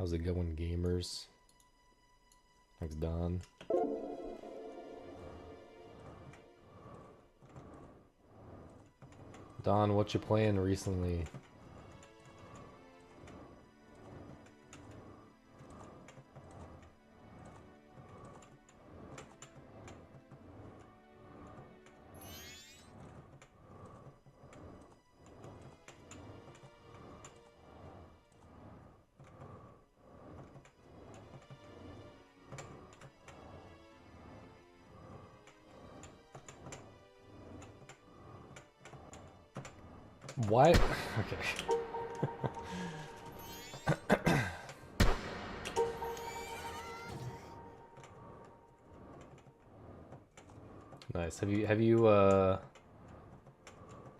How's it going, gamers? Thanks, Don. Don, what you playing recently? Why? Okay. Nice. Have you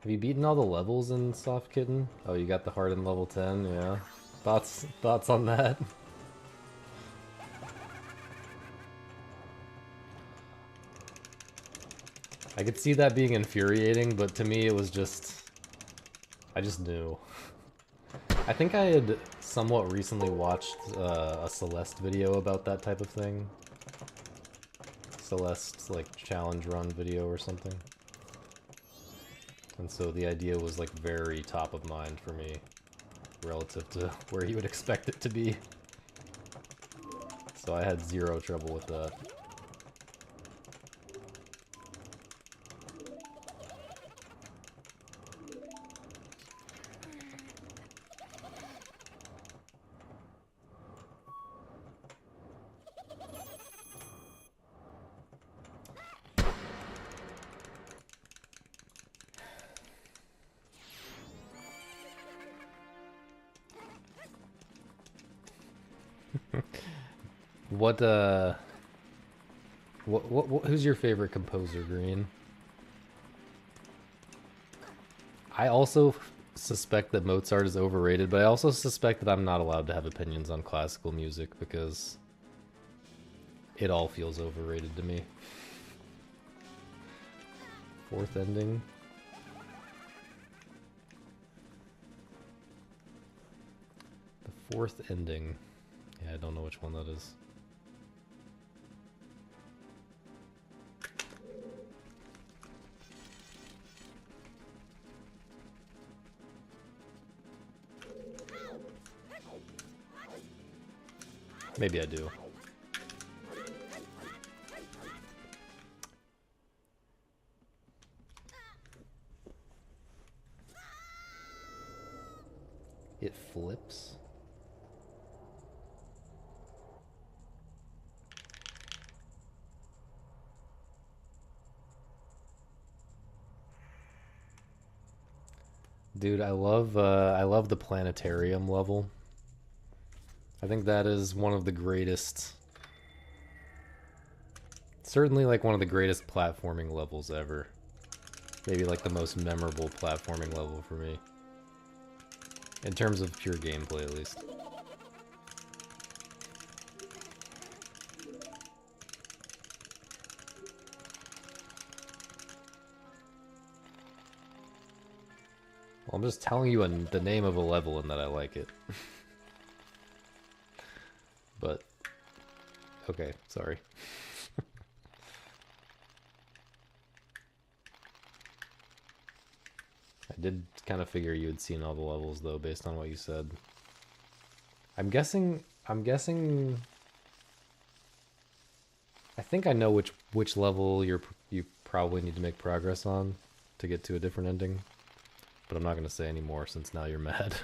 beaten all the levels in Soft Kitten? Oh, you got the heart in level 10, yeah. Thoughts on that? I could see that being infuriating, but to me it was just... I just knew. I think I had somewhat recently watched a Celeste video about that type of thing. Celeste's like challenge run video or something. And so the idea was like very top of mind for me relative to where you would expect it to be. So I had zero trouble with that. Who's your favorite composer, Green? I also suspect that Mozart is overrated, but I also suspect that I'm not allowed to have opinions on classical music because it all feels overrated to me. Fourth ending. The fourth ending. Yeah, I don't know which one that is. Maybe I do. It flips? Dude, I love the planetarium level. I think that is one of the greatest, certainly like one of the greatest platforming levels ever. Maybe like the most memorable platforming level for me. In terms of pure gameplay, at least. Well, I'm just telling you the name of a level and that I like it. But, okay, sorry. I did kind of figure you had seen all the levels, though, based on what you said. I'm guessing... I think I know which level you probably need to make progress on to get to a different ending. But I'm not going to say any more since now you're mad.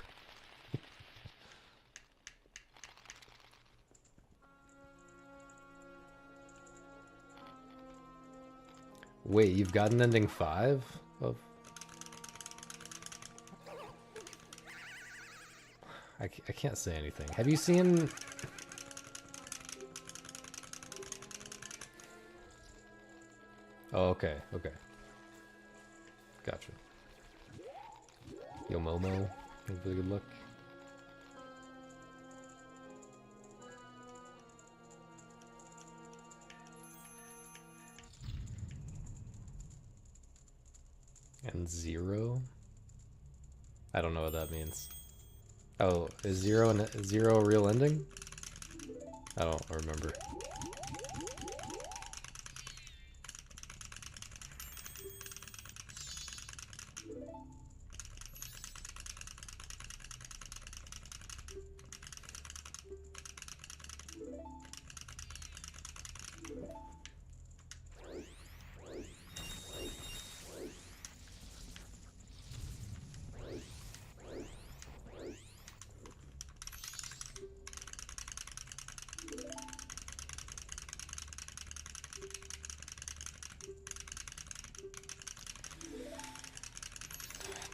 Wait, you've gotten ending 5 of... I can't say anything. Have you seen... Oh, okay, okay. Gotcha. Yo, Momo. Hopefully good luck. And 0? I don't know what that means. Oh, is zero a real ending? I don't remember.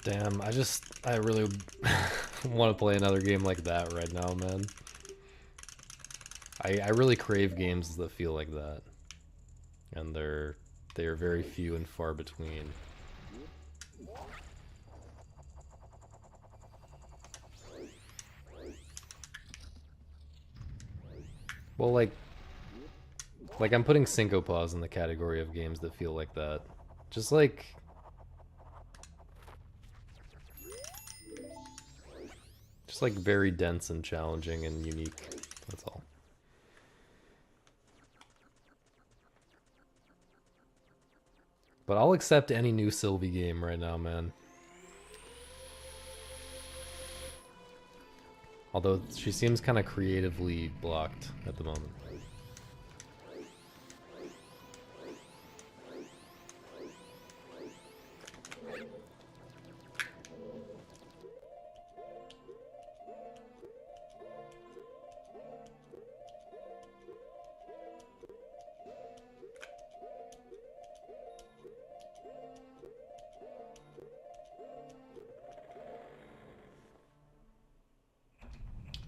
Damn, I really want to play another game like that right now, man. I really crave games that feel like that. And they are very few and far between. Well, like I'm putting Syncopause in the category of games that feel like that. Just like very dense and challenging and unique. That's all. But I'll accept any new Sylvie game right now, man. Although she seems kind of creatively blocked at the moment.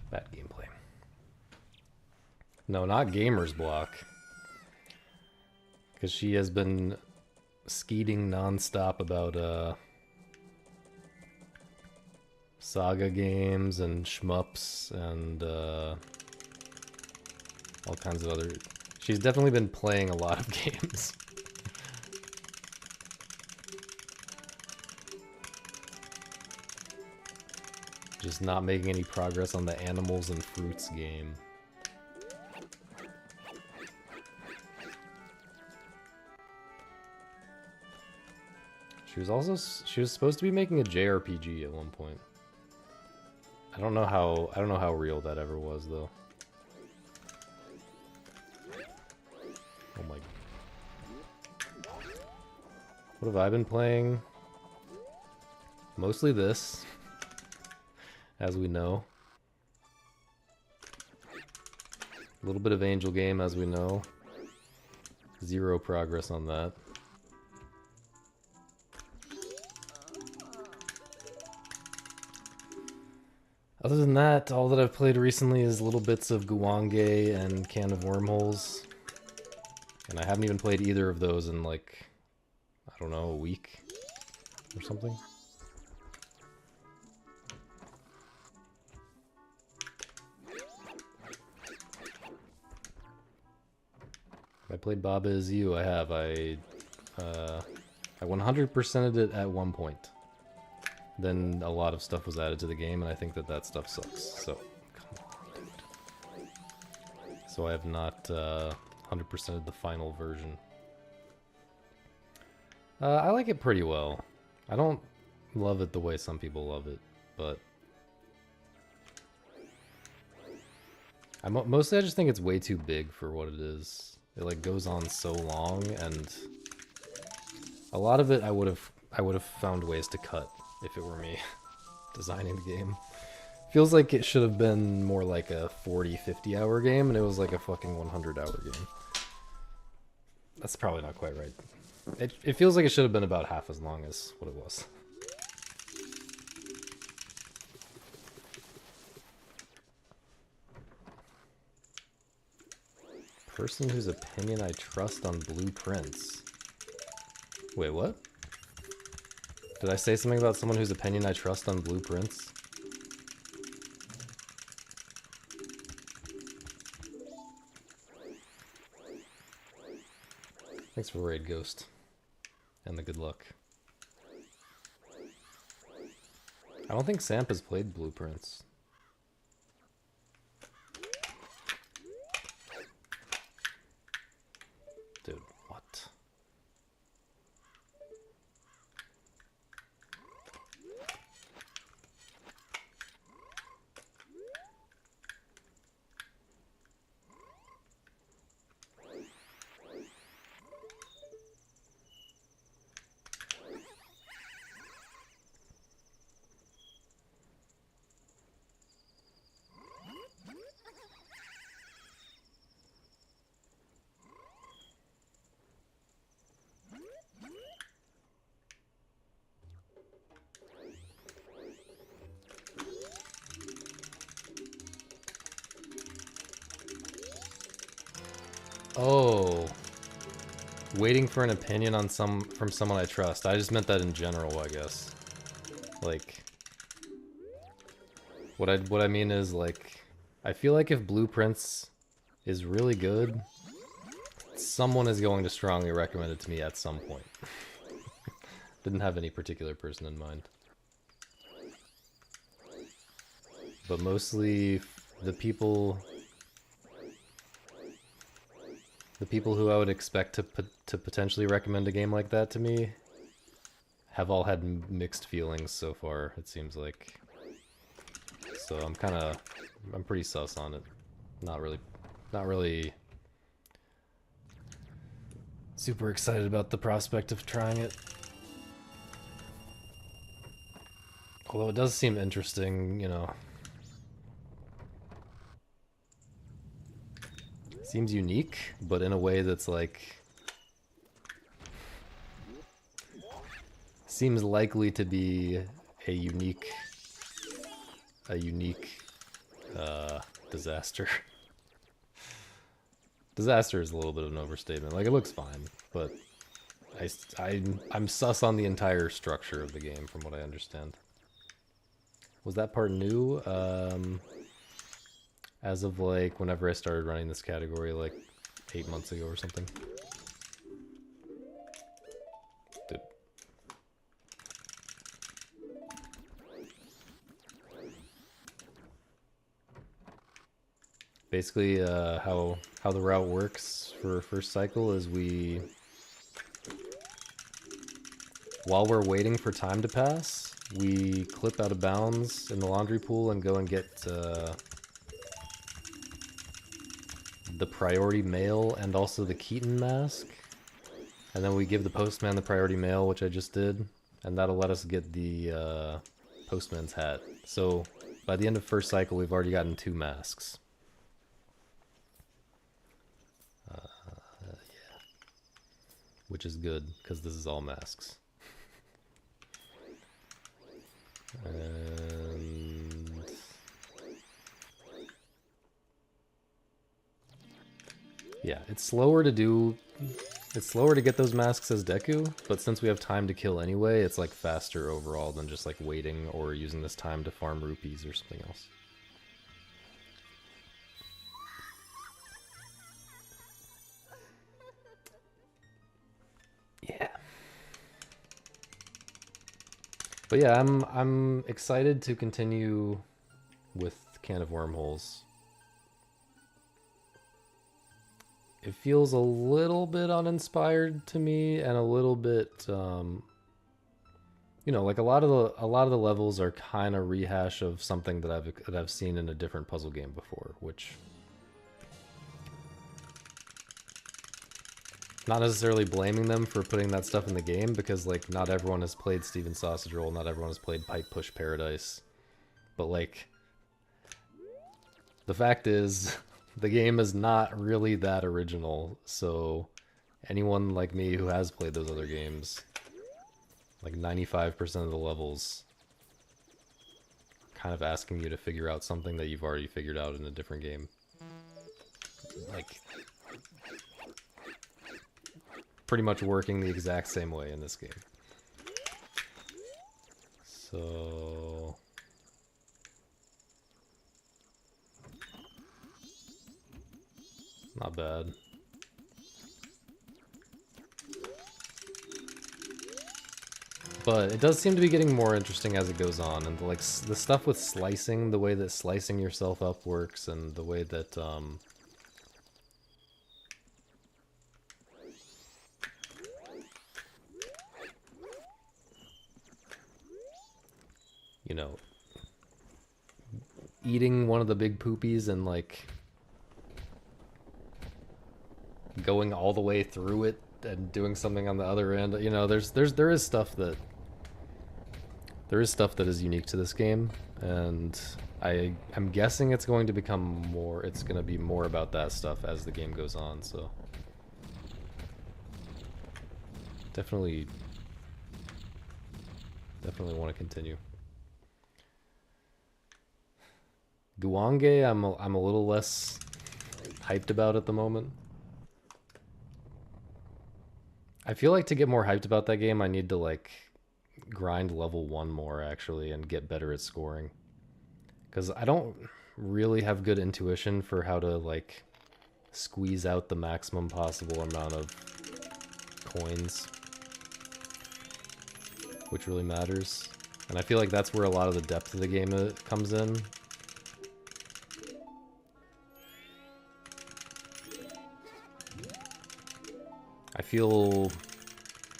Bad gameplay. No, not Gamer's block. Because she has been skeeting nonstop about Saga games and shmups and all kinds of other... She's definitely been playing a lot of games. Just not making any progress on the animals and fruits game. She was supposed to be making a JRPG at one point. I don't know how real that ever was though. Oh my. What have I been playing? Mostly this, as we know. A little bit of Angel Game, as we know. Zero progress on that. Other than that, all that I've played recently is little bits of Guange and Can of Wormholes. And I haven't even played either of those in like, I don't know, a week or something. I played Baba Is You, I have. I 100%ed it at one point. Then a lot of stuff was added to the game, and I think that stuff sucks. So, come on, dude. So I have not 100%ed the final version. I like it pretty well. I don't love it the way some people love it, but mostly I just think it's way too big for what it is. It like goes on so long, and a lot of it I would have found ways to cut if it were me designing the game. Feels like it should have been more like a 40-50 hour game, and it was like a fucking 100 hour game. That's probably not quite right. It feels like it should have been about half as long as what it was. Person whose opinion I trust on blueprints. Wait, what? Did I say something about someone whose opinion I trust on blueprints? Thanks for Raid Ghost. And the good luck. I don't think Samp has played blueprints. Oh, waiting for an opinion on from someone I trust. I just meant that in general, I guess. Like, what I mean is, like, I feel like if Blueprints is really good, someone is going to strongly recommend it to me at some point. Didn't have any particular person in mind. But mostly the people who I would expect to potentially recommend a game like that to me have all had mixed feelings so far, it seems like. So I'm pretty sus on it. Not really super excited about the prospect of trying it. Although it does seem interesting, you know. Seems unique, but in a way that's like... seems likely to be a unique disaster. Disaster is a little bit of an overstatement. Like, it looks fine, but I'm sus on the entire structure of the game from what I understand. Was that part new? As of like whenever I started running this category, like 8 months ago or something. Dude. Basically, how the route works for first cycle is while we're waiting for time to pass, we clip out of bounds in the laundry pool and go and get the priority mail and also the Keaton mask. And then we give the postman the priority mail, which I just did, and that'll let us get the postman's hat. So by the end of first cycle, we've already gotten 2 masks. Yeah. Which is good, because this is all masks. And... yeah, it's slower to get those masks as Deku, but since we have time to kill anyway, it's like faster overall than just like waiting or using this time to farm rupees or something else. Yeah. But yeah, I'm excited to continue with Can of Wormholes. It feels a little bit uninspired to me, and a little bit, you know, like a lot of the levels are kind of rehash of something that I've seen in a different puzzle game before, which not necessarily blaming them for putting that stuff in the game, because like not everyone has played Steven's Sausage Roll, not everyone has played Pipe Push Paradise, but like the fact is. The game is not really that original, so anyone like me who has played those other games, like 95% of the levels, kind of asking you to figure out something that you've already figured out in a different game. Like, pretty much working the exact same way in this game. So... not bad. But it does seem to be getting more interesting as it goes on, and like the stuff with slicing, the way that slicing yourself up works, and the way that you know, eating one of the big poopies and like going all the way through it and doing something on the other end. You know, there is stuff that is unique to this game, and I'm guessing it's going to become more. It's going to be more about that stuff as the game goes on. So definitely want to continue. Guange, I'm a little less hyped about at the moment. I feel like to get more hyped about that game, I need to like grind level 1 more actually and get better at scoring. Cuz I don't really have good intuition for how to like squeeze out the maximum possible amount of coins, which really matters. And I feel like that's where a lot of the depth of the game comes in.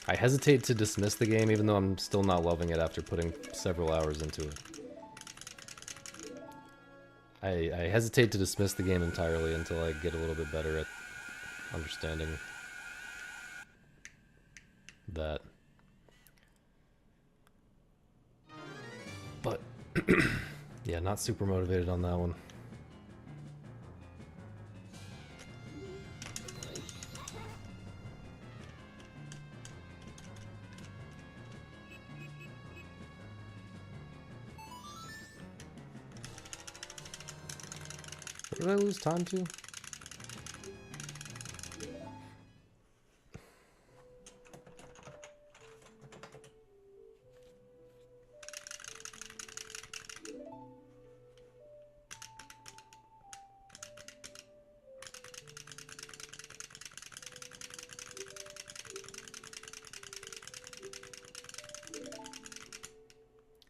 I hesitate to dismiss the game even though I'm still not loving it after putting several hours into it. I hesitate to dismiss the game entirely until I get a little bit better at understanding that. But, yeah, not super motivated on that one. What did I lose time to?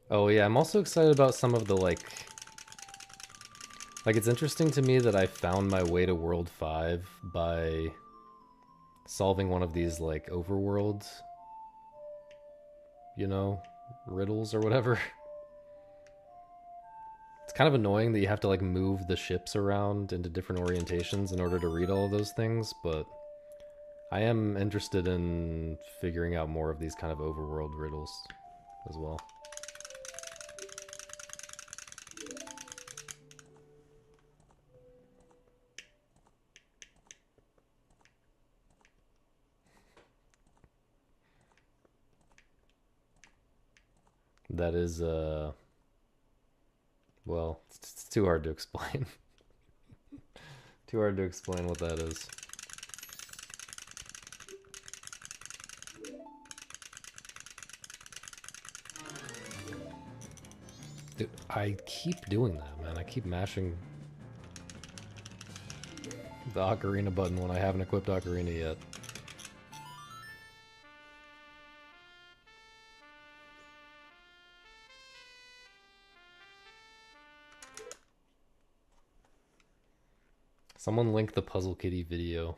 Oh yeah, I'm also excited about some of the like it's interesting to me that I found my way to World 5 by solving one of these like overworld, you know, riddles or whatever. It's kind of annoying that you have to like move the ships around into different orientations in order to read all of those things, but I am interested in figuring out more of these kind of overworld riddles as well. That is, well, it's too hard to explain. Too hard to explain what that is. Dude, I keep doing that, man. I keep mashing the ocarina button when I haven't equipped ocarina yet. Someone link the Puzzle Kitty video.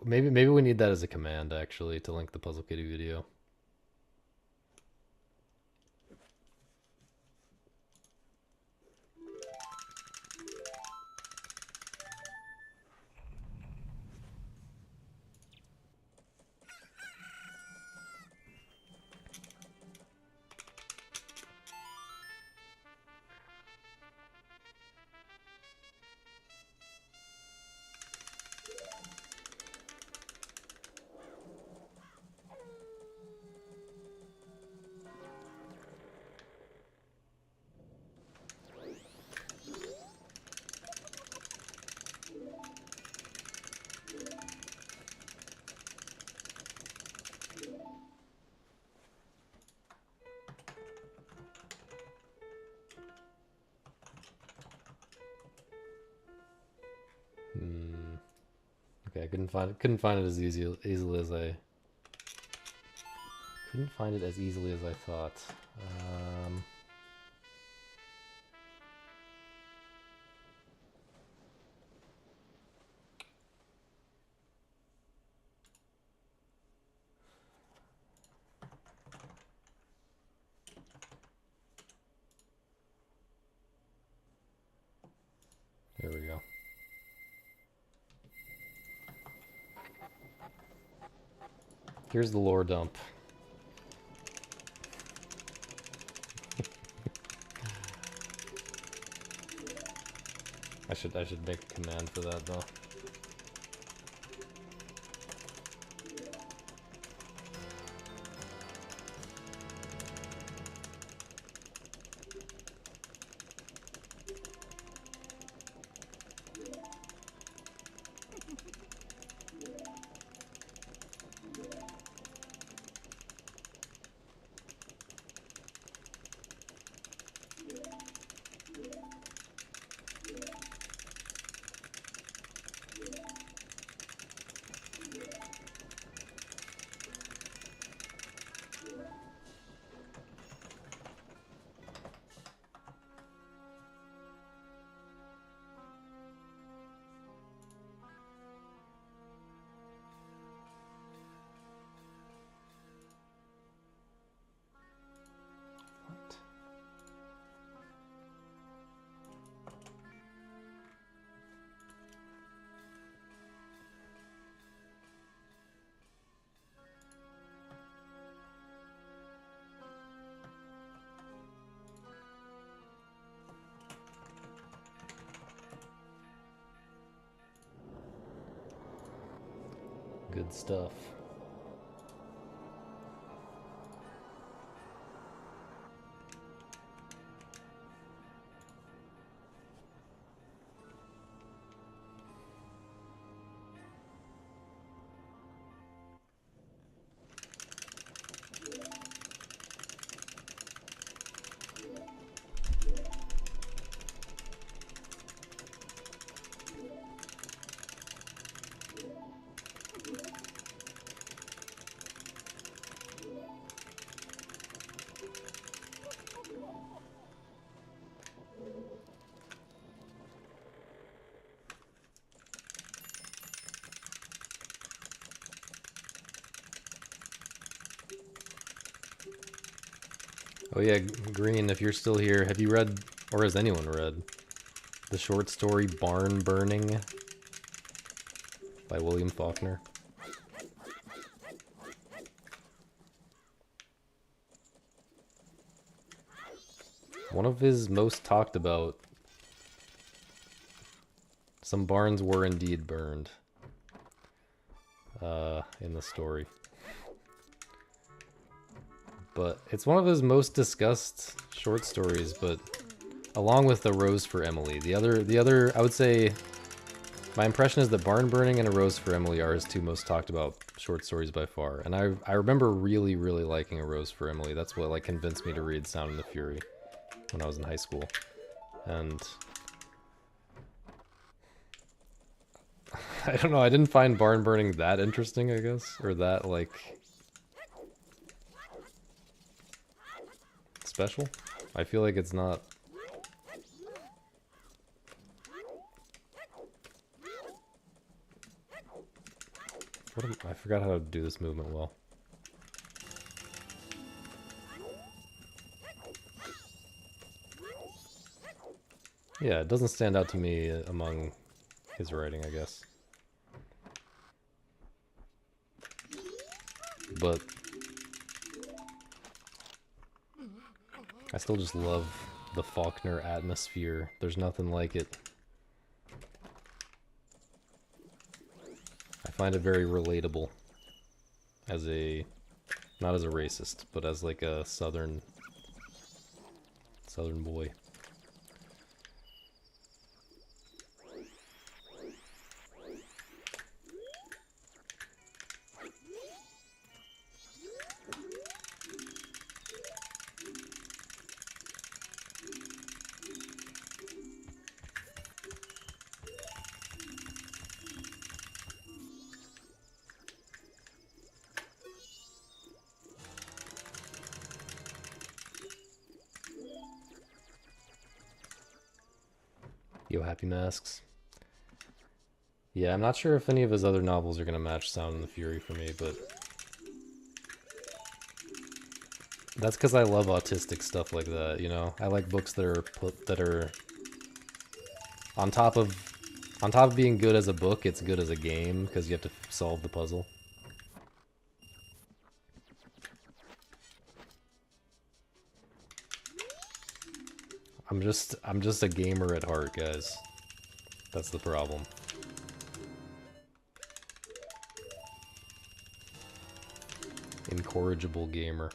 Maybe we need that as a command, actually, to link the Puzzle Kitty video. Okay, I couldn't find it as easily as I couldn't find it as easily as I thought. There we go. Here's the lore dump. I should make a command for that though. Good stuff. Oh yeah, Green, if you're still here, have you read, or has anyone read, the short story Barn Burning by William Faulkner? One of his most talked about. Some barns were indeed burned in the story. But it's one of his most discussed short stories, but along with A Rose for Emily. The other, I would say, my impression is that Barn Burning and A Rose for Emily are his two most talked about short stories by far. And I remember really, really liking A Rose for Emily. That's what like convinced me to read Sound and the Fury when I was in high school. And I don't know, I didn't find Barn Burning that interesting, I guess, or that like special. I feel like it's not. I forgot how to do this movement well. Yeah, it doesn't stand out to me among his writing, I guess. But I still just love the Faulkner atmosphere. There's nothing like it. I find it very relatable as a, not as a racist, but as like a southern boy. Yo, Happy Masks. Yeah, I'm not sure if any of his other novels are gonna match Sound and the Fury for me, but that's because I love autistic stuff like that, you know? I like books that are on top of being good as a book, it's good as a game because you have to solve the puzzle. I'm just a gamer at heart, guys. That's the problem. Incorrigible gamer.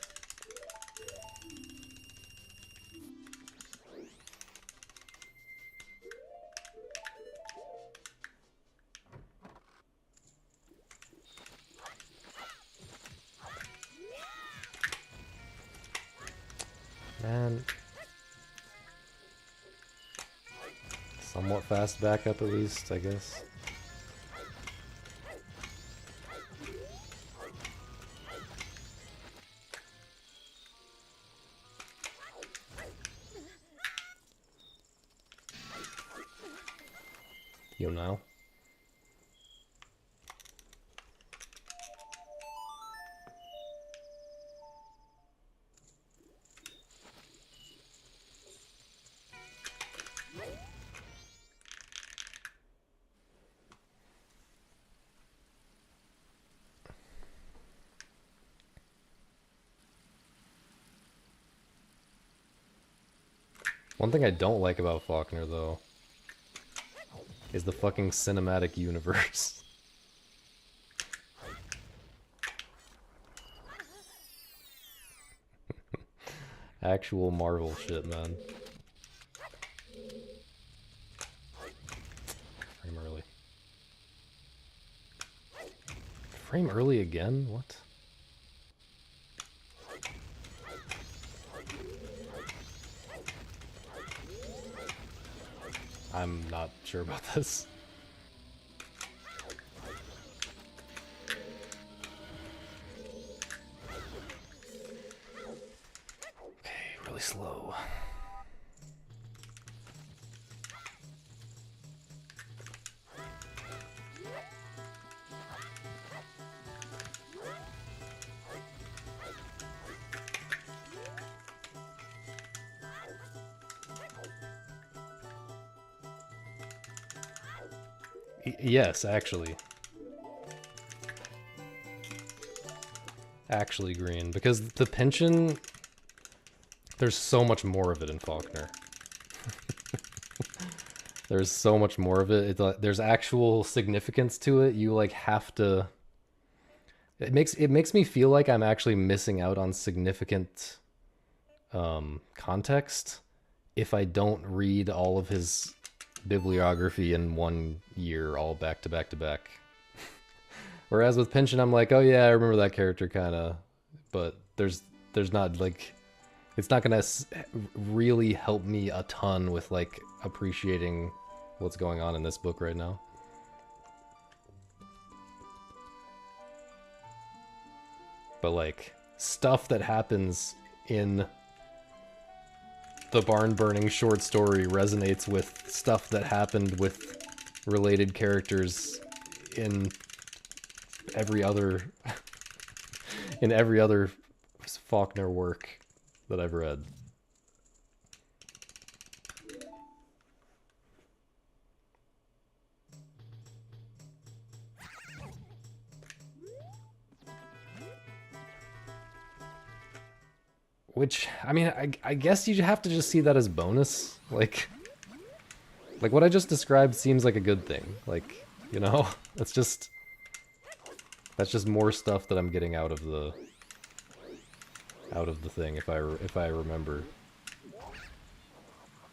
Man. Somewhat fast backup at least, I guess. Yo, now. One thing I don't like about Faulkner, though, is the fucking cinematic universe. Actual Marvel shit, man. Frame early. Frame early again? What? I'm not sure about this. Okay, really slow. Yes, actually. Actually green. Because the pension, there's so much more of it in Faulkner. There's so much more of it. There's actual significance to it. You like have to. It makes me feel like I'm actually missing out on significant context if I don't read all of his bibliography in 1 year, all back to back to back. Whereas with Pension, I'm like, oh yeah, I remember that character kind of, but there's not like, it's not gonna really help me a ton with like appreciating what's going on in this book right now. But like stuff that happens in the barn burning short story resonates with stuff that happened with related characters in every other in every other Faulkner work that I've read. Which, I mean, I guess you have to just see that as bonus. Like what I just described seems like a good thing. Like, you know, that's just more stuff that I'm getting out of the thing if I remember.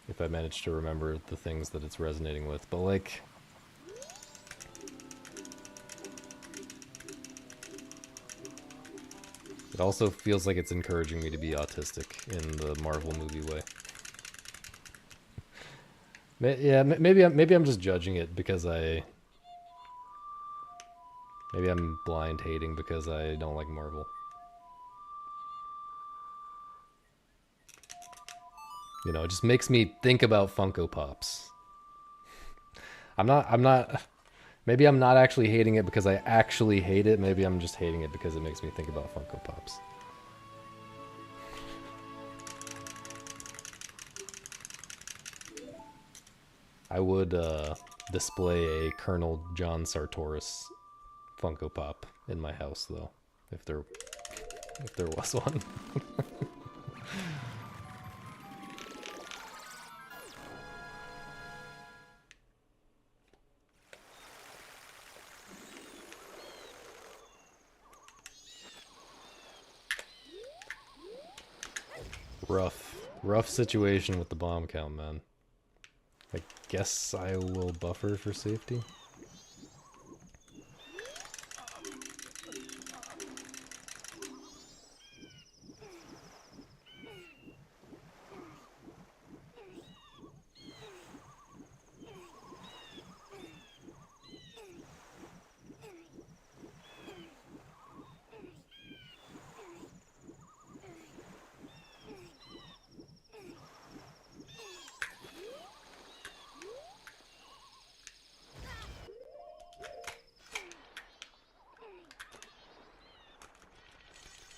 If I manage to remember the things that it's resonating with. But like, it also feels like it's encouraging me to be autistic in the Marvel movie way. Yeah, maybe I'm just judging it because maybe I'm blind hating because I don't like Marvel. You know, it just makes me think about Funko Pops. Maybe I'm not actually hating it because I actually hate it. Maybe I'm just hating it because it makes me think about Funko Pops. I would display a Colonel John Sartoris Funko Pop in my house, though, if there was one. Rough situation with the bomb count, man. I guess I will buffer for safety.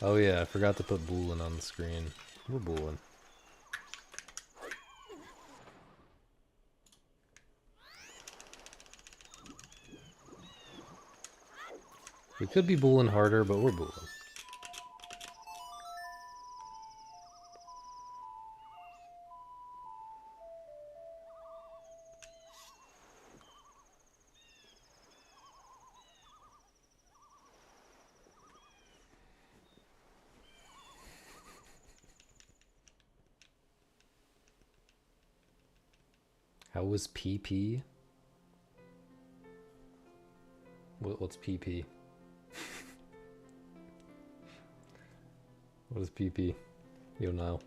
Oh yeah, I forgot to put Boolin on the screen. We're Boolin. We could be Boolin harder, but we're Boolin. How was PP? What's PP? What is PP? You know.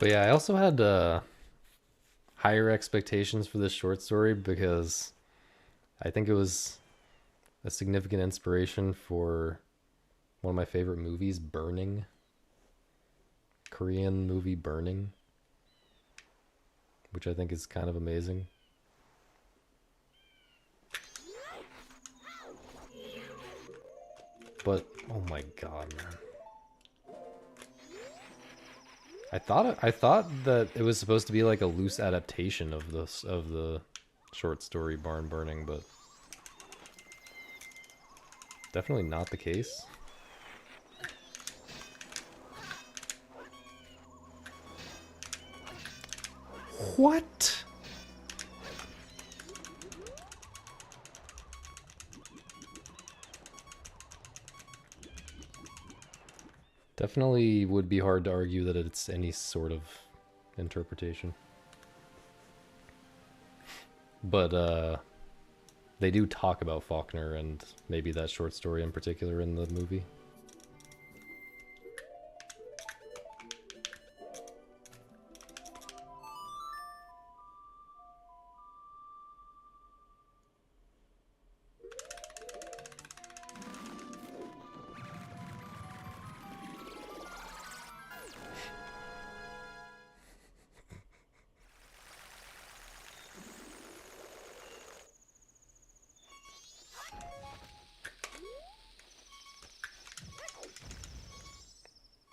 But yeah, I also had higher expectations for this short story because I think it was a significant inspiration for one of my favorite movies, Burning. Korean movie Burning, which I think is kind of amazing. But oh my god, man. I thought that it was supposed to be like a loose adaptation of the short story Barn Burning, but definitely not the case. What? Definitely would be hard to argue that it's any sort of interpretation. But they do talk about Faulkner and maybe that short story in particular in the movie.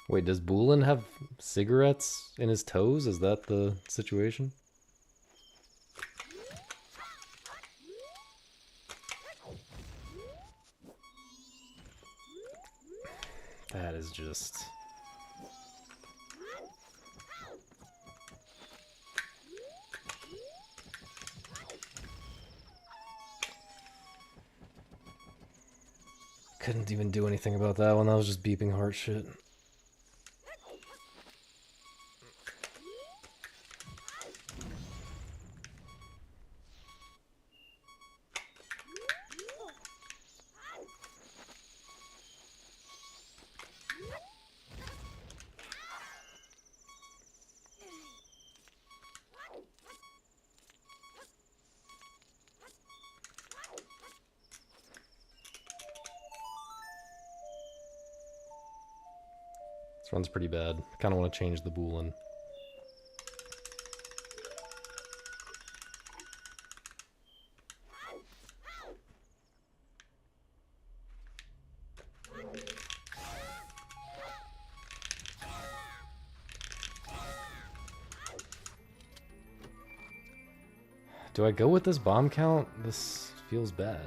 Wait, does Bulin have cigarettes in his toes? Is that the situation? That is just... Couldn't even do anything about that one. That was just beeping heart shit. This one's pretty bad. Kind of want to change the Bulin. Do I go with this bomb count? This feels bad.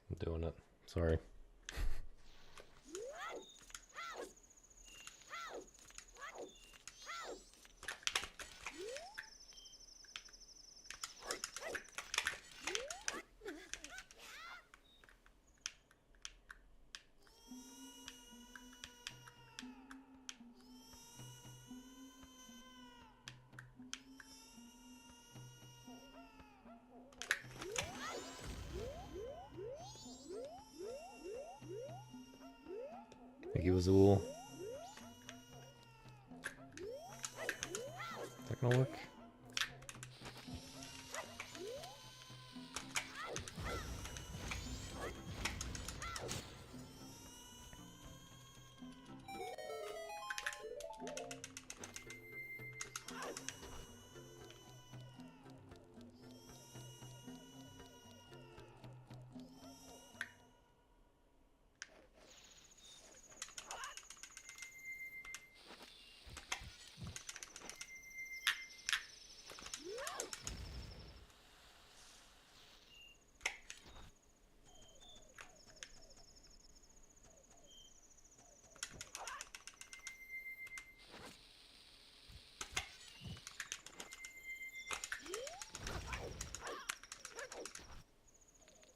I'm doing it. Sorry. Think he was Zool. Is that gonna work?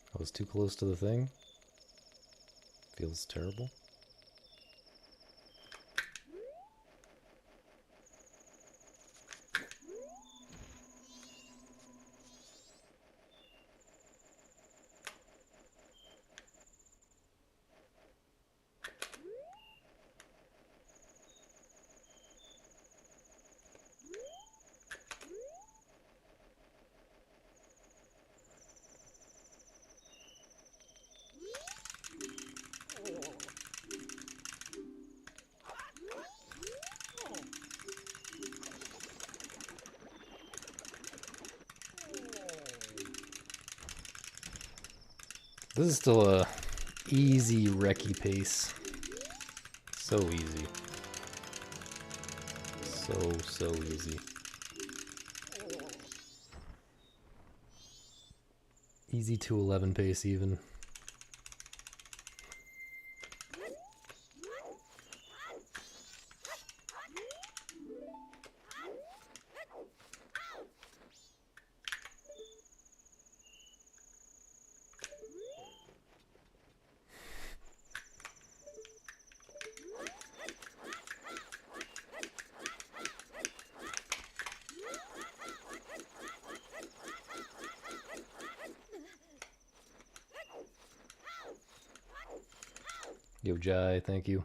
I was too close to the thing. Feels terrible. This is still a easy recce pace. So easy. So easy. Easy to 11 pace even. Yo, Jai, thank you.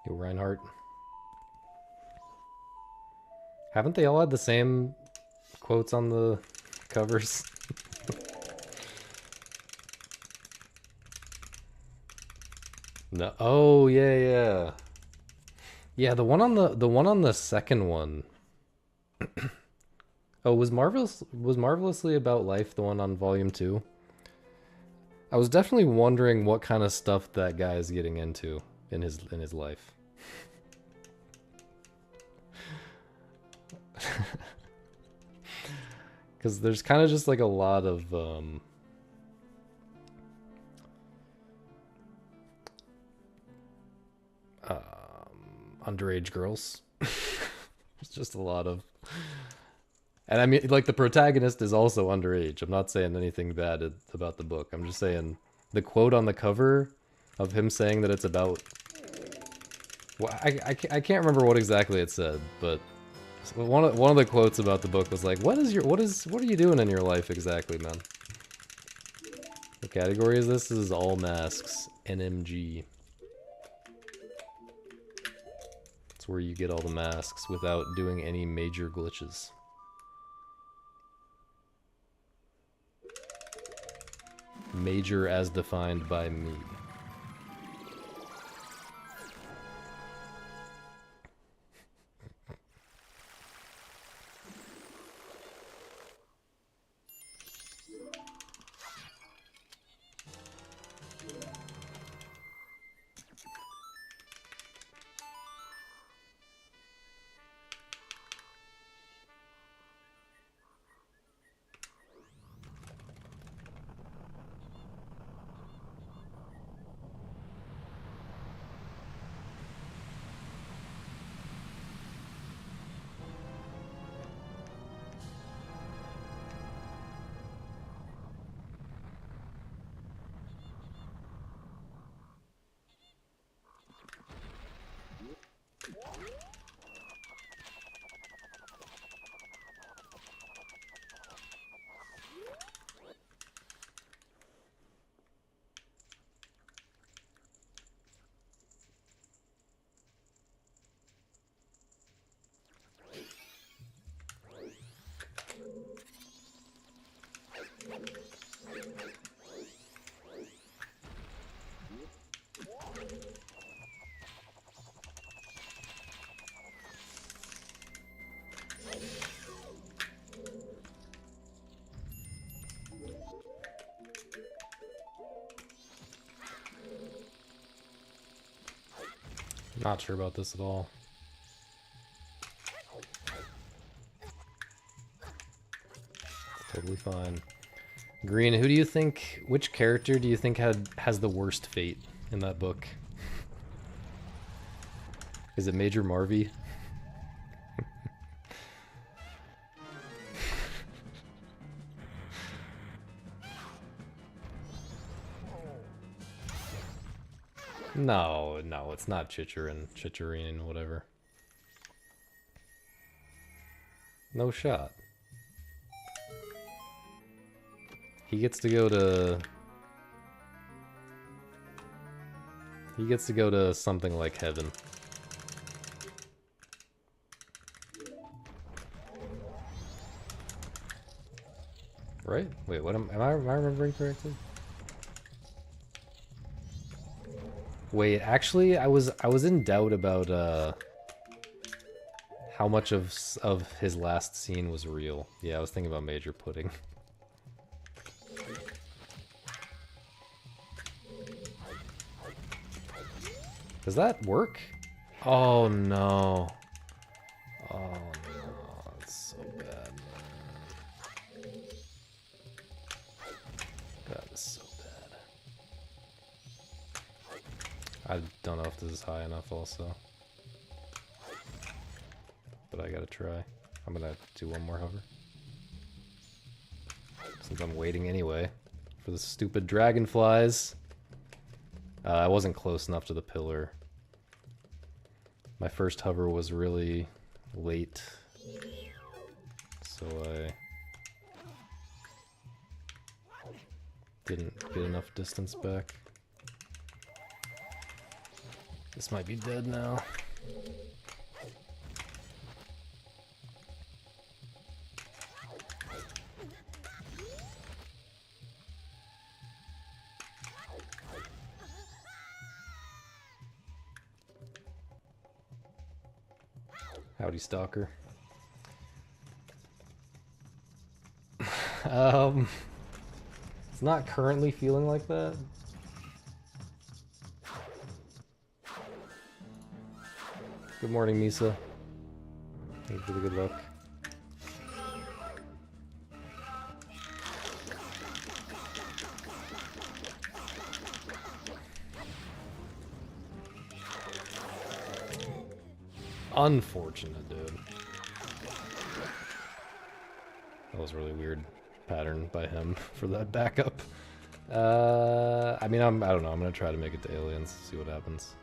Yo, Reinhardt. Haven't they all had the same quotes on the covers? No. Oh, yeah. Yeah, the one on the second one. Oh, was Marvelously About Life the one on volume 2? I was definitely wondering what kind of stuff that guy is getting into in his life. Because there's kind of just like a lot of underage girls. It's just a lot of, and I mean, like, the protagonist is also underage. I'm not saying anything bad about the book. I'm just saying the quote on the cover of him saying that it's about, well, I can't remember what exactly it said, but one of the quotes about the book was like, what are you doing in your life exactly, man? What category is this? This is all masks. NMG. It's where you get all the masks without doing any major glitches. Major as defined by me. Not sure about this at all. Totally fine. Green, who do you think, which character do you think has the worst fate in that book? Is it Major Marvy? No, no, it's not Chicherin, whatever. No shot. He gets to go to... He gets to go to something like heaven. Right? Wait, what am I remembering correctly? Wait, actually, I was in doubt about how much of his last scene was real. Yeah, I was thinking about Major Pudding. Does that work? Oh no. Oh no, it's so bad, man. That is so bad. I don't know if this is high enough also. But I gotta try. I'm gonna do one more hover. Since I'm waiting anyway for the stupid dragonflies. I wasn't close enough to the pillar. My first hover was really late, so I didn't get enough distance back. This might be dead now. Howdy, Stalker. It's not currently feeling like that. Good morning, Misa. Thank you for the good luck. Unfortunate, dude. That was a really weird pattern by him for that backup. I mean, I don't know. I'm gonna try to make it to aliens, see what happens.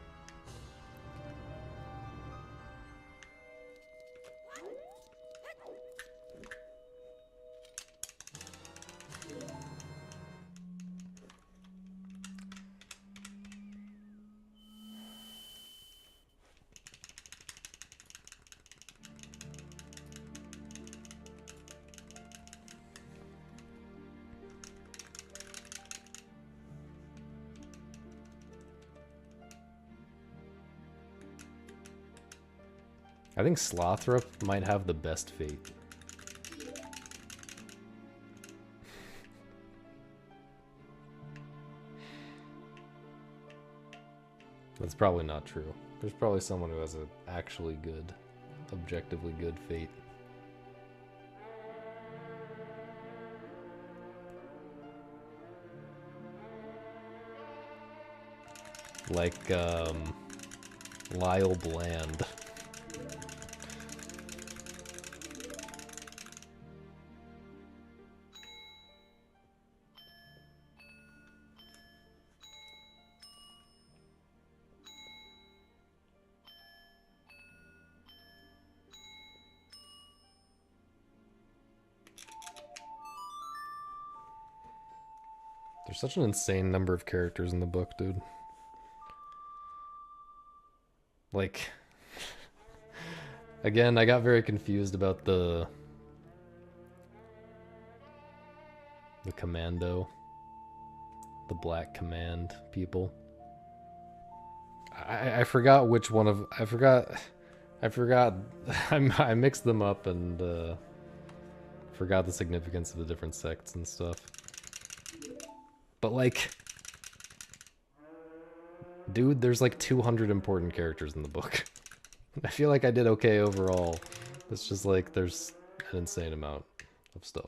I think Slothrop might have the best fate. That's probably not true. There's probably someone who has an actually good, objectively good fate. Like, Lyle Bland. There's such an insane number of characters in the book, dude. Like, again, I got very confused about the commando, the Black Command people. I forgot which one of, I forgot, I mixed them up and forgot the significance of the different sects and stuff. But like, Dude, there's like 200 important characters in the book. I feel like I did okay overall. It's just like there's an insane amount of stuff.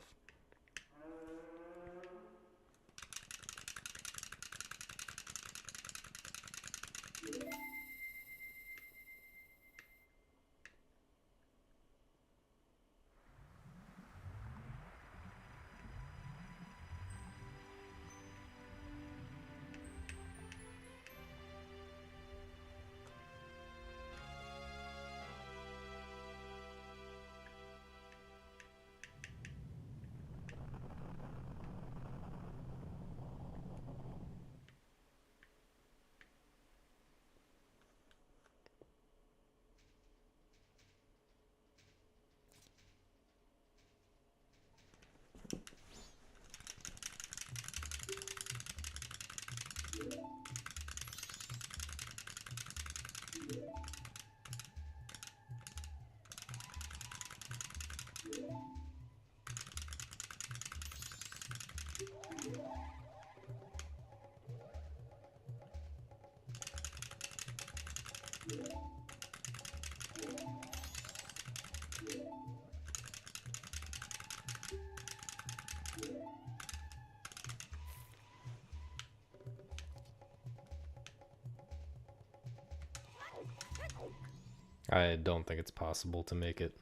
I don't think it's possible to make it.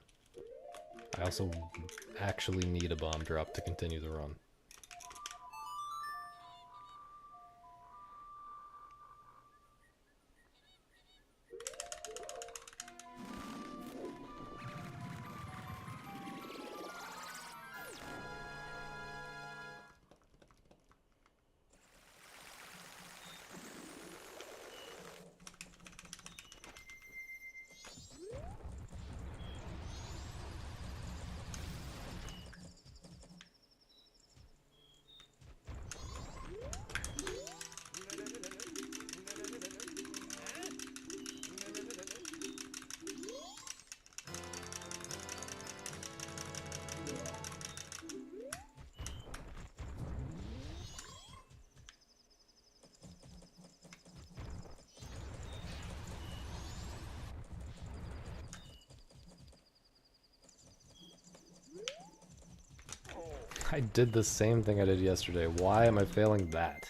I also actually need a bomb drop to continue the run. I did the same thing I did yesterday. Why am I failing that?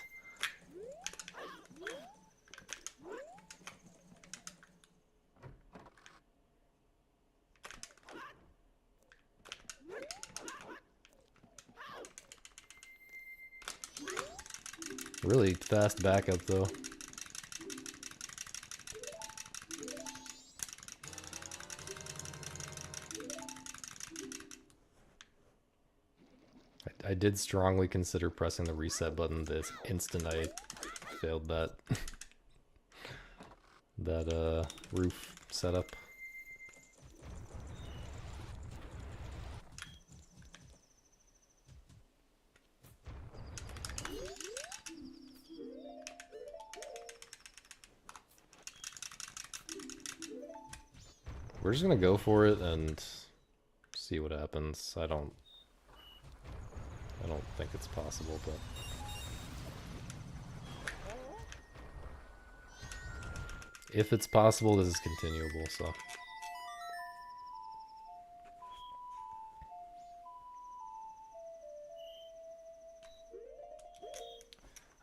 Really fast backup though. I did strongly consider pressing the reset button this instant I failed that that roof setup. We're just gonna go for it and see what happens. I don't think it's possible, but if it's possible, this is continuable, so.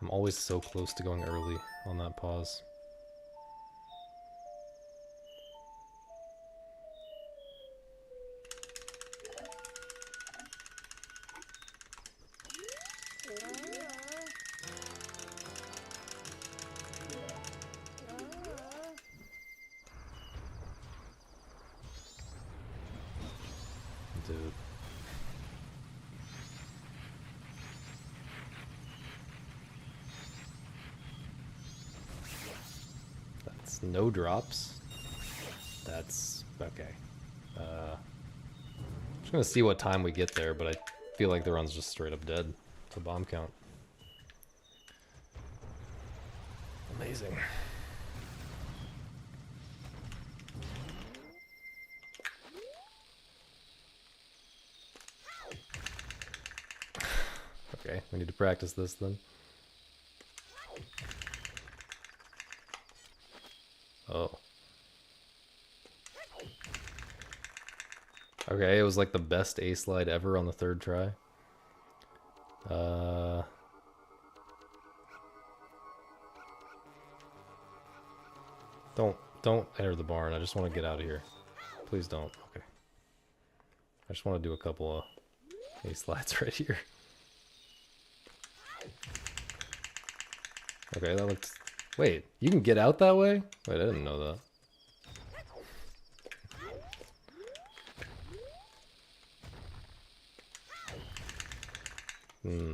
I'm always so close to going early on that pause. Dude. That's no drops. That's okay. Just gonna see what time we get there, but I feel like the run's just straight up dead to bomb count. Amazing. Okay, we need to practice this then. Okay, it was like the best A slide ever on the third try. Don't enter the barn. I just want to get out of here. Please don't. Okay. I just want to do a couple of A slides right here. Okay, that looks... Wait, you can get out that way? Wait, I didn't know that.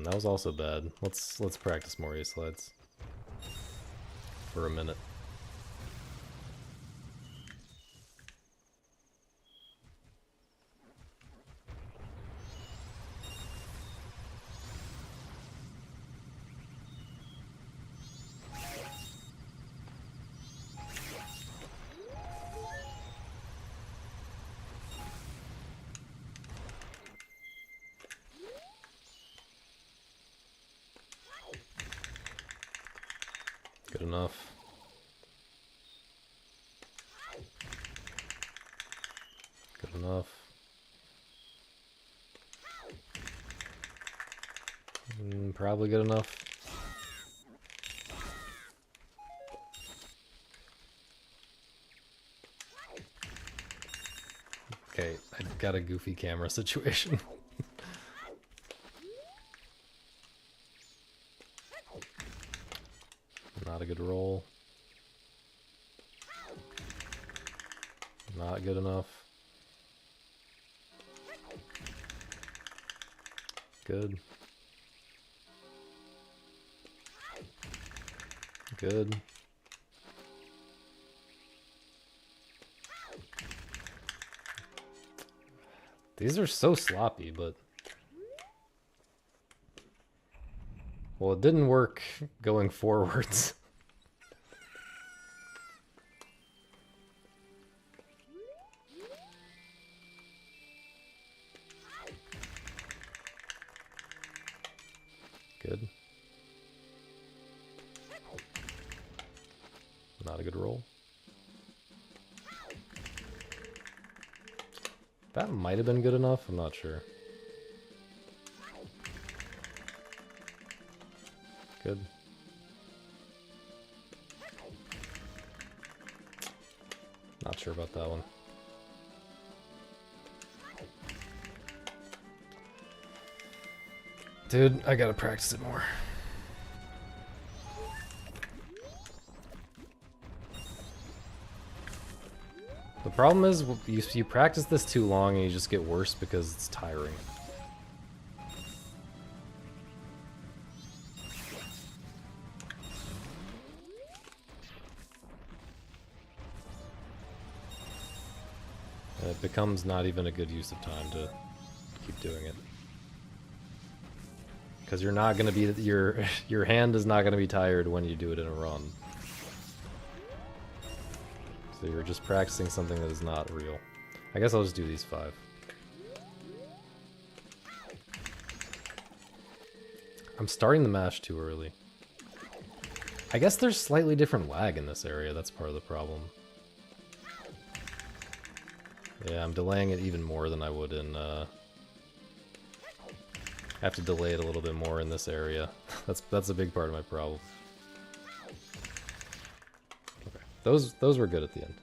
That was also bad. Let's practice more A slides. For a minute. Good enough. Good enough. Probably good enough. Okay, I got a goofy camera situation. Not a good roll. Not good enough. Good. Good. These are so sloppy, but... Well, it didn't work going forwards. Good. Not a good roll. That might have been good enough, I'm not sure. Good. Not sure about that one. Dude, I gotta practice it more. The problem is, you practice this too long and you just get worse because it's tiring. And it becomes not even a good use of time to keep doing it. Because you're not gonna be, your hand is not gonna be tired when you do it in a run. So you're just practicing something that is not real. I guess I'll just do these 5. I'm starting the mash too early. I guess there's slightly different lag in this area, that's part of the problem. Yeah, I'm delaying it even more than I would in, I have to delay it a little bit more in this area. That's a big part of my problem. Okay, those were good at the end.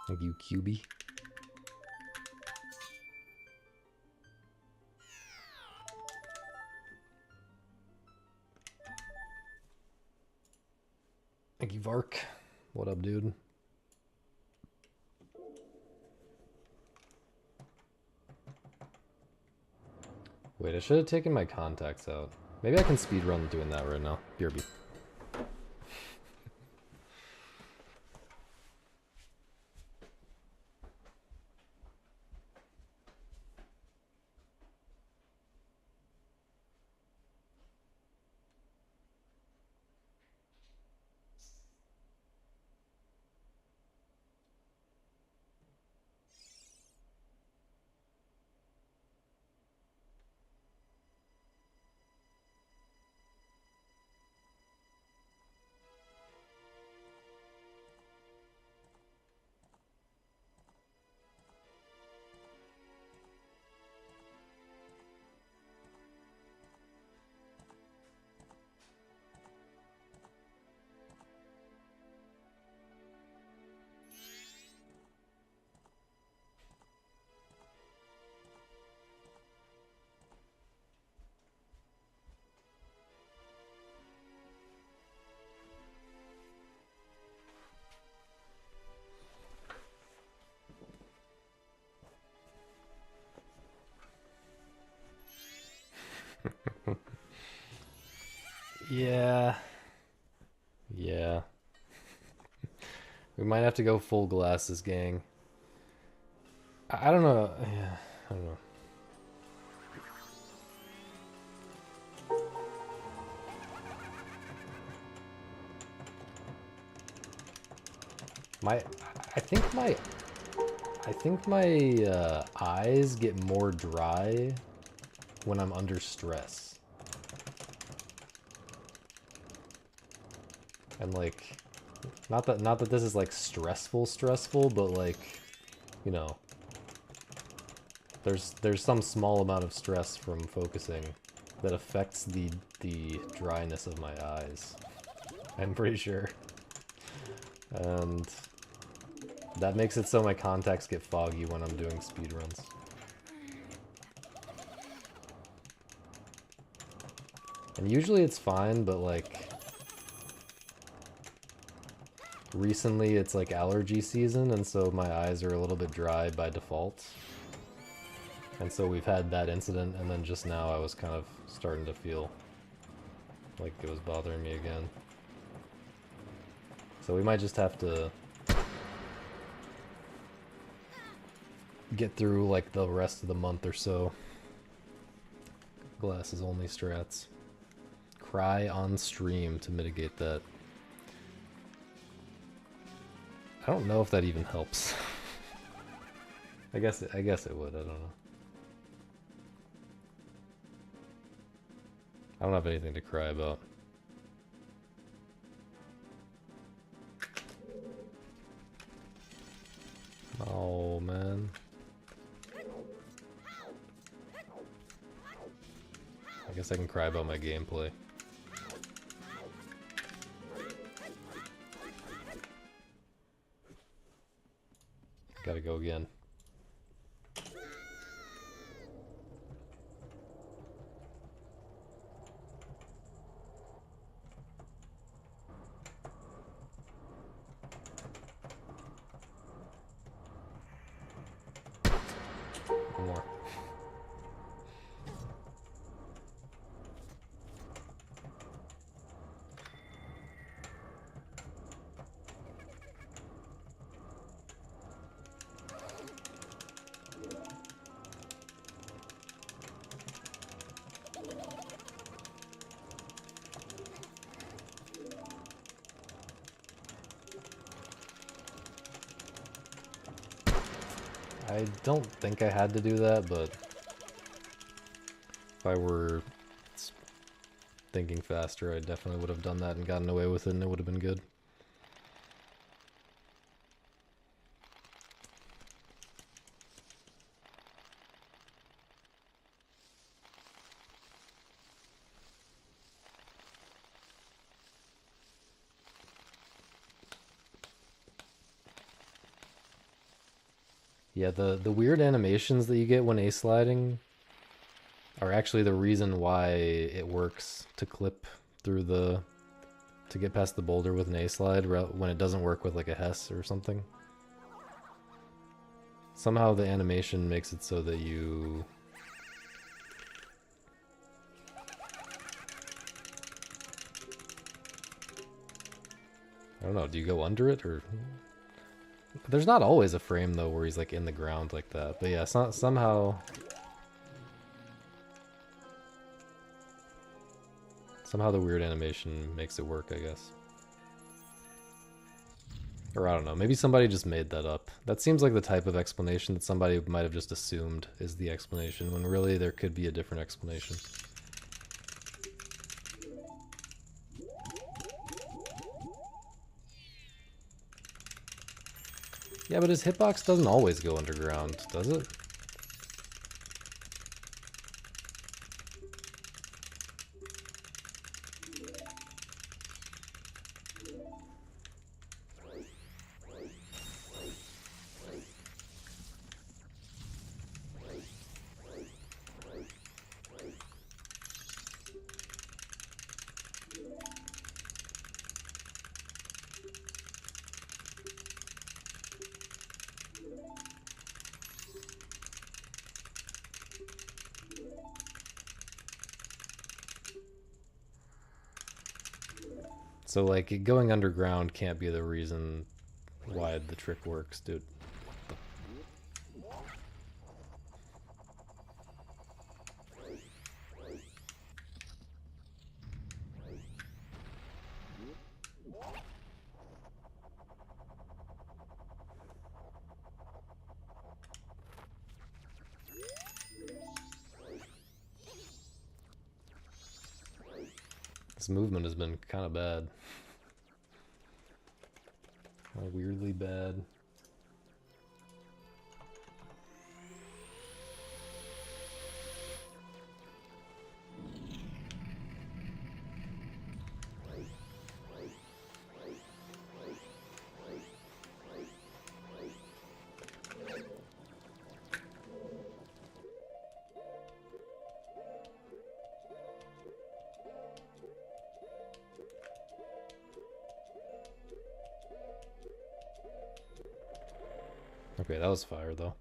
Thank you, QB. Thank you, Vark. What up, dude? Wait, I should have taken my contacts out. Maybe I can speedrun doing that right now. BRB. Yeah. Yeah. We might have to go full glasses, gang. I don't know. Yeah, I don't know. My, I think my, I think my eyes get more dry when I'm under stress. And like, not that this is like stressful, but like, you know, there's some small amount of stress from focusing that affects the dryness of my eyes. I'm pretty sure. And that makes it so my contacts get foggy when I'm doing speedruns. And usually it's fine, but like recently it's like allergy season, and so my eyes are a little bit dry by default. And so we've had that incident, and then just now I was kind of starting to feel like it was bothering me again. So we might just have to get through like the rest of the month or so. Glasses only strats. Cry on stream to mitigate that. I don't know if that even helps. I guess it would, I don't know. I don't have anything to cry about. Oh, man. I guess I can cry about my gameplay. Gotta go again. One more. I don't think I had to do that, but if I were thinking faster, I definitely would have done that and gotten away with it, and it would have been good. Yeah, the weird animations that you get when A-sliding are actually the reason why it works to clip through to get past the boulder with an A-slide when it doesn't work with like a Hess or something. Somehow the animation makes it so that you... I don't know, do you go under it or... There's not always a frame though where he's like in the ground like that, but yeah, somehow the weird animation makes it work, I guess. Or I don't know, maybe somebody just made that up. That seems like the type of explanation that somebody might have just assumed is the explanation, when really there could be a different explanation. Yeah, but his hitbox doesn't always go underground, does it? So, like, going underground can't be the reason why the trick works, dude. This movement has been kind of bad. Weirdly bad. Okay, that was fire, though.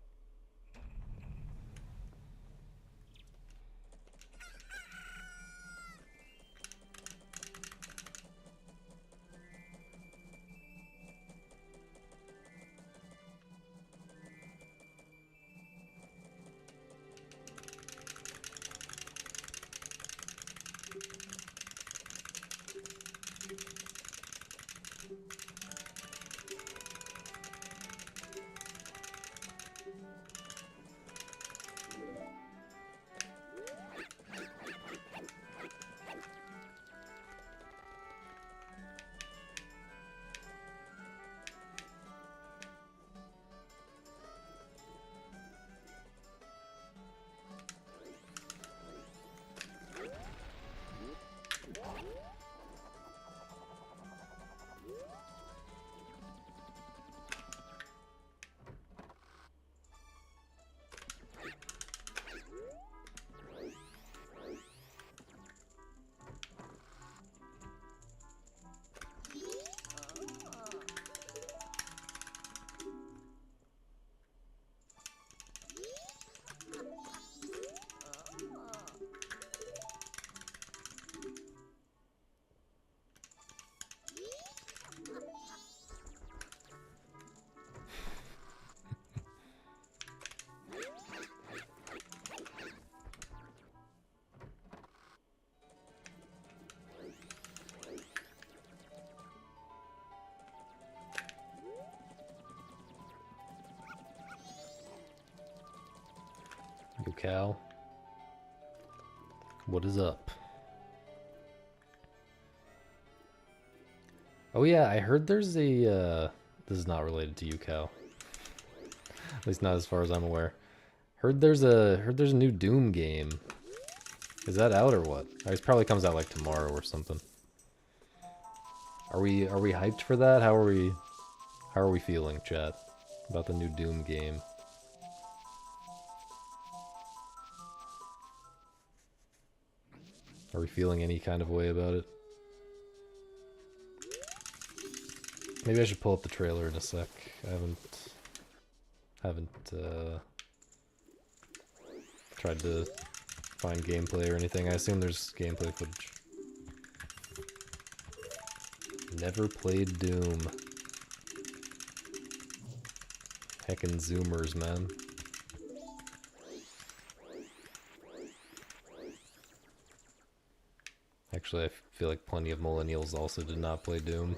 Yo, Cal. What is up? Oh yeah, I heard there's a, this is not related to you, Cal. At least not as far as I'm aware. Heard there's a new Doom game. Is that out or what? It probably comes out like tomorrow or something. Are we hyped for that? How are we feeling, chat? About the new Doom game? Are we feeling any kind of way about it? Maybe I should pull up the trailer in a sec. I haven't tried to find gameplay or anything. I assume there's gameplay footage. Never played Doom. Heckin' Zoomers, man. Actually, I feel like plenty of millennials also did not play Doom.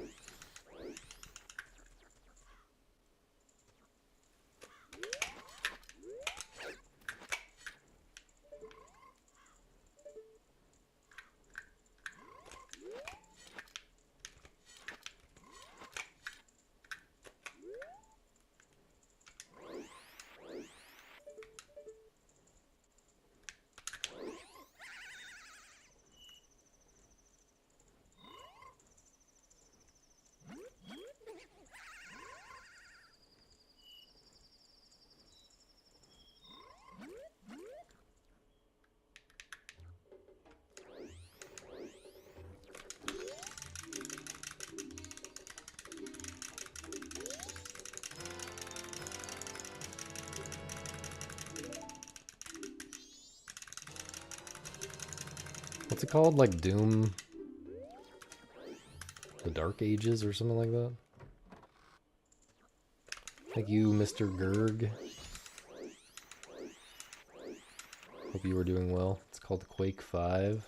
What's it called? Like Doom? The Dark Ages or something like that. Thank you, Mr. Gerg. Hope you were doing well. It's called Quake 5.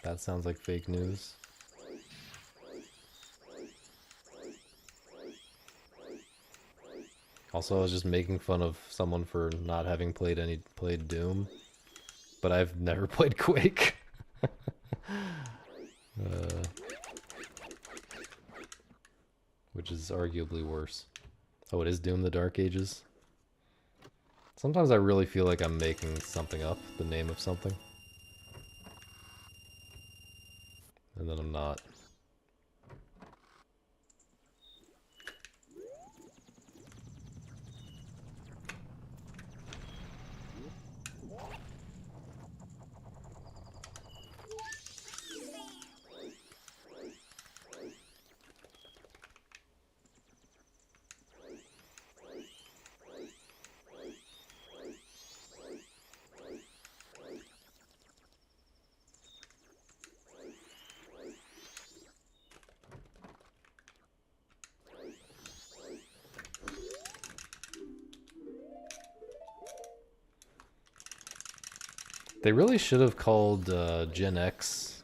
That sounds like fake news. Also, I was just making fun of someone for not having played Doom, but I've never played Quake. Which is arguably worse. Oh, it is Doom the Dark Ages? Sometimes I really feel like I'm making something up, the name of something. And then I'm not. They really should have called Gen X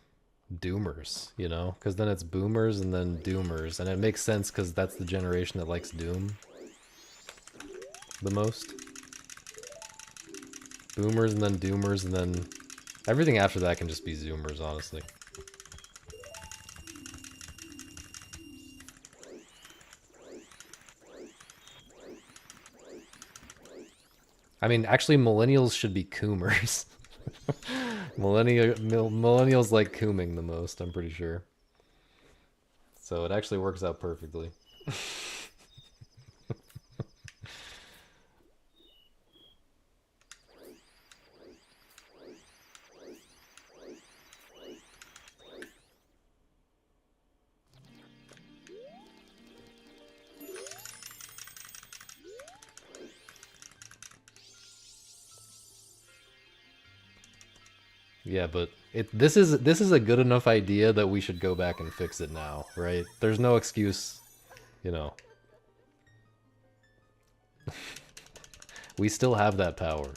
Doomers, you know? Because then it's Boomers and then Doomers. And it makes sense because that's the generation that likes Doom the most. Boomers and then Doomers and then... Everything after that can just be Zoomers, honestly. I mean, actually, millennials should be Coomers. Millennials like cooming the most, I'm pretty sure. So it actually works out perfectly. Yeah, but this is a good enough idea that we should go back and fix it now, right? There's no excuse, you know. We still have that power.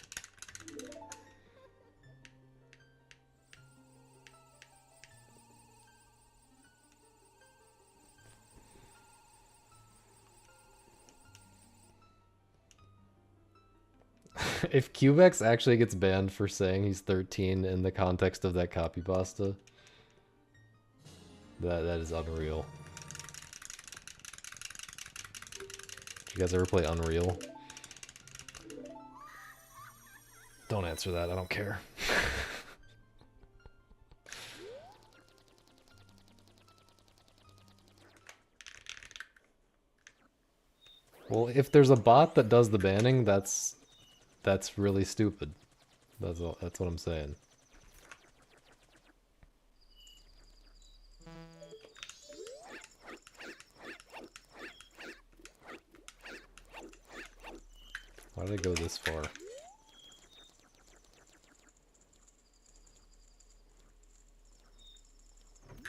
If Cubex actually gets banned for saying he's 13 in the context of that copy pasta, that is unreal. Did you guys ever play Unreal? Don't answer that, I don't care. Well, if there's a bot that does the banning, that's really stupid. That's what I'm saying. Why did I go this far?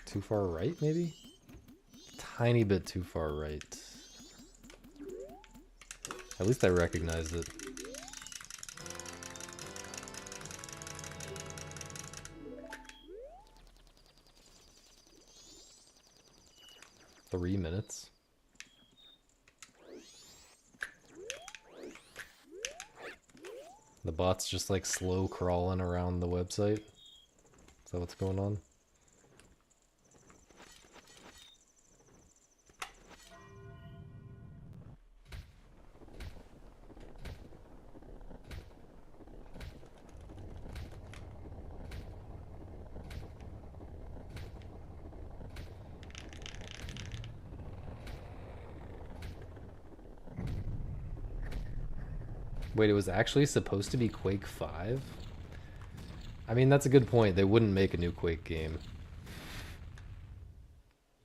Too far right, maybe? Tiny bit too far right. At least I recognized it. $3 minutes. The bot's just like slow crawling around the website. Is that what's going on? Wait, it was actually supposed to be Quake 5? I mean, that's a good point. They wouldn't make a new Quake game.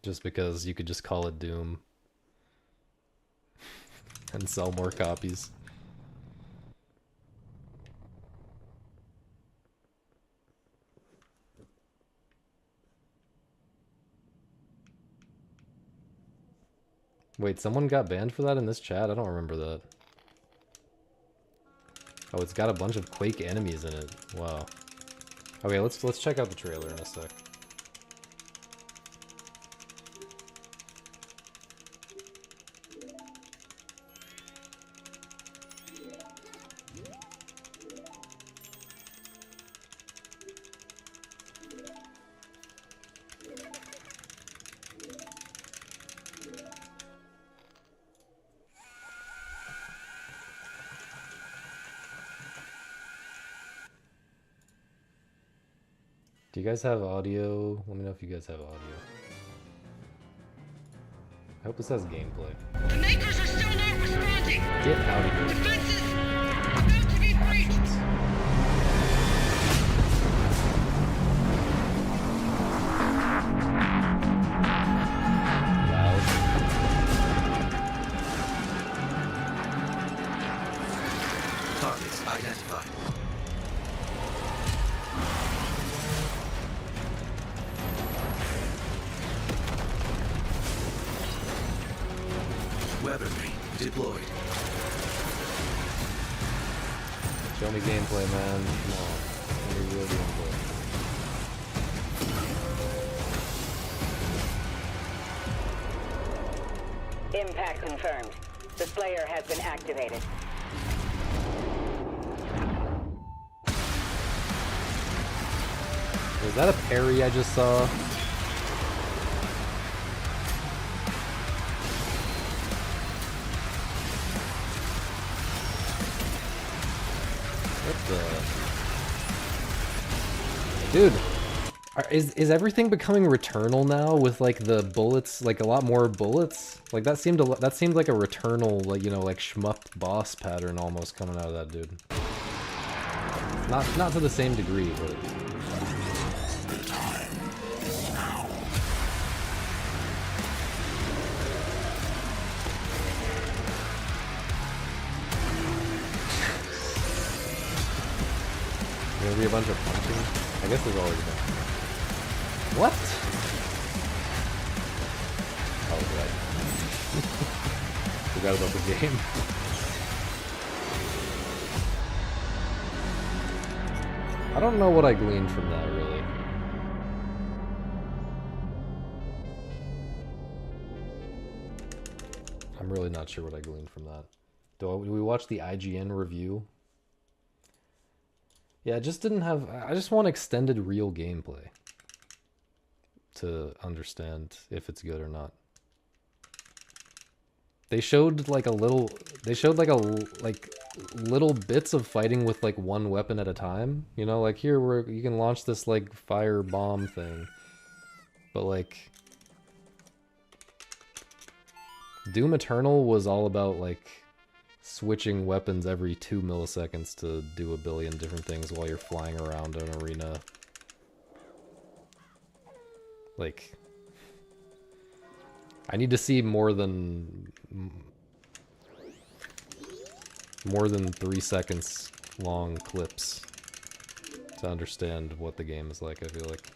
Just because you could just call it Doom. And sell more copies. Wait, someone got banned for that in this chat? I don't remember that. Oh, it's got a bunch of Quake enemies in it. Wow. Okay, let's check out the trailer in a sec. Do you guys have audio? Let me know if you guys have audio. I hope this has gameplay. The makers are still not responding. Get out of here. Defenses about to be breached. Loud. Targets identified. Weaponry deployed. Show me gameplay, man. Come on. Show me real gameplay. Impact confirmed. The Slayer has been activated. Was that a parry I just saw? What the... Dude, is everything becoming Returnal now with like the bullets, like a lot more bullets? Like that seemed like a Returnal, like, you know, like shmup boss pattern almost coming out of that dude. Not to the same degree, but gonna be a bunch of punching? I guess there's always been. What? Oh, right. Forgot about the game. I don't know what I gleaned from that, really. I'm really not sure what I gleaned from that. Do we watch the IGN review? Yeah, it just didn't have... I just want extended real gameplay to understand if it's good or not. They showed like a little... They showed like little bits of fighting with like one weapon at a time. You know, like here where you can launch this like fire bomb thing. But like... Doom Eternal was all about like... switching weapons every 2 milliseconds to do a billion different things while you're flying around an arena. Like, I need to see more than 3 seconds long clips to understand what the game is like, I feel like.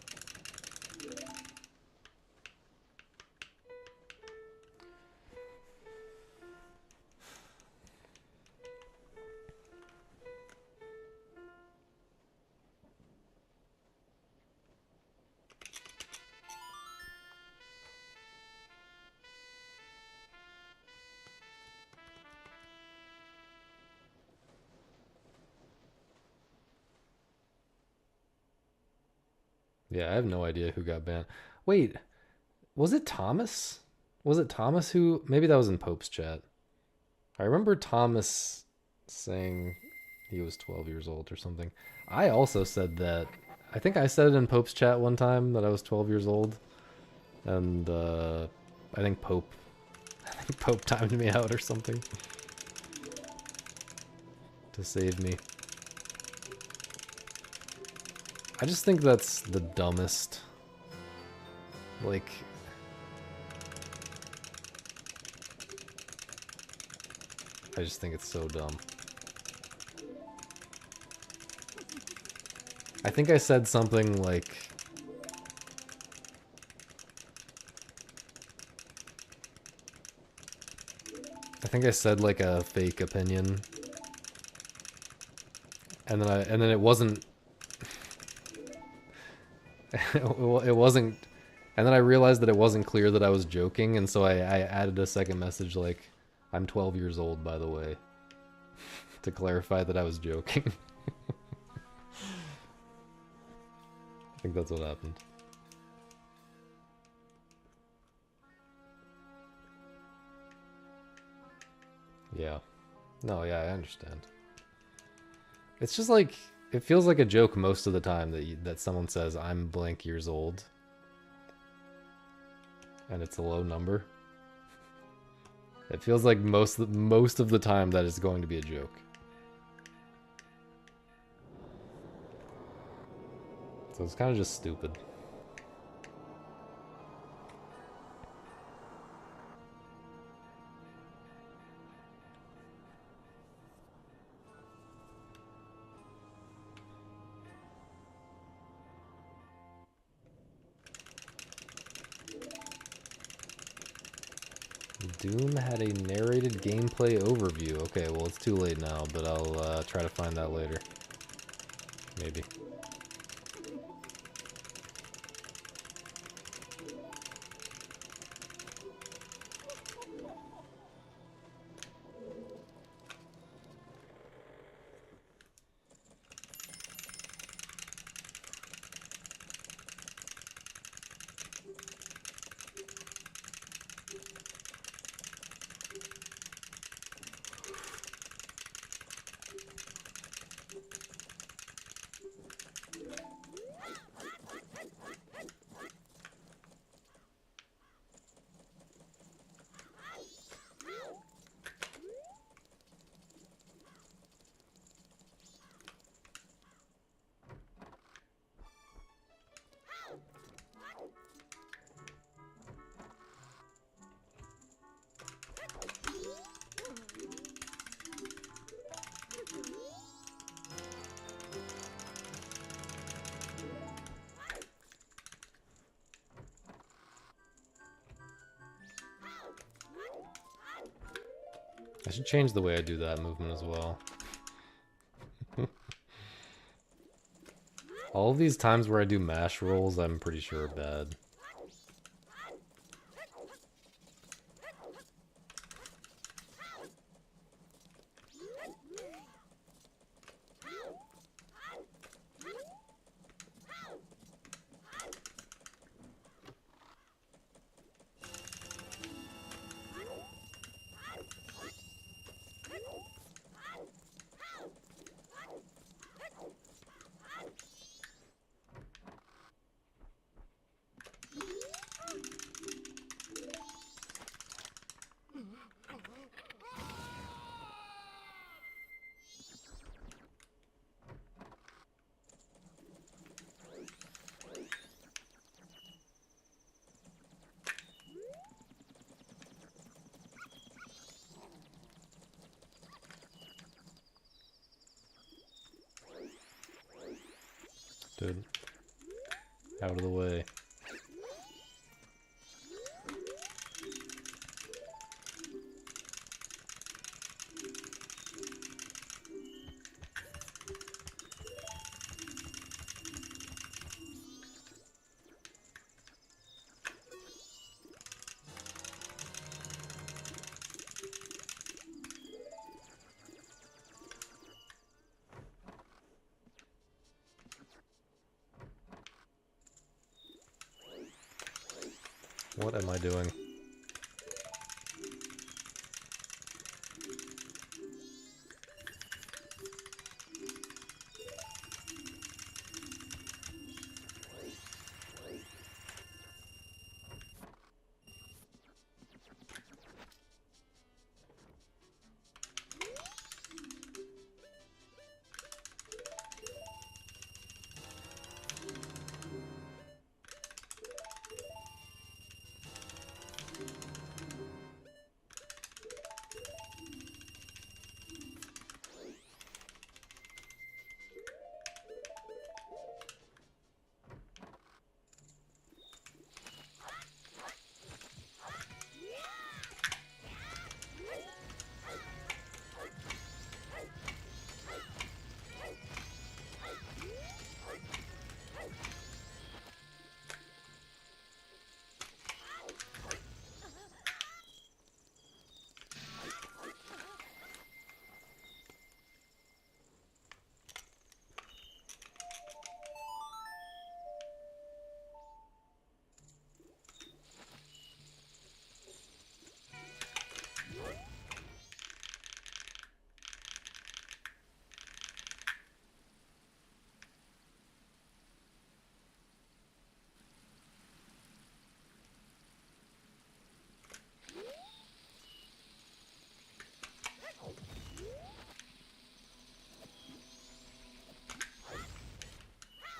Yeah, I have no idea who got banned. Wait, was it Thomas? Was it Thomas who... Maybe that was in Pope's chat. I remember Thomas saying he was 12 years old or something. I also said that... I think I said it in Pope's chat one time that I was 12 years old. And I think Pope timed me out or something. To save me. I just think that's the dumbest. Like... I just think it's so dumb. I think I said something like... think I said like a fake opinion, and then it wasn't. It wasn't, and then I realized that it wasn't clear that I was joking, and so I added a second message like, "I'm 12 years old, by the way," to clarify that I was joking. I think that's what happened. Yeah. No, yeah, I understand. It's just like, it feels like a joke most of the time that someone says, I'm blank years old. And it's a low number. It feels like most of the time that is going to be a joke. So it's kind of just stupid. Doom had a narrated gameplay overview. Okay, well it's too late now, but I'll try to find that later. Maybe. I should change the way I do that movement as well. All of these times where I do mash rolls, I'm pretty sure are bad. Dude. Out of the way. What am I doing?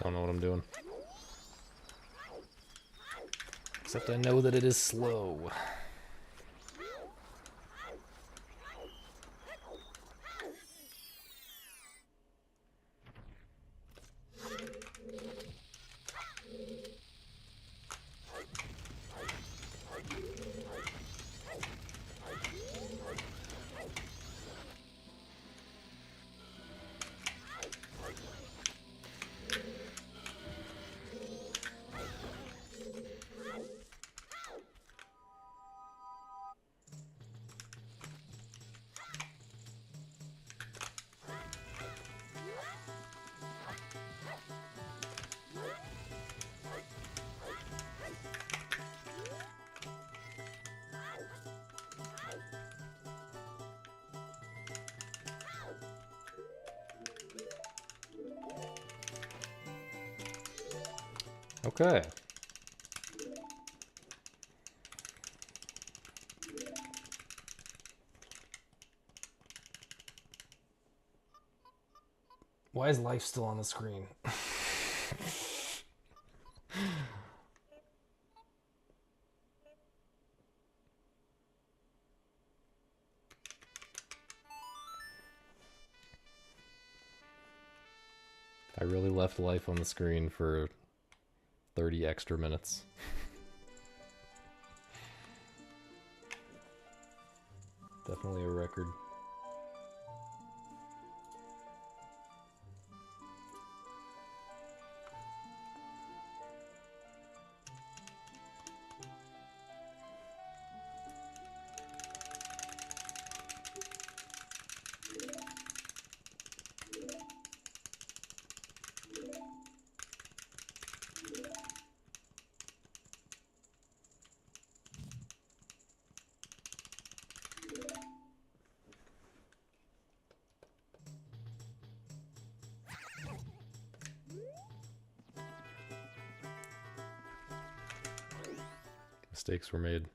Don't know what I'm doing. Except I know that it is slow. Okay. Why is life still on the screen? I really left life on the screen for 30 extra minutes. Definitely a record. Mistakes were made.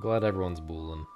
Glad everyone's booling.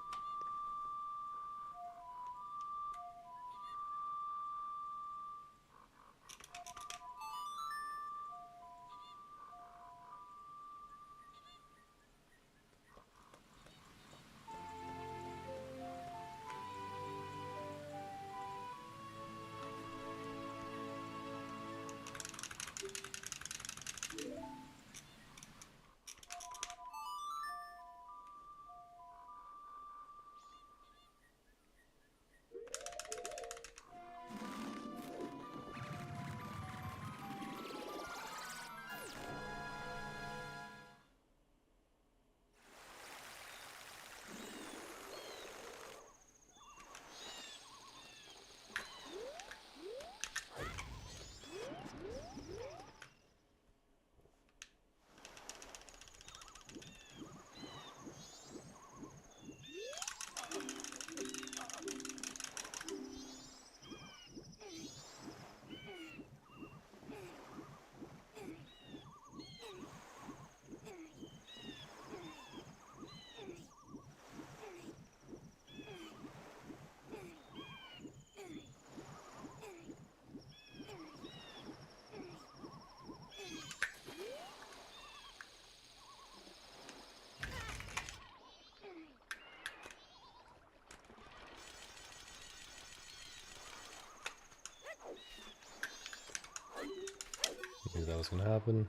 Knew that was gonna happen.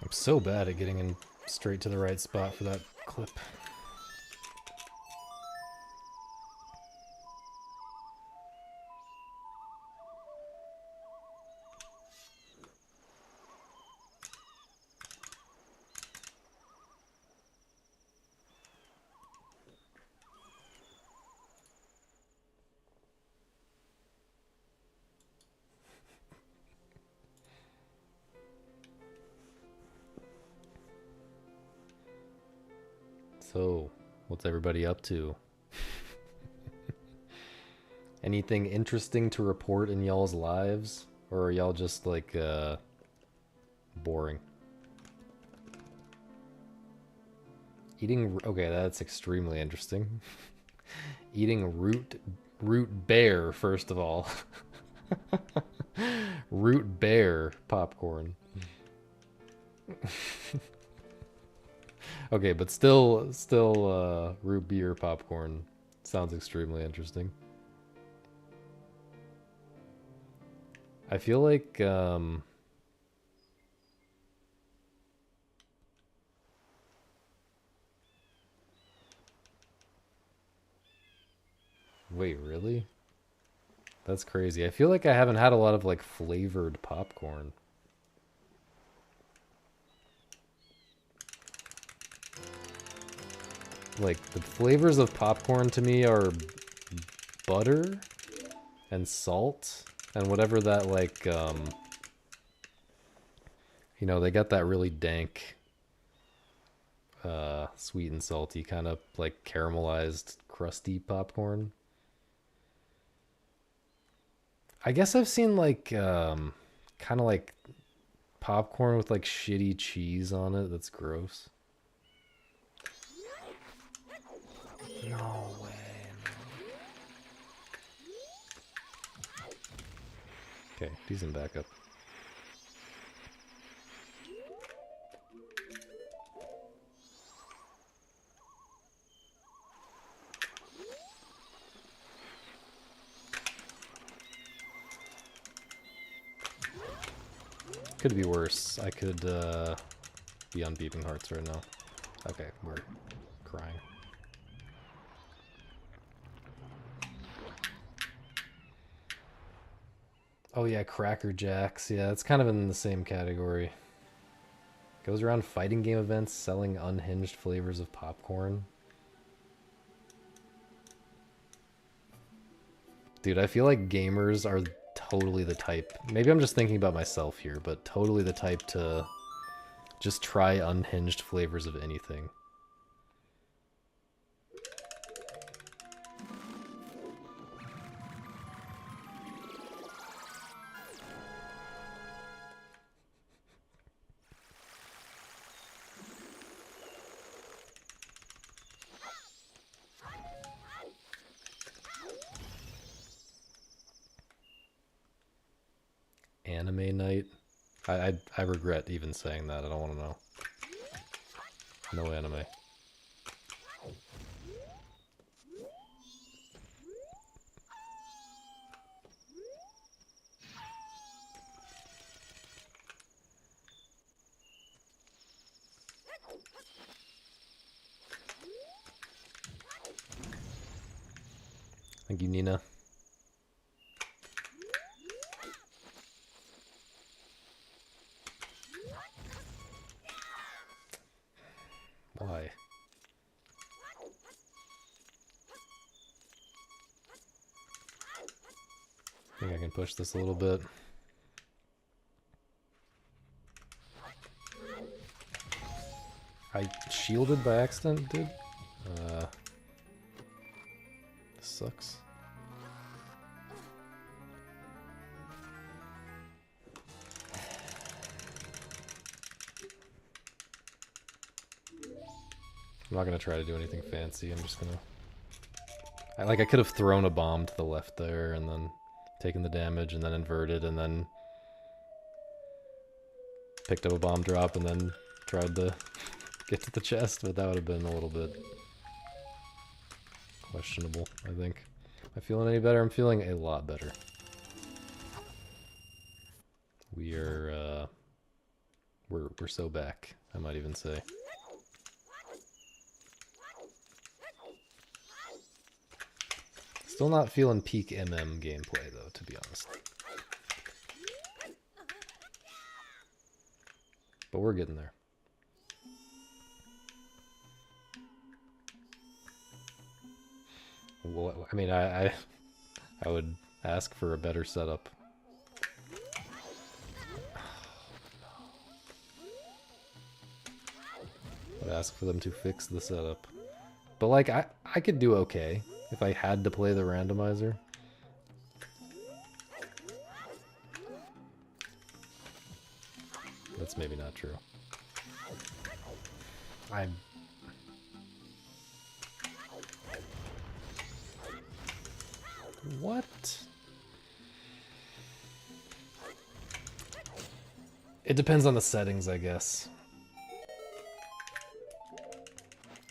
I'm so bad at getting in straight to the right spot for that clip. So, what's everybody up to? Anything interesting to report in y'all's lives? Or are y'all just like, boring? Okay, that's extremely interesting. Eating root bear, first of all. Root bear popcorn. Okay, but still, root beer popcorn sounds extremely interesting. I feel like, wait, really? That's crazy. I feel like I haven't had a lot of, like, flavored popcorn. Like, the flavors of popcorn to me are butter and salt and whatever that, like, you know, they got that really dank, sweet and salty kind of, like, caramelized, crusty popcorn. I guess I've seen, like, kind of like popcorn with, like, shitty cheese on it. That's gross. No way. Okay, decent backup. Could be worse. I could be on beeping hearts right now. Okay, we're crying. Oh yeah, Cracker Jacks. Yeah, it's kind of in the same category. Goes around fighting game events selling unhinged flavors of popcorn. Dude, I feel like gamers are totally the type. Maybe I'm just thinking about myself here, but totally the type to just try unhinged flavors of anything. Anime night? I regret even saying that. I don't want to know. No anime. Thank you, Nina. Why? I think I can push this a little bit. I shielded by accident, dude. This sucks. I'm not gonna try to do anything fancy. I'm just gonna... I could have thrown a bomb to the left there and then taken the damage and then inverted and then picked up a bomb drop and then tried to get to the chest, but that would have been a little bit questionable, I think. Am I feeling any better? I'm feeling a lot better. We are, we're so back, I might even say. Still not feeling peak MM gameplay, though, to be honest. But we're getting there. Well, I mean, I would ask for a better setup. I'd ask for them to fix the setup. But like I could do okay if I had to play the randomizer. That's maybe not true. I'm... What? It depends on the settings, I guess.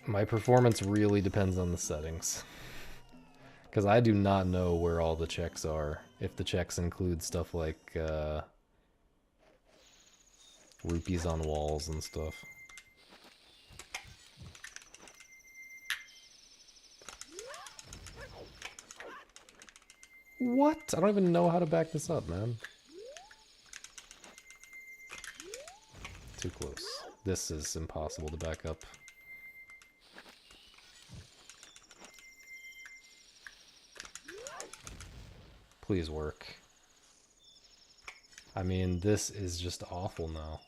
My performance really depends on the settings. Because I do not know where all the checks are. If the checks include stuff like, rupees on walls and stuff. What? I don't even know how to back this up, man. Too close. This is impossible to back up. Please work. I mean, this is just awful now.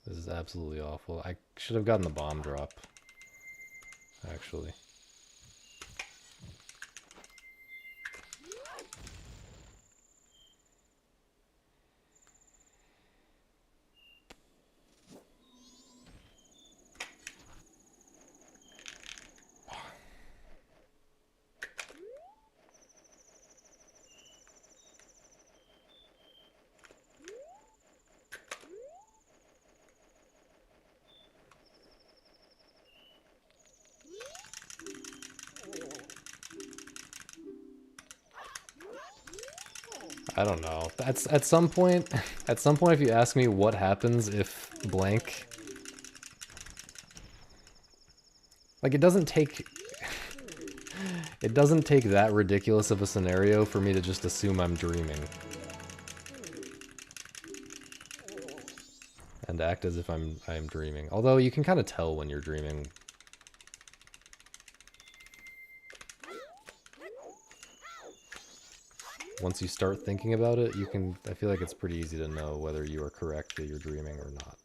This is absolutely awful. I should have gotten the bomb drop, actually. I don't know. That's at some point if you ask me what happens if blank, like it doesn't take that ridiculous of a scenario for me to just assume I'm dreaming and act as if I'm dreaming. Although you can kind of tell when you're dreaming. Once you start thinking about it, I feel like it's pretty easy to know whether you are correct that you're dreaming or not.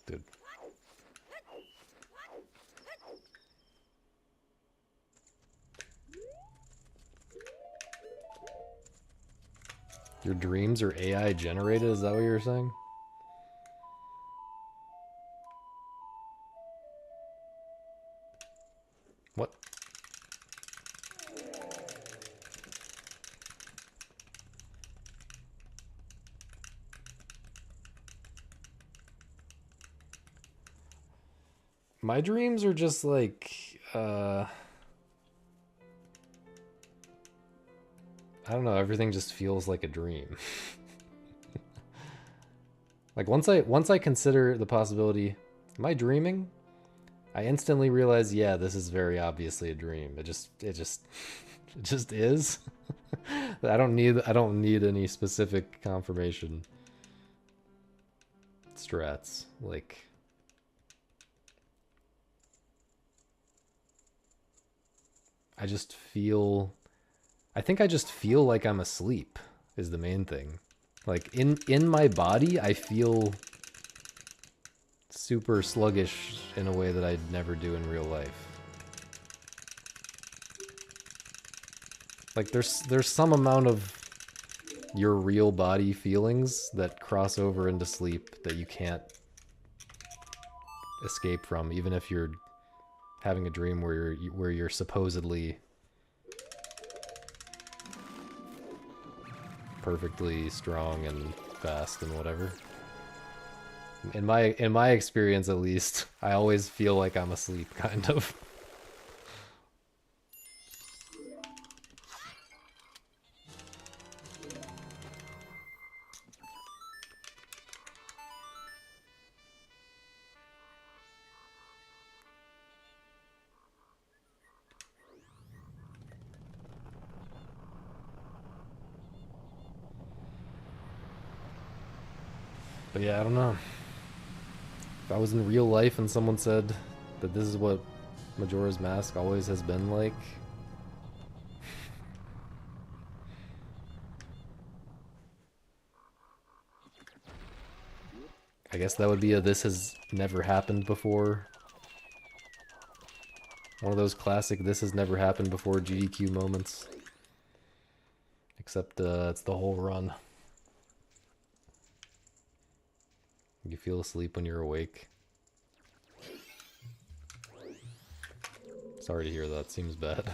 Dude. Your dreams are AI generated? Is that what you're saying? What? My dreams are just like, I don't know, everything just feels like a dream. Like once I consider the possibility, am I dreaming? I instantly realize, yeah, this is very obviously a dream. It just it just is. I don't need any specific confirmation strats. Like I think I just feel like I'm asleep is the main thing. Like in my body, I feel super sluggish in a way that I'd never do in real life. Like there's some amount of your real body feelings that cross over into sleep that you can't escape from, even if you're having a dream where you're supposedly perfectly strong and fast and whatever. In my experience, at least, I always feel like I'm asleep, kind of. But yeah, I don't know. If I was in real life and someone said That this is what Majora's Mask always has been like. I guess that would be a this has never happened before. One of those classic this has never happened before GDQ moments. Except it's the whole run. You feel asleep when you're awake. Sorry to hear that, seems bad.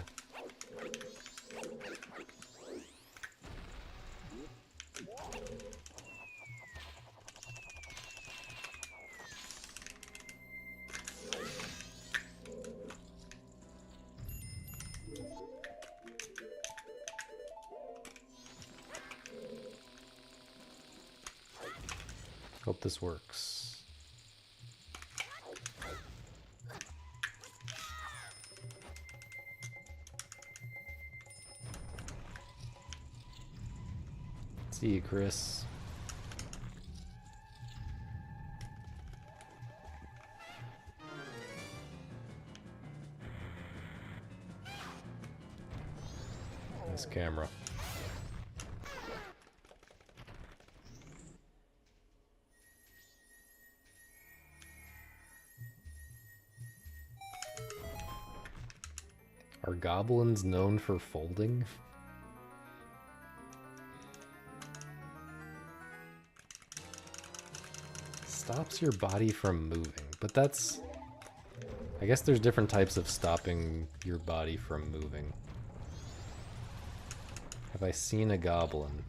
Hope this works. See you, Chris. This camera. Are goblins known for folding? Stops your body from moving, but that's... I guess there's different types of stopping your body from moving. Have I seen a goblin?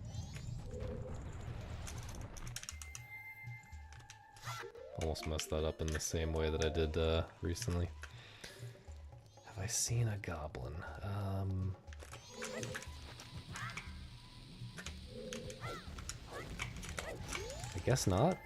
Almost messed that up in the same way that I did recently. Have I seen a goblin? I guess not.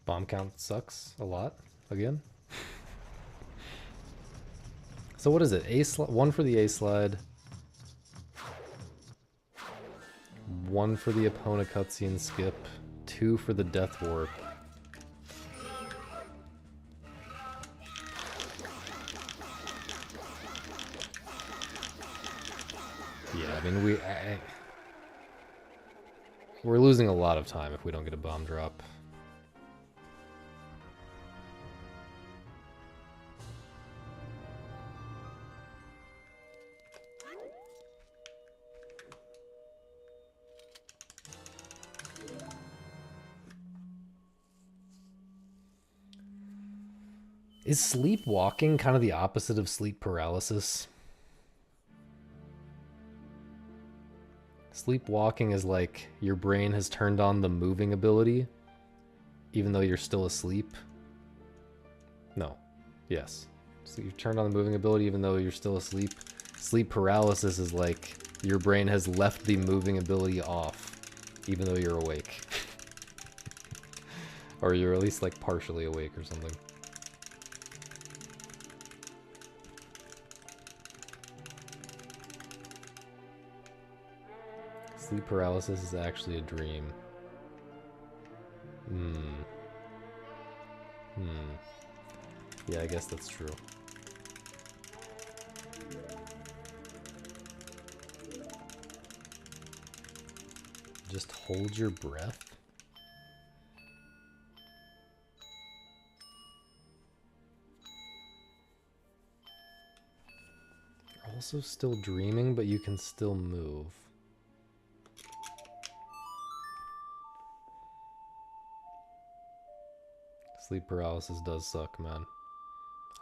Bomb count sucks a lot, again. So what is it? One for the A slide. One for the Epona cutscene skip. 2 for the death warp. Yeah, I mean, we're losing a lot of time if we don't get a bomb drop. Is sleepwalking kind of the opposite of sleep paralysis? Sleepwalking is like your brain has turned on the moving ability, even though you're still asleep. No. Yes. So you've turned on the moving ability even though you're still asleep. Sleep paralysis is like your brain has left the moving ability off, even though you're awake. Or you're at least like partially awake or something. Sleep paralysis is actually a dream. Yeah, I guess that's true. Just hold your breath? You're also still dreaming, but you can still move. Sleep paralysis does suck, man.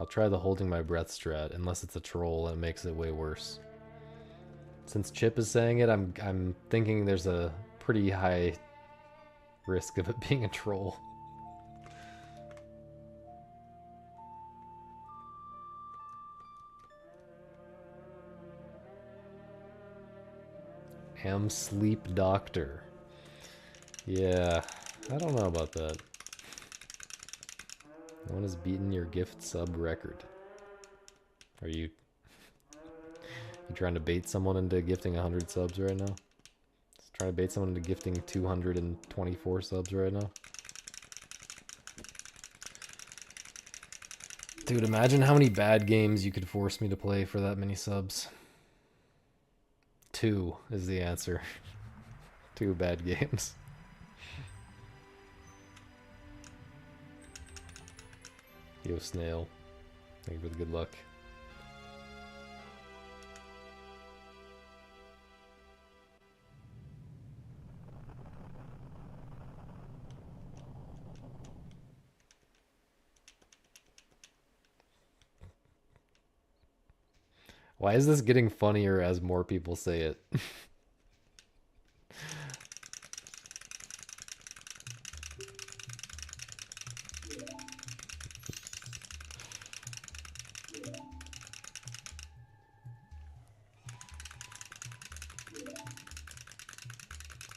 I'll try the holding my breath strat, unless it's a troll and it makes it way worse. Since Chip is saying it, I'm thinking there's a pretty high risk of it being a troll. Am Sleep Doctor. Yeah, I don't know about that. No one has beaten your gift sub record. Are you trying to bait someone into gifting 100 subs right now? Just trying to bait someone into gifting 224 subs right now? Dude, imagine how many bad games you could force me to play for that many subs. 2 is the answer. 2 bad games. Yo, Snail. Thank you for the good luck. Why is this getting funnier as more people say it?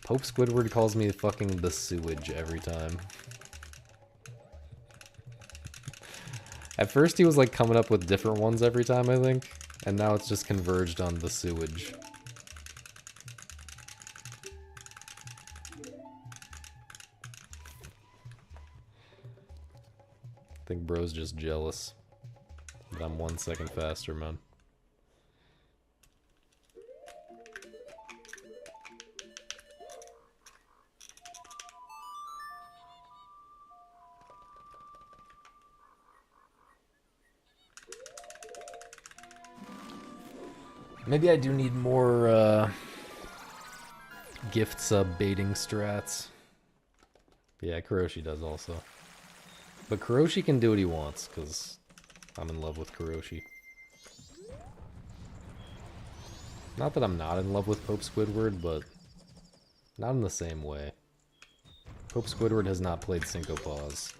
Pope Squidward calls me fucking the sewage every time. At first he was like coming up with different ones every time, I think. And now it's just converged on the sewage. I think bro's just jealous that I'm 1 second faster, man. Maybe I do need more gift sub baiting strats. Yeah, Kuroshi does also. But Kuroshi can do what he wants, because I'm in love with Kuroshi. Not that I'm not in love with Pope Squidward, but not in the same way. Pope Squidward has not played Cinco Paws.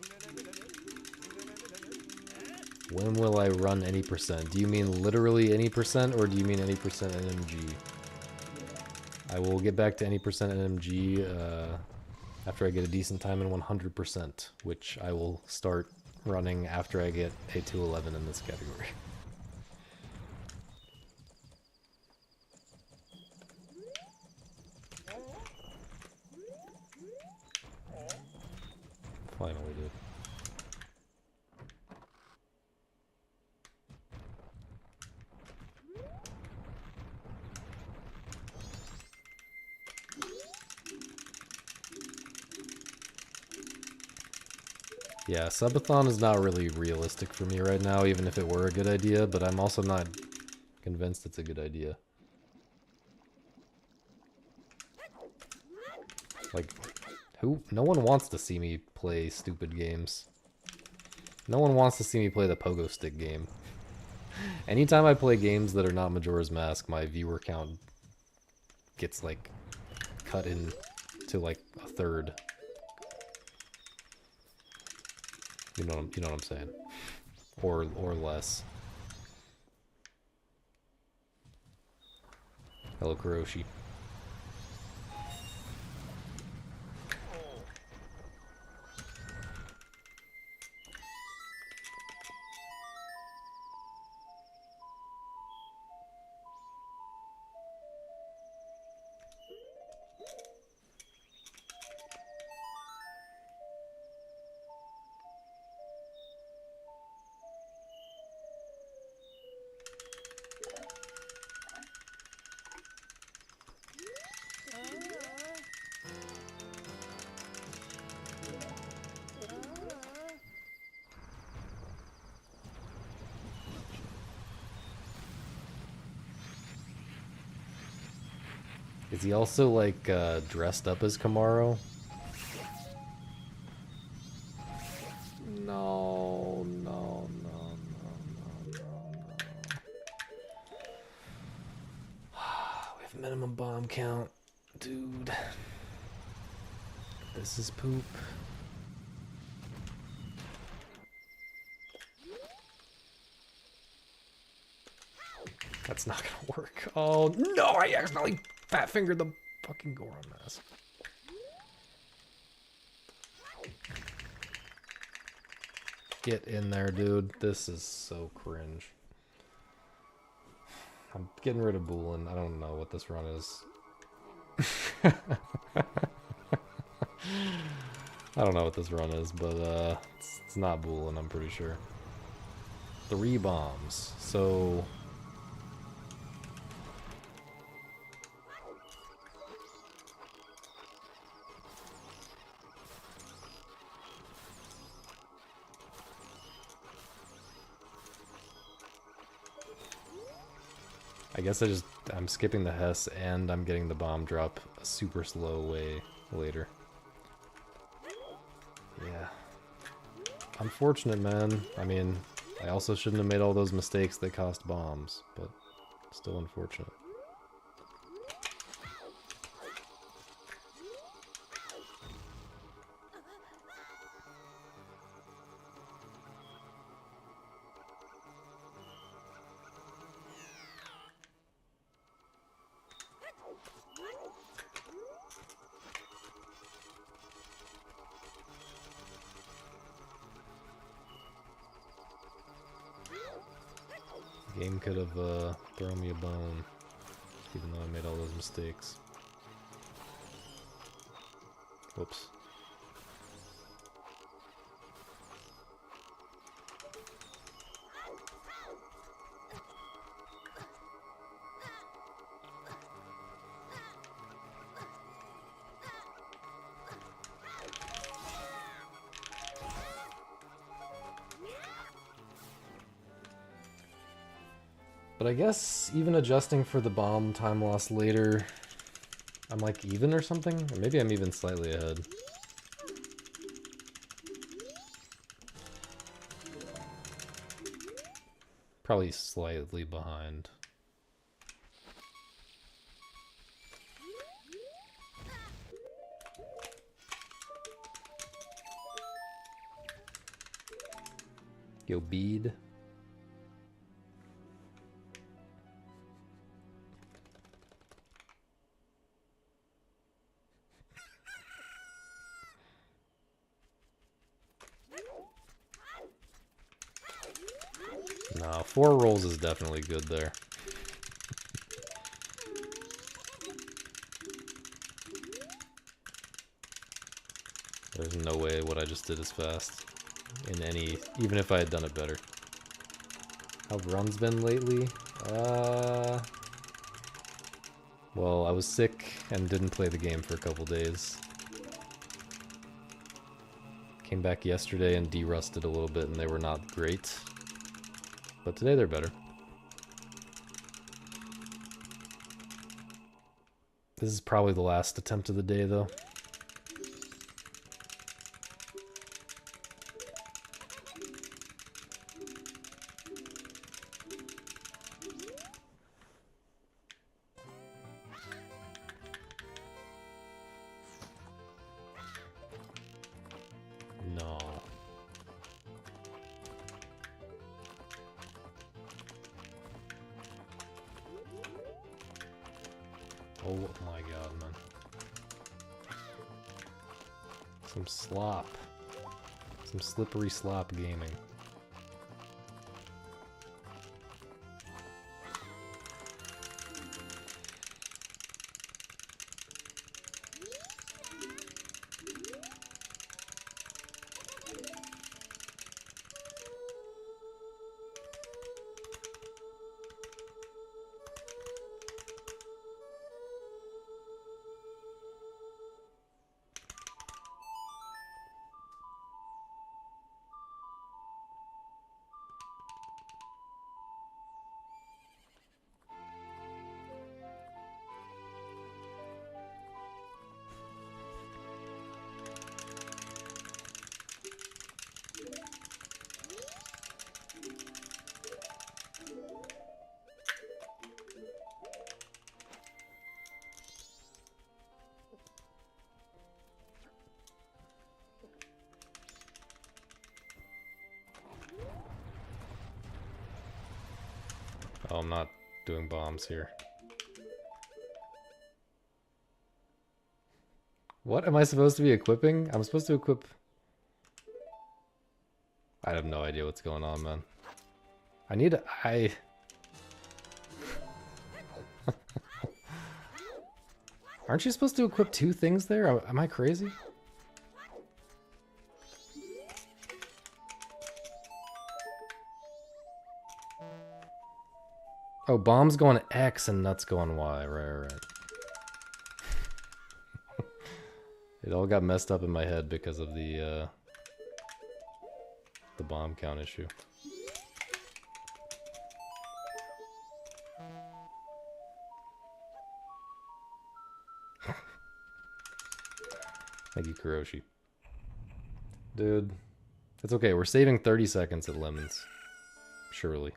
When will I run any percent? Do you mean literally any percent, or do you mean any percent NMG? I will get back to any percent NMG after I get a decent time in 100%, which I will start running after I get a 211 in this category. Finally, dude. Yeah, subathon is not really realistic for me right now, even if it were a good idea, but I'm also not convinced it's a good idea. Like, no one wants to see me play stupid games. No one wants to see me play the pogo stick game. Anytime I play games that are not Majora's Mask, my viewer count gets, like, cut in to, like, a third. You know what I'm saying? Or less. Hello, Kuroshi. Is he also, like, dressed up as Kamaro? No. We have minimum bomb count. Dude. This is poop. That's not gonna work. Oh, no, I accidentally fat fingered the fucking Goron mask. Get in there, dude. This is so cringe. I'm getting rid of Boolin. I don't know what this run is. I don't know what this run is, but it's not Boolin, I'm pretty sure. 3 bombs. So I guess I'm skipping the Hess and I'm getting the bomb drop a super slow way later. Yeah. Unfortunate, man. I mean, I also shouldn't have made all those mistakes that cost bombs, but still unfortunate. Game could have thrown me a bone, even though I made all those mistakes. Whoops. But I guess even adjusting for the bomb time loss later, I'm like even or something? Or maybe I'm even slightly ahead. Probably slightly behind. Yo, bead. No, 4 rolls is definitely good there. There's no way what I just did is fast. In any, even if I had done it better. How have runs been lately? Well, I was sick and didn't play the game for a couple days. Came back yesterday and de-rusted a little bit and they were not great. But today they're better. This is probably the last attempt of the day, though. No. Oh my god, man. Some slop. Some slippery slop gaming. Oh, I'm not doing bombs here. What am I supposed to be equipping? I'm supposed to equip... I have no idea what's going on, man. I... Aren't you supposed to equip 2 things there? Am I crazy? Oh, bomb's going X and nuts going Y. Right. It all got messed up in my head because of the bomb count issue. Thank you, Kuroshi. Dude, it's okay. We're saving 30 seconds at Lemons. Surely.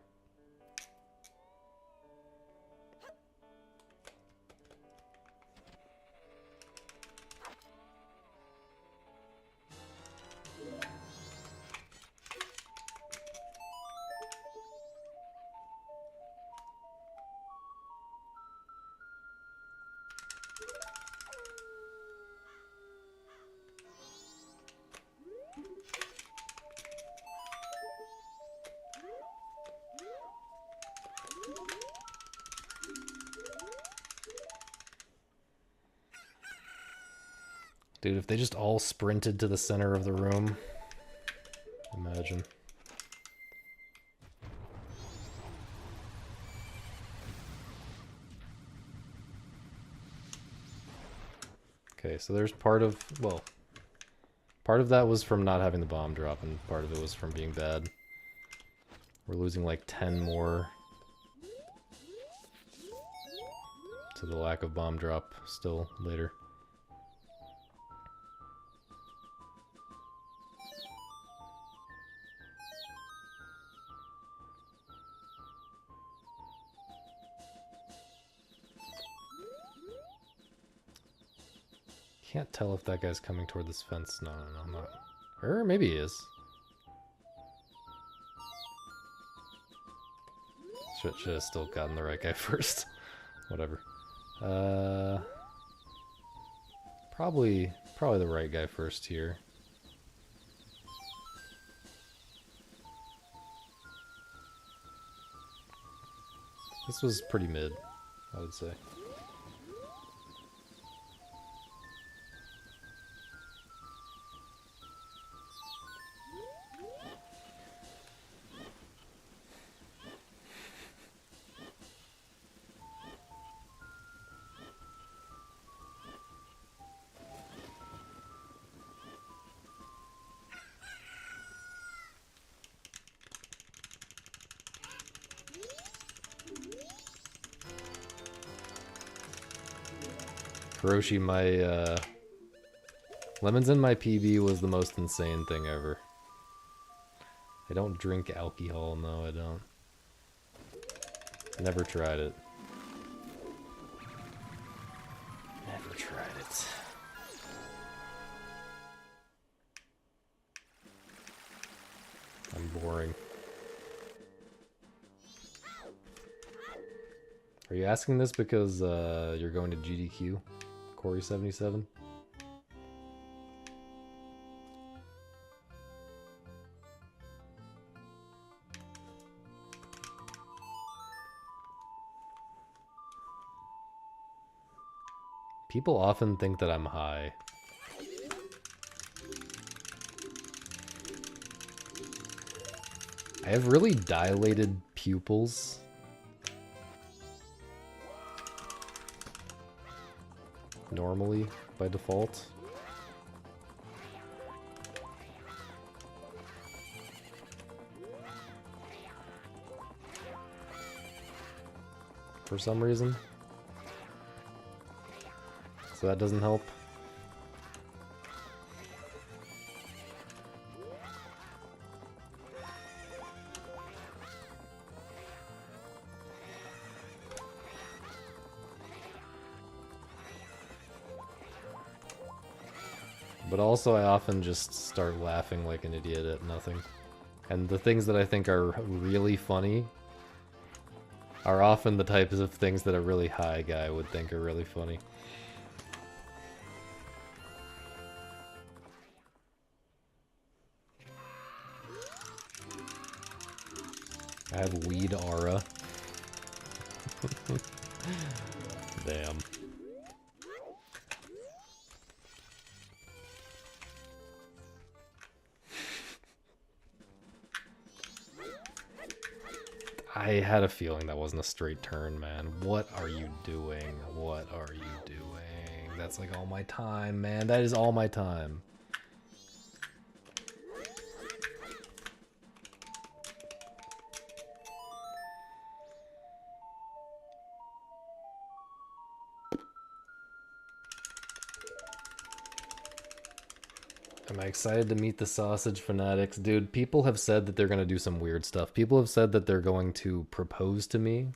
Dude, if they just all sprinted to the center of the room, imagine. Okay, so there's part of, well, part of that was from not having the bomb drop, and part of it was from being bad. We're losing like 10 more to the lack of bomb drop still later. Can't tell if that guy's coming toward this fence. No, I'm not. Or maybe he is. Should have still gotten the right guy first. Whatever. Probably the right guy first here. This was pretty mid, I would say. Hiroshi, my, lemons in my PB was the most insane thing ever. I don't drink alcohol, no I don't. Never tried it. Never tried it. I'm boring. Are you asking this because, you're going to GDQ? Corey 77. People often think that I'm high. I have really dilated pupils. Normally, by default. For some reason. So that doesn't help. But also I often just start laughing like an idiot at nothing. And the things that I think are really funny are often the types of things that a really high guy would think are really funny. I have weed aura. Damn. I had a feeling that wasn't a straight turn, man. What are you doing? What are you doing? That's like all my time, man. That is all my time. Am I excited to meet the sausage fanatics? Dude, people have said that they're going to do some weird stuff. People have said that they're going to propose to me.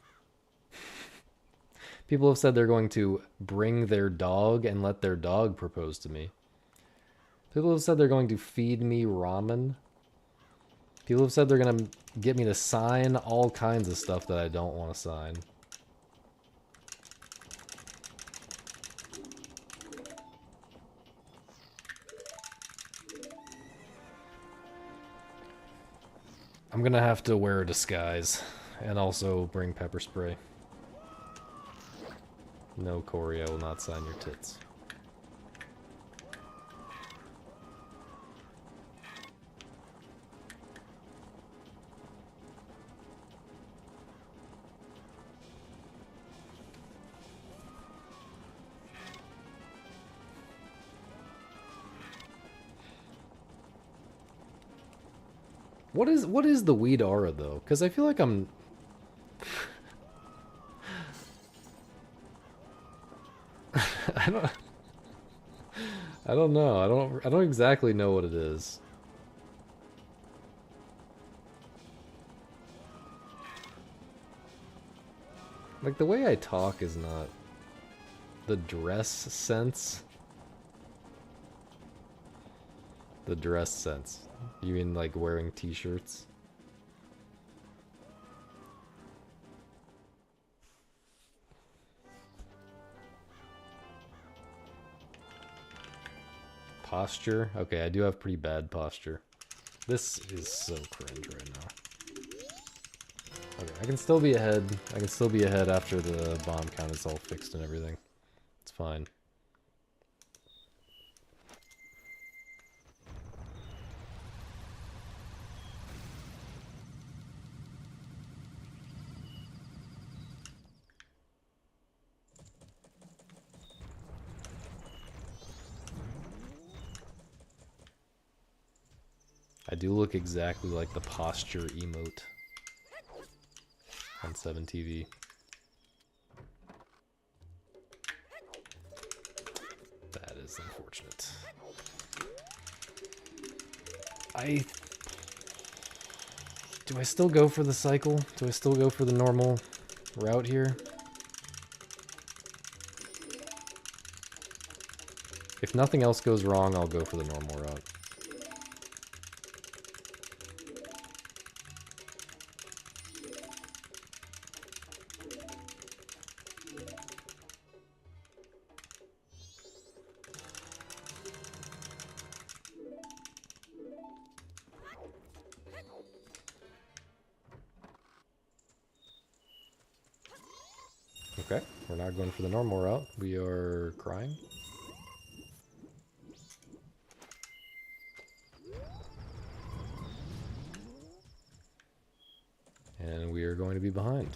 People have said they're going to bring their dog and let their dog propose to me. People have said they're going to feed me ramen. People have said they're going to get me to sign all kinds of stuff that I don't want to sign. I'm gonna have to wear a disguise and also bring pepper spray. No, Corey, I will not sign your tits. What is the weed aura though? Because I feel like I'm I don't know. I don't exactly know what it is. Like the way I talk is not the dress sense. The dress sense. You mean like wearing t-shirts? Posture? Okay, I do have pretty bad posture. This is so cringe right now. Okay, I can still be ahead. I can still be ahead after the bomb count is all fixed and everything. It's fine. I do look exactly like the posture emote on 7TV. That is unfortunate. Do I still go for the cycle? Do I still go for the normal route here? If nothing else goes wrong, I'll go for the normal route. Okay, we're not going for the normal route. We are crying. And we are going to be behind.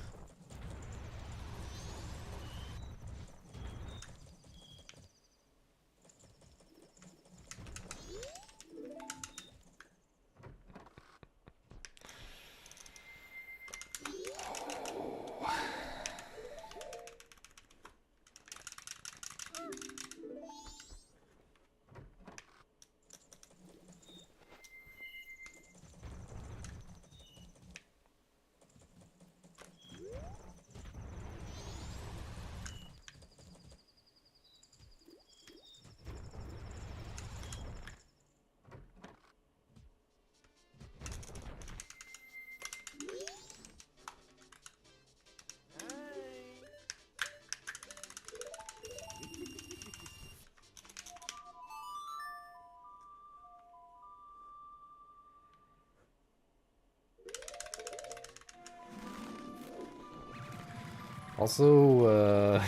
Also,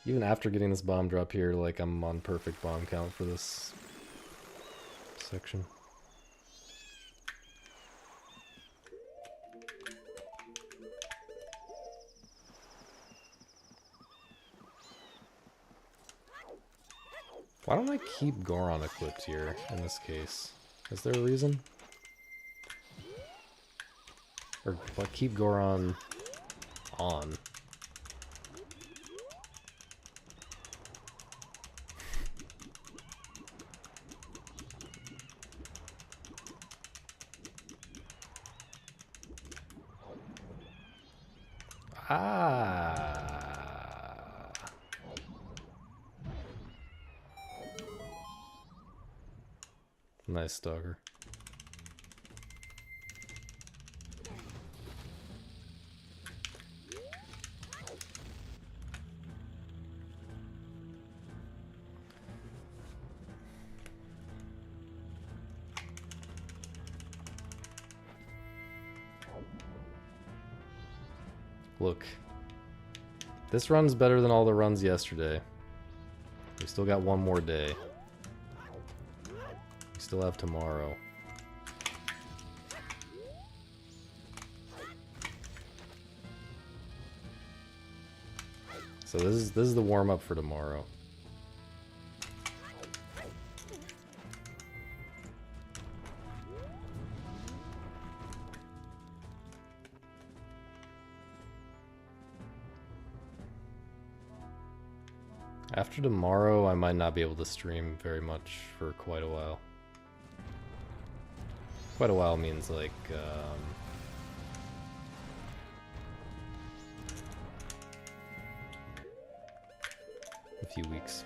even after getting this bomb drop here, like, I'm on perfect bomb count for this section. Why don't I keep Goron equipped here in this case? Is there a reason? Or what, keep Goron on? Ah. Nice stalker. Look, this run's better than all the runs yesterday. We still got one more day. We still have tomorrow. So this is the warm-up for tomorrow. After tomorrow, I might not be able to stream very much for quite a while. Quite a while means like, a few weeks.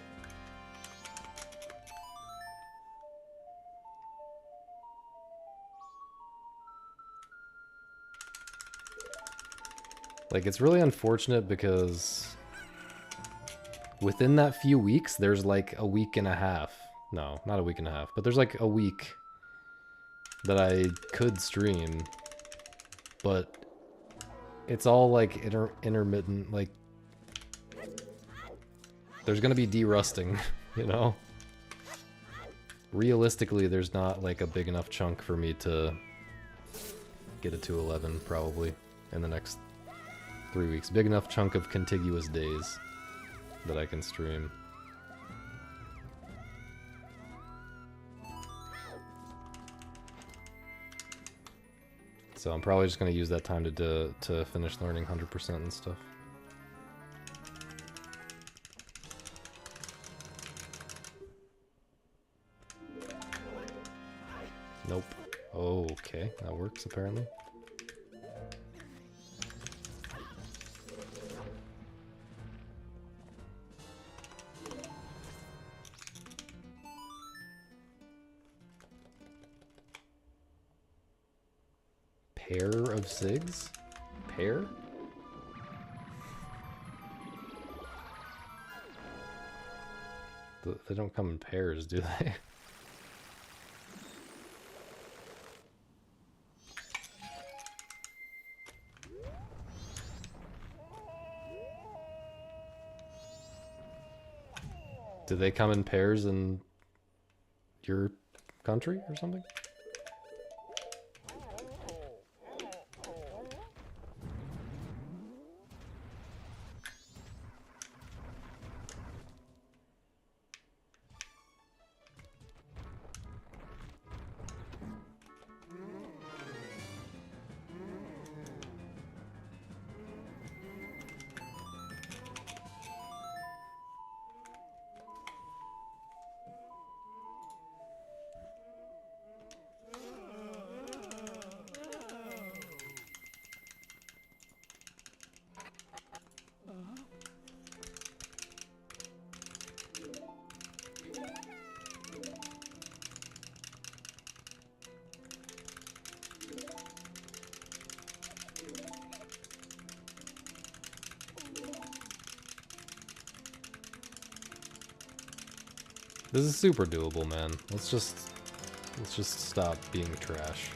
Like, it's really unfortunate because within that few weeks, there's like a week and a half. No, not a week and a half, but there's like a week that I could stream, but it's all like intermittent, like there's gonna be derusting, you know? Realistically, there's not like a big enough chunk for me to get it to 11 probably in the next 3 weeks. Big enough chunk of contiguous days that I can stream. So I'm probably just going to use that time to finish learning 100% and stuff. Nope. Oh, okay, that works apparently. Pair of SIGs? Pair? They don't come in pairs, do they? Do they come in pairs in your country or something? This is super doable, man. Let's just stop being trash.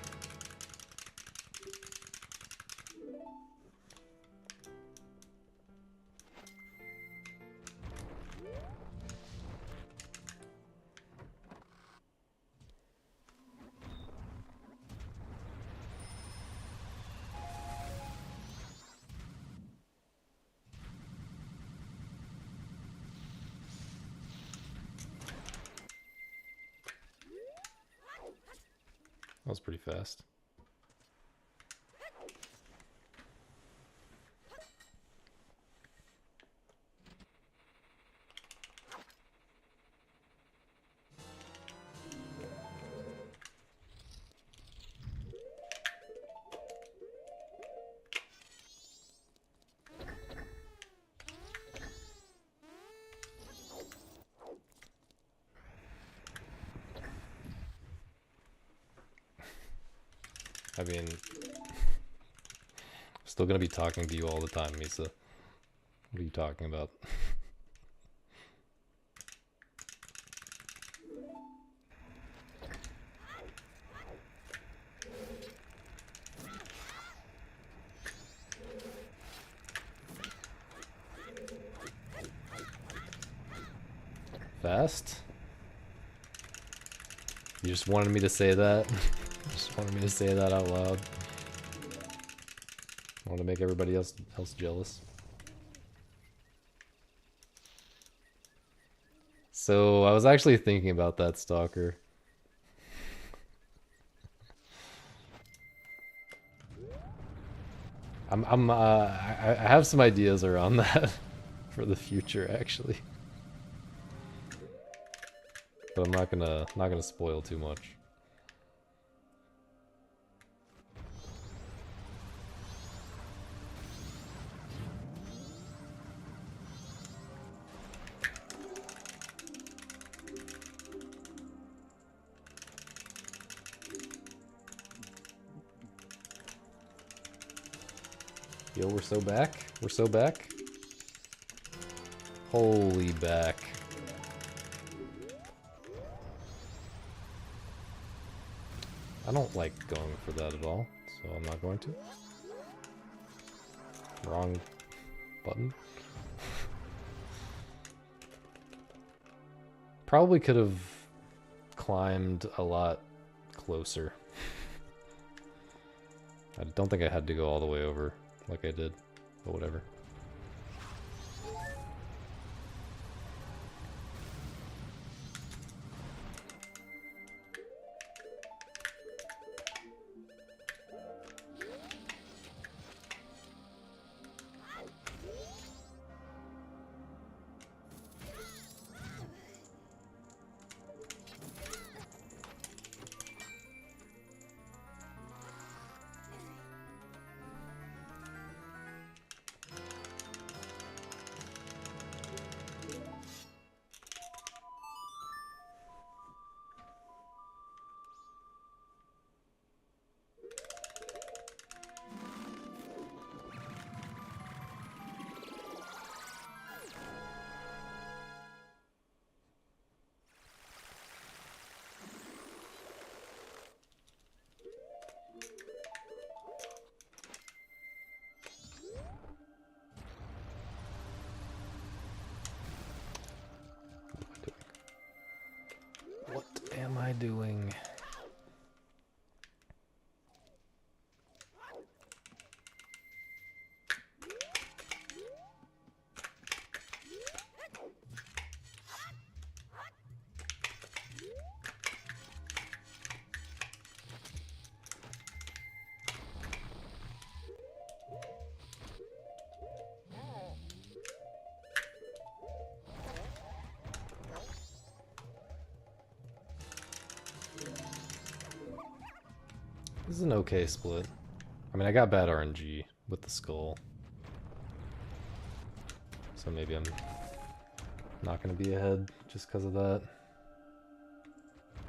That was pretty fast. I mean, still gonna be talking to you all the time, Misa. What are you talking about? Fast? You just wanted me to say that? Just wanted me to say that out loud. I want to make everybody else jealous. So I was actually thinking about that, Stalker. I have some ideas around that for the future, actually. But I'm not gonna spoil too much. Yo, we're so back. We're so back. Holy back. I don't like going for that at all, so I'm not going to. Wrong button. Probably could have climbed a lot closer. I don't think I had to go all the way over like I did, but whatever. What am I doing? This is an okay split. I mean, I got bad RNG with the skull. So maybe I'm not going to be ahead just because of that.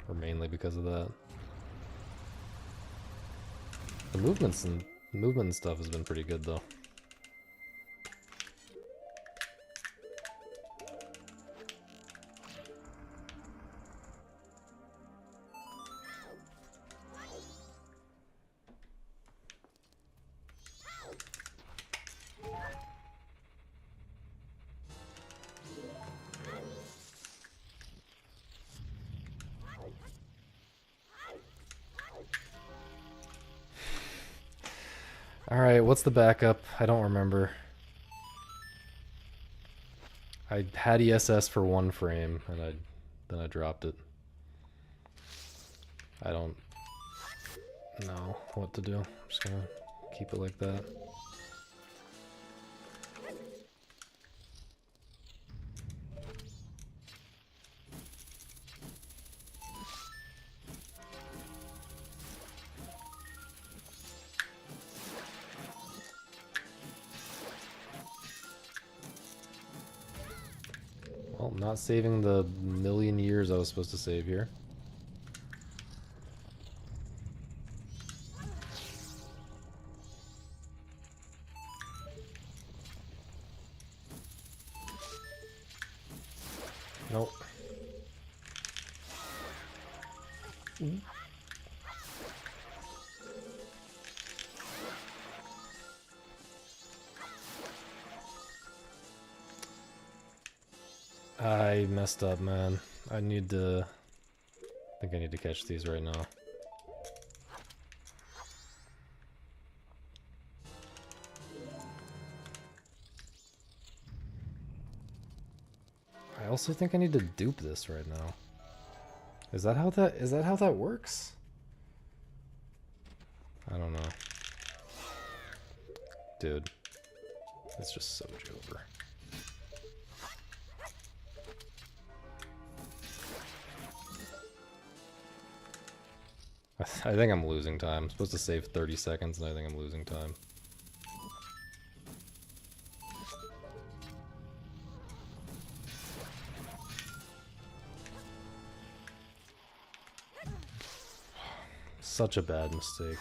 Or mainly because of that. The movement and stuff has been pretty good though. Alright, what's the backup? I don't remember. I had ESS for 1 frame, and then I dropped it. I don't know what to do. I'm just gonna keep it like that. Well, not saving the million years I was supposed to save here. Nope. I messed up, man. I think I need to catch these right now. I also think I need to dupe this right now. Is that how that works? I don't know. Dude. It's just so jover. I think I'm losing time. I'm supposed to save 30 seconds and I think I'm losing time. Such a bad mistake.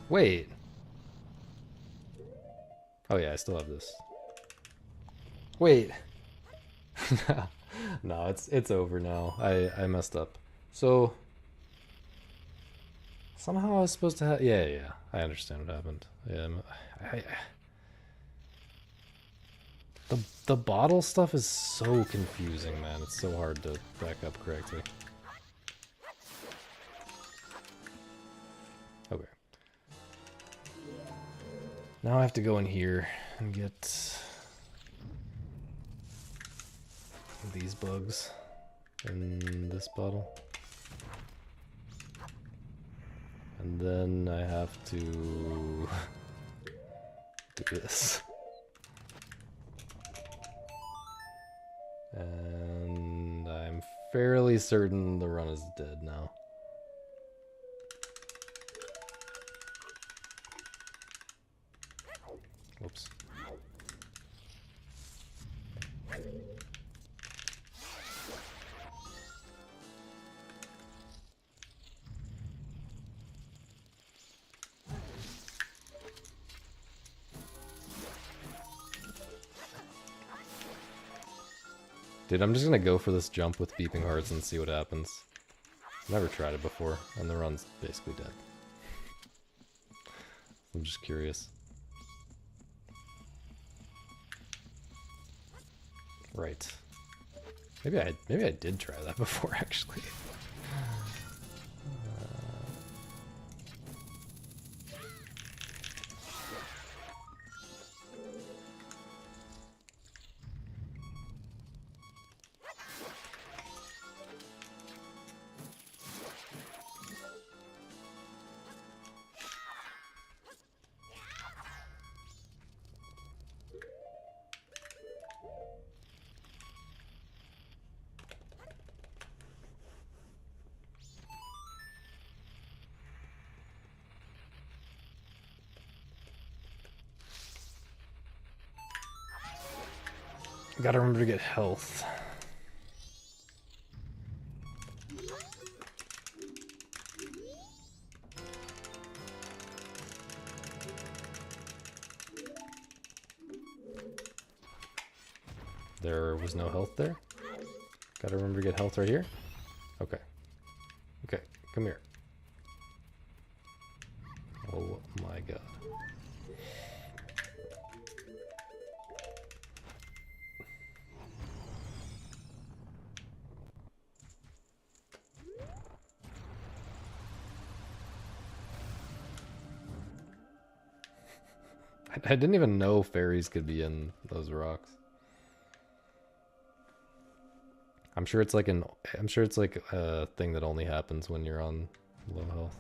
Wait. Oh yeah, I still have this. Wait. No, it's over now. I messed up. So somehow I was supposed to have. Yeah. I understand what happened. Yeah. The bottle stuff is so confusing, man. It's so hard to back up correctly. Okay. Now I have to go in here and get these bugs in this bottle. And then I have to do this. And I'm fairly certain the run is dead now. Whoops. Dude, I'm just gonna go for this jump with beeping hearts and see what happens. Never tried it before, and the run's basically dead. I'm just curious. Right. Maybe I did try that before, actually. Gotta remember to get health. There was no health there. Gotta remember to get health right here. Okay. Okay, come here. Oh my god. I didn't even know fairies could be in those rocks. I'm sure it's like a thing that only happens when you're on low health.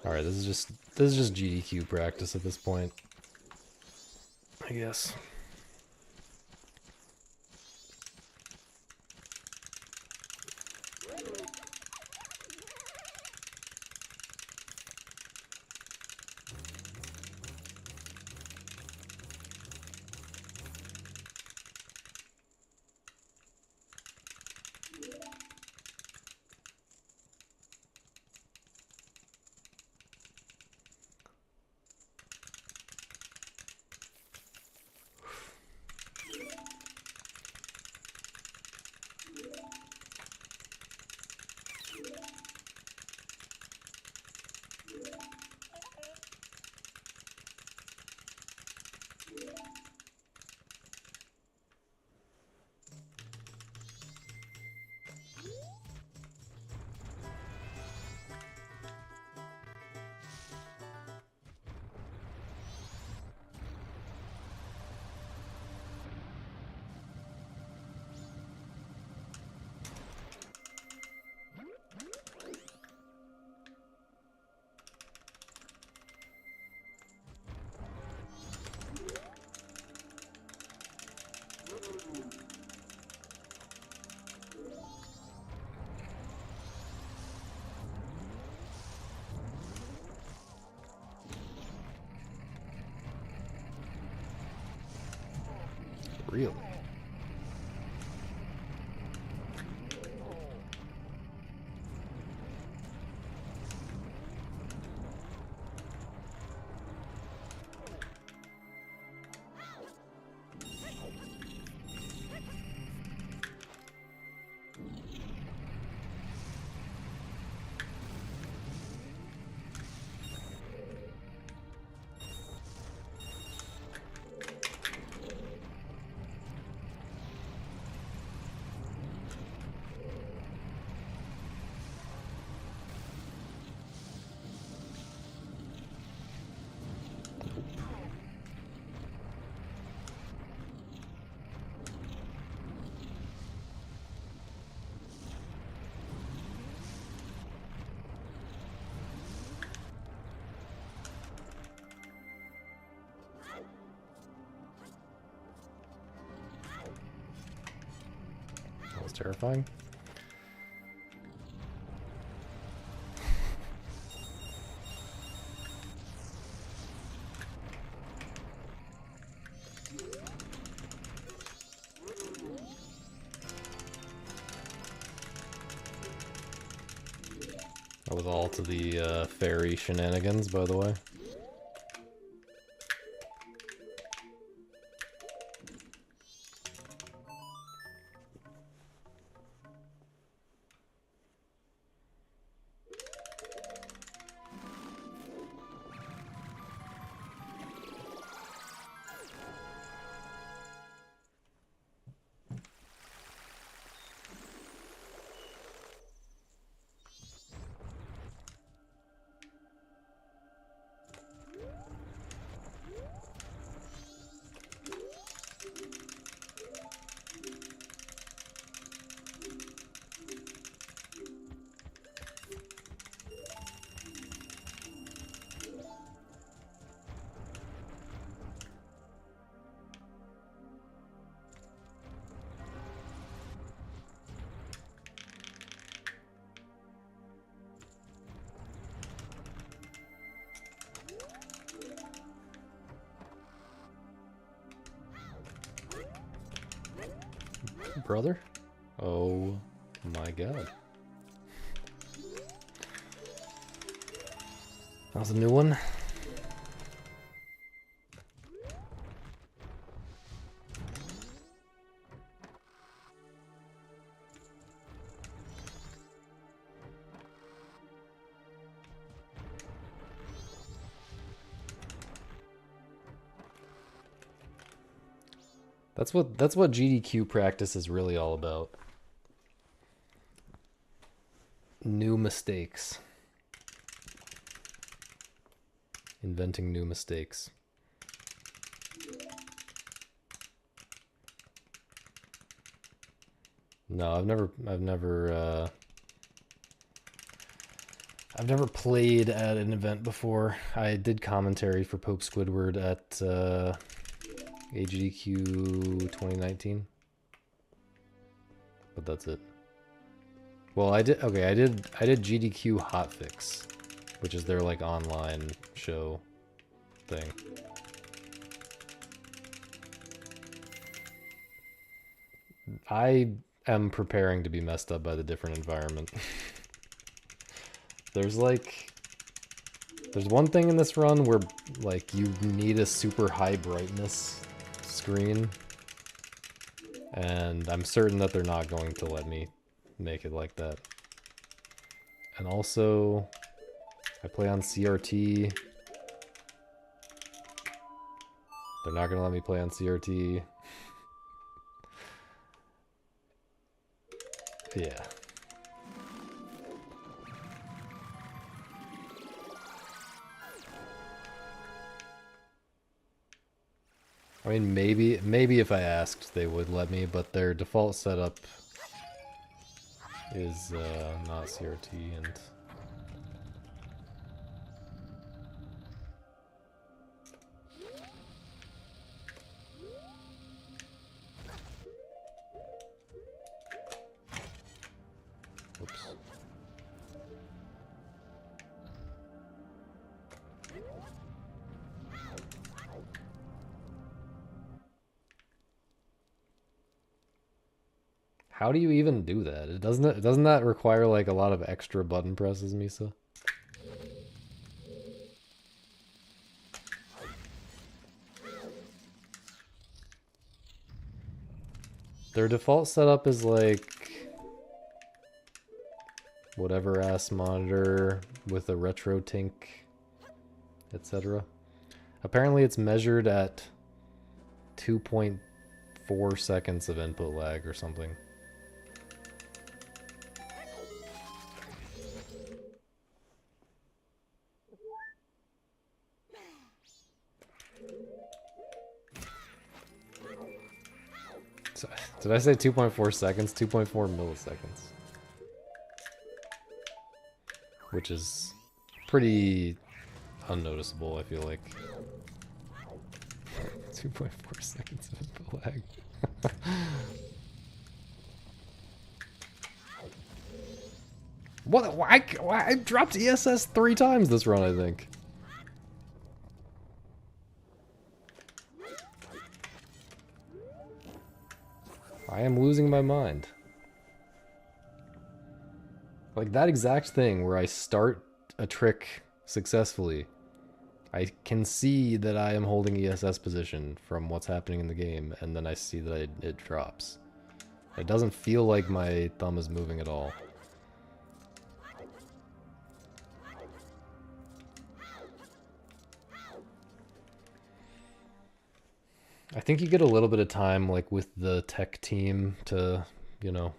Alright, this is just GDQ practice at this point, I guess. Really? That was terrifying. That was all to the fairy shenanigans, by the way. Brother? Oh my god. That was a new one. That's what GDQ practice is really all about. New mistakes. Inventing new mistakes. No, I've never played at an event before. I did commentary for Pope Squidward at AGDQ 2019. But that's it. Well, I did GDQ Hotfix, which is their like online show thing. I am preparing to be messed up by the different environment. There's one thing in this run where like you need a super high brightness screen, and I'm certain that they're not going to let me make it like that. And also, I play on CRT. They're not gonna let me play on CRT. Yeah. I mean, maybe if I asked, they would let me, but their default setup is not CRT, and oops. How do you even do that? Doesn't that require like a lot of extra button presses, Misa? Their default setup is like whatever ass monitor with a retro tink, etc. Apparently it's measured at 2.4 seconds of input lag or something. So, did I say 2.4 seconds? 2.4 milliseconds. Which is pretty unnoticeable, I feel like. 2.4 seconds of input lag. What? Why? I dropped ESS 3 times this run, I think. I am losing my mind. Like that exact thing where I start a trick successfully. I can see that I am holding ESS position from what's happening in the game, and then I see that it drops. It doesn't feel like my thumb is moving at all. I think you get a little bit of time, like, with the tech team to, you know,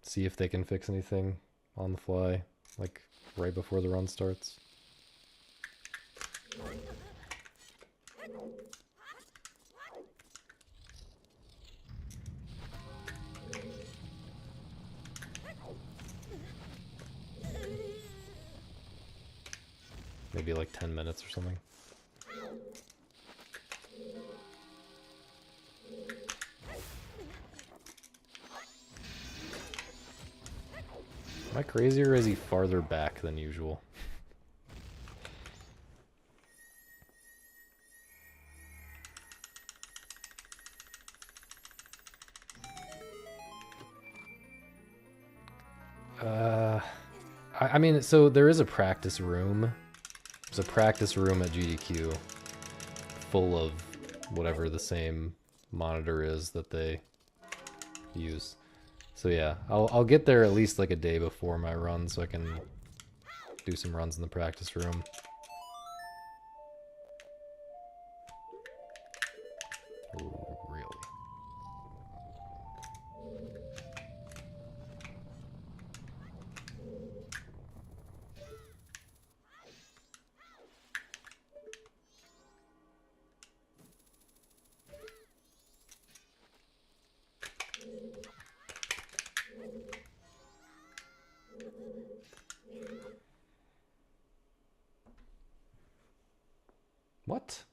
see if they can fix anything on the fly, like, right before the run starts. Maybe like 10 minutes or something. Am I crazy, or is he farther back than usual? I mean, so there is a practice room. There's a practice room at GDQ full of whatever the same monitor is that they use. So yeah, I'll get there at least like a day before my run so I can do some runs in the practice room. Ooh, really? What?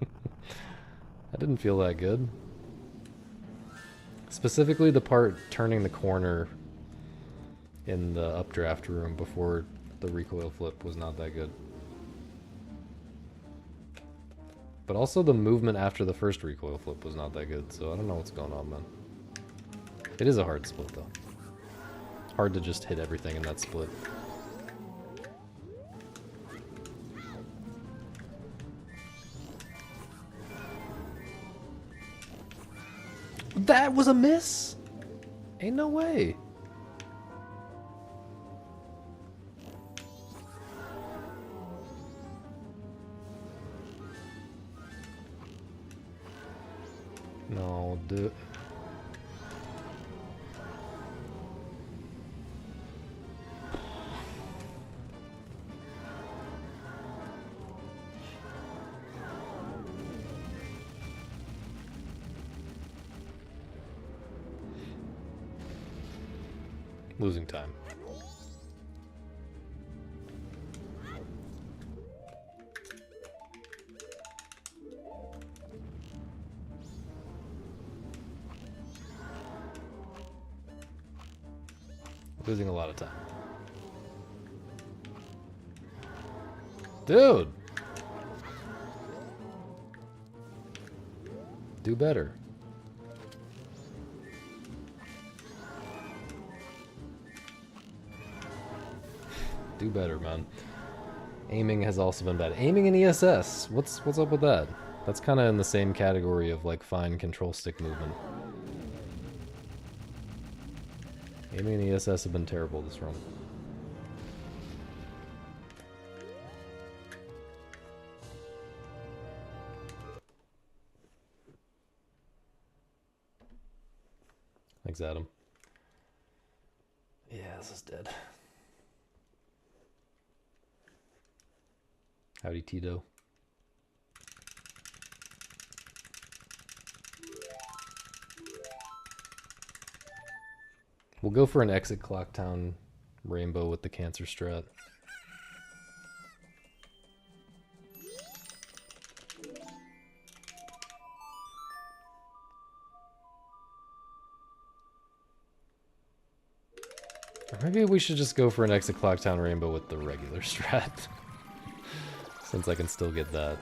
That didn't feel that good. Specifically the part turning the corner in the updraft room before the recoil flip was not that good. But also the movement after the first recoil flip was not that good, so I don't know what's going on, man. It is a hard split, though. Hard to just hit everything in that split. That was a miss? Ain't no way. No, dude. Losing time. Losing a lot of time. Dude! Do better. Do better, man. Aiming has also been bad. Aiming in ESS. What's up with that? That's kind of in the same category of like fine control stick movement. Aiming and ESS have been terrible this run. Thanks, Adam. Yeah, this is dead. Howdy, Tito. We'll go for an exit Clocktown rainbow with the cancer strat. Or maybe we should just go for an exit Clocktown rainbow with the regular strat. Since I can still get that.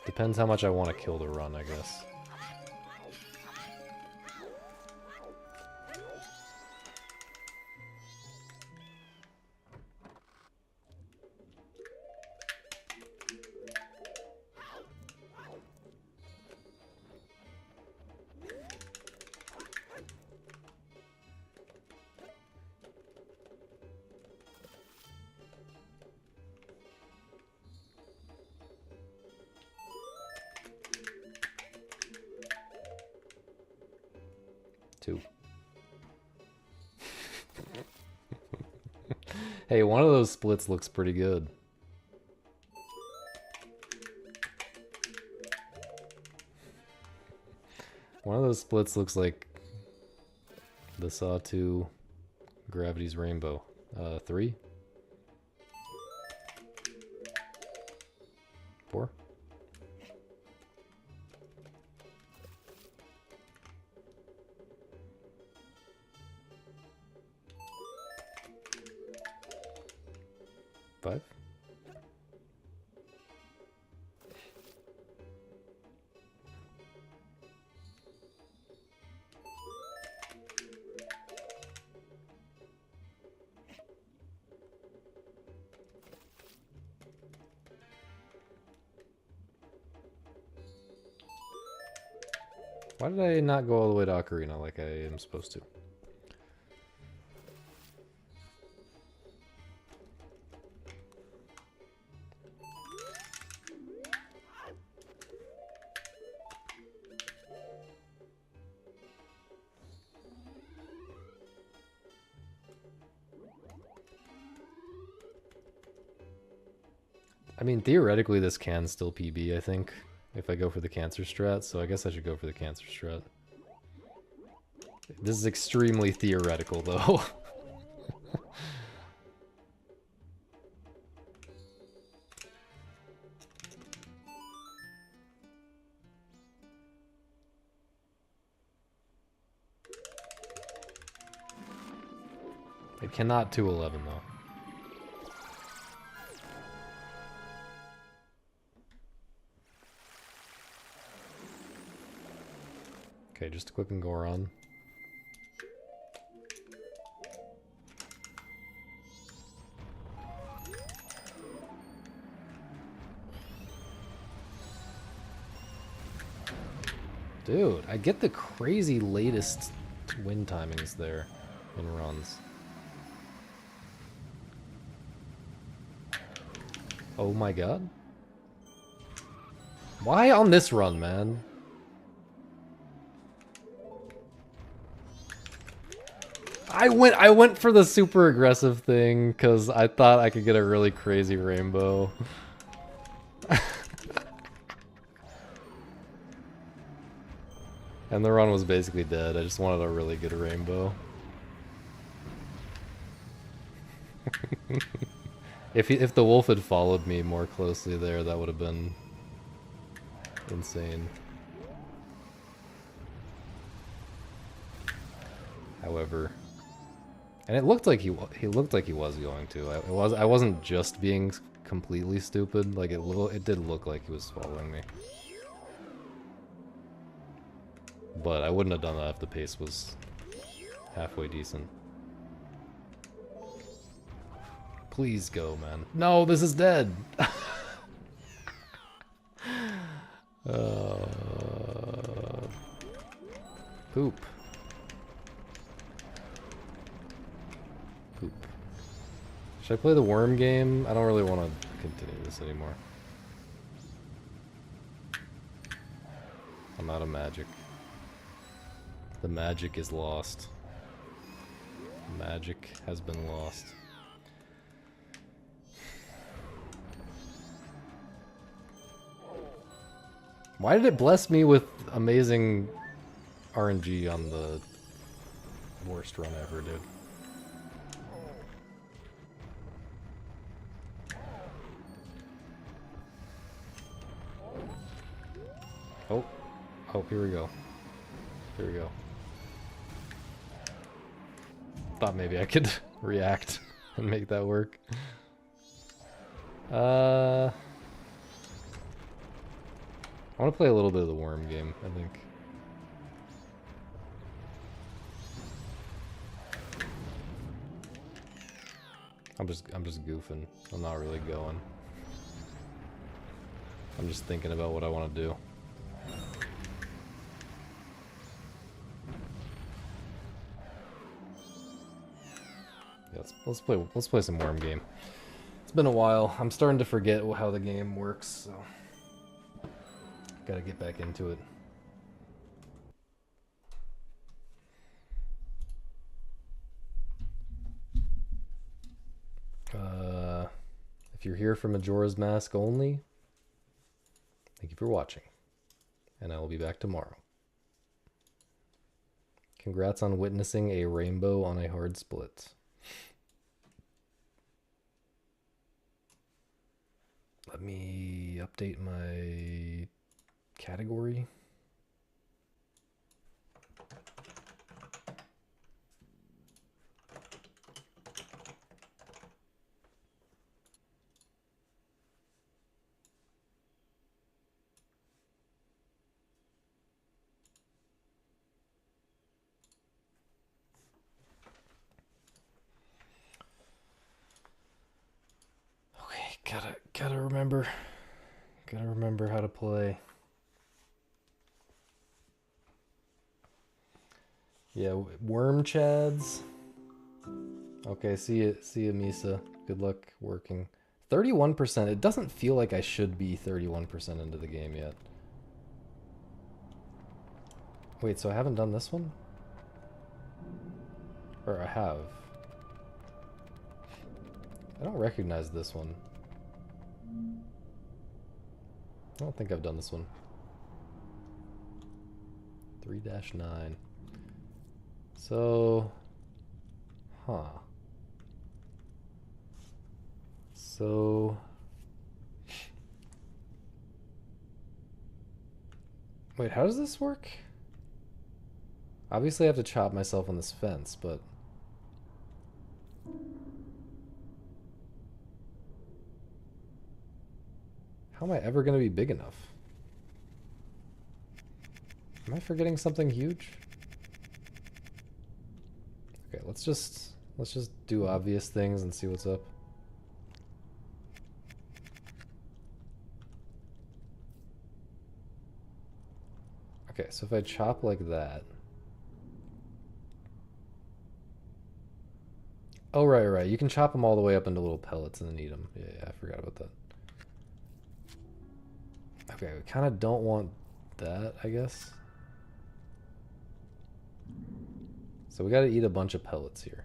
Depends how much I want to kill the run, I guess. Two. Hey, one of those splits looks pretty good. One of those splits looks like the Saw 2 Gravity's Rainbow. 3? 4? Five? Why did I not go all the way to Ocarina like I am supposed to? I mean, theoretically, this can still PB, I think, if I go for the cancer strat, so I guess I should go for the cancer strat. This is extremely theoretical, though. It cannot 211, though. Okay, just equipping Goron. Dude, I get the crazy latest win timings there in runs. Oh my god. Why on this run, man? I went for the super aggressive thing because I thought I could get a really crazy rainbow. And the run was basically dead. I just wanted a really good rainbow. If the wolf had followed me more closely there, that would have been insane. However, and it looked like he looked like he was going to. I wasn't just being completely stupid. Like it did look like he was following me. But I wouldn't have done that if the pace was halfway decent. Please go, man. No, this is dead. Poop. Poop. Should I play the worm game? I don't really want to continue this anymore. I'm out of magic. The magic is lost. Magic has been lost. Why did it bless me with amazing RNG on the worst run ever, dude? Oh. Oh, here we go. Here we go. Thought maybe I could react and make that work. I want to play a little bit of the worm game, I think. I'm just goofing. I'm not really going. I'm just thinking about what I want to do. Yeah, let's play some worm game. It's been a while. I'm starting to forget how the game works, so gotta get back into it. If you're here for Majora's Mask only, thank you for watching, and I will be back tomorrow. Congrats on witnessing a rainbow on a hard split. Let me update my category. Gotta remember how to play. Yeah, worm chads. Okay, see you, Misa. Good luck working. 31%. It doesn't feel like I should be 31% into the game yet. Wait, so I haven't done this one? Or I have. I don't recognize this one. I don't think I've done this one. 3-9. So, huh. So, wait, how does this work? Obviously I have to chop myself on this fence, but how am I ever going to be big enough? Am I forgetting something huge? Okay, let's just do obvious things and see what's up. Okay, so if I chop like that. Oh, right. You can chop them all the way up into little pellets and then eat them. Yeah, I forgot about that. Okay, we kind of don't want that, I guess. So we got to eat a bunch of pellets here.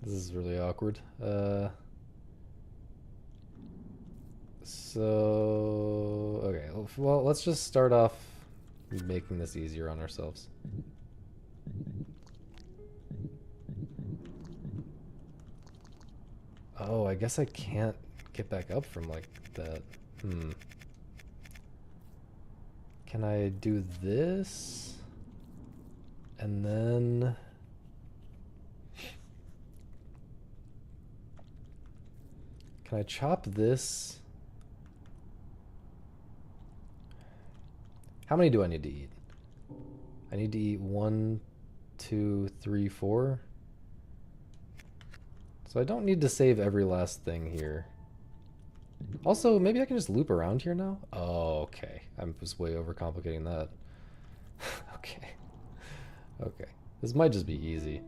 This is really awkward. So, okay, well, let's just start off making this easier on ourselves. Oh, I guess I can't get back up from like that. Can I do this? And then... Can I chop this? How many do I need to eat? I need to eat 1, 2, 3, 4. So I don't need to save every last thing here. Also, maybe I can just loop around here now? Oh, okay. I was way overcomplicating that. Okay. Okay. This might just be easy.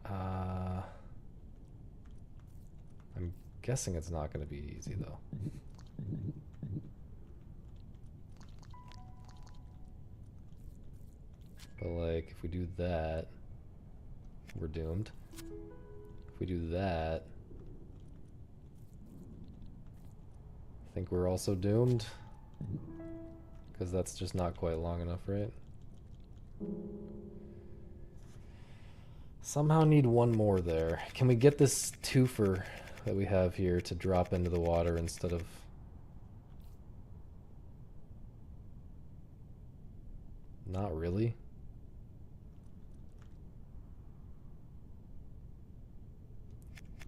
I'm guessing it's not going to be easy, though. But, like, if we do that, we're doomed. If we do that, I think we're also doomed. Because that's just not quite long enough, right? Somehow need one more there. Can we get this twofer that we have here to drop into the water instead of... Not really.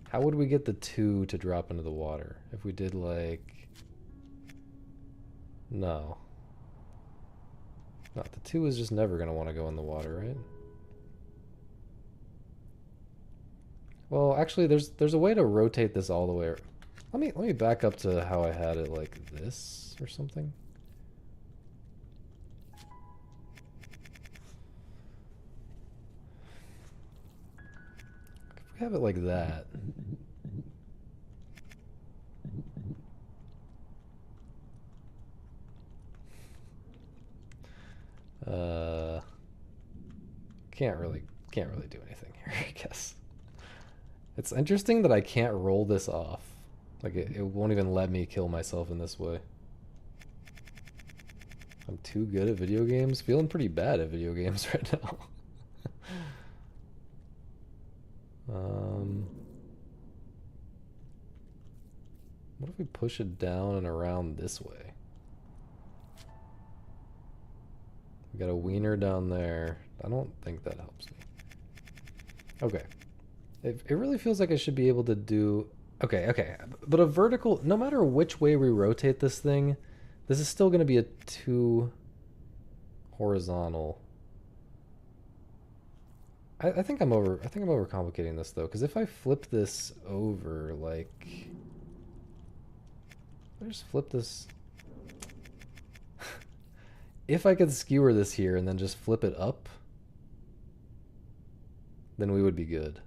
How would we get the 2 to drop into the water? If we did like... No. No, the 2 is just never going to want to go in the water, right? Well, actually, there's a way to rotate this all the way. Let me back up to how I had it like this or something. If we have it like that. Can't really do anything here, I guess. It's interesting that I can't roll this off. Like, it won't even let me kill myself in this way. I'm too good at video games? Feeling pretty bad at video games right now. What if we push it down and around this way? We got a wiener down there. I don't think that helps me. Okay. It really feels like I should be able to do... Okay. But a vertical... No matter which way we rotate this thing, this is still going to be a 2 horizontal. I think I'm overcomplicating this, though, because if I flip this over, like... I just flip this... If I could skewer this here and then just flip it up, then we would be good.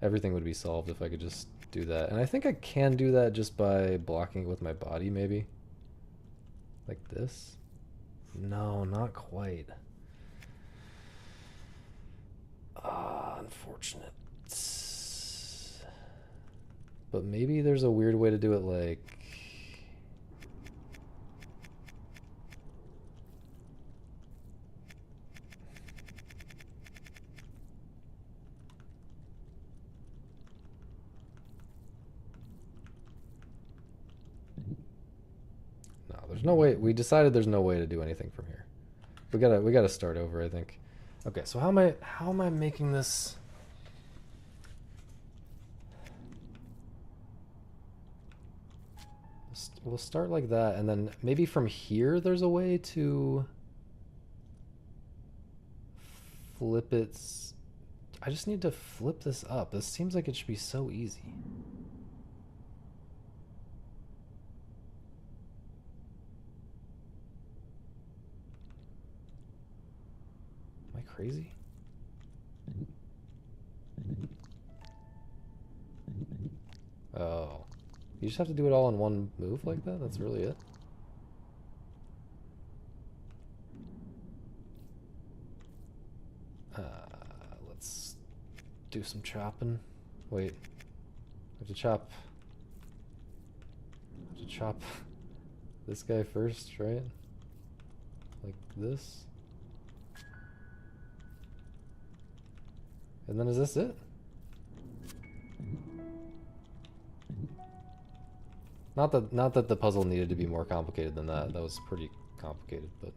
Everything would be solved if I could just do that. And I think I can do that just by blocking it with my body, maybe. Like this? No, not quite. Unfortunate. But maybe there's a weird way to do it, like... No, there's no way. We decided there's no way to do anything from here. We gotta start over, I think. Okay, so how am I making this? We'll start like that, and then maybe from here there's a way to flip it. I just need to flip this up. This seems like it should be so easy. Am I crazy? Oh. You just have to do it all in one move like that? That's really it? Let's do some chopping. Wait. I have to chop this guy first, right? Like this. And then is this it? Not that the puzzle needed to be more complicated than that. That was pretty complicated, but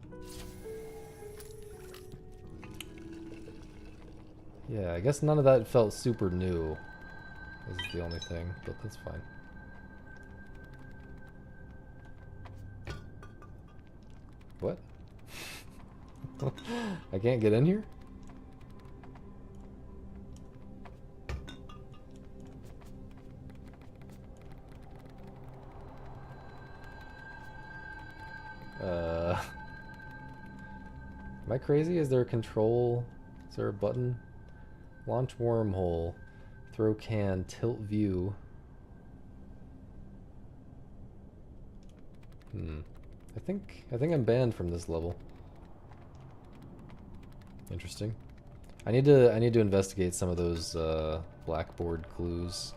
yeah, I guess none of that felt super new. This is the only thing, but that's fine. What? I can't get in here? Am I crazy? Is there a control? Is there a button? Launch wormhole. Throw can. Tilt view. I think I'm banned from this level. Interesting. I need to investigate some of those blackboard clues.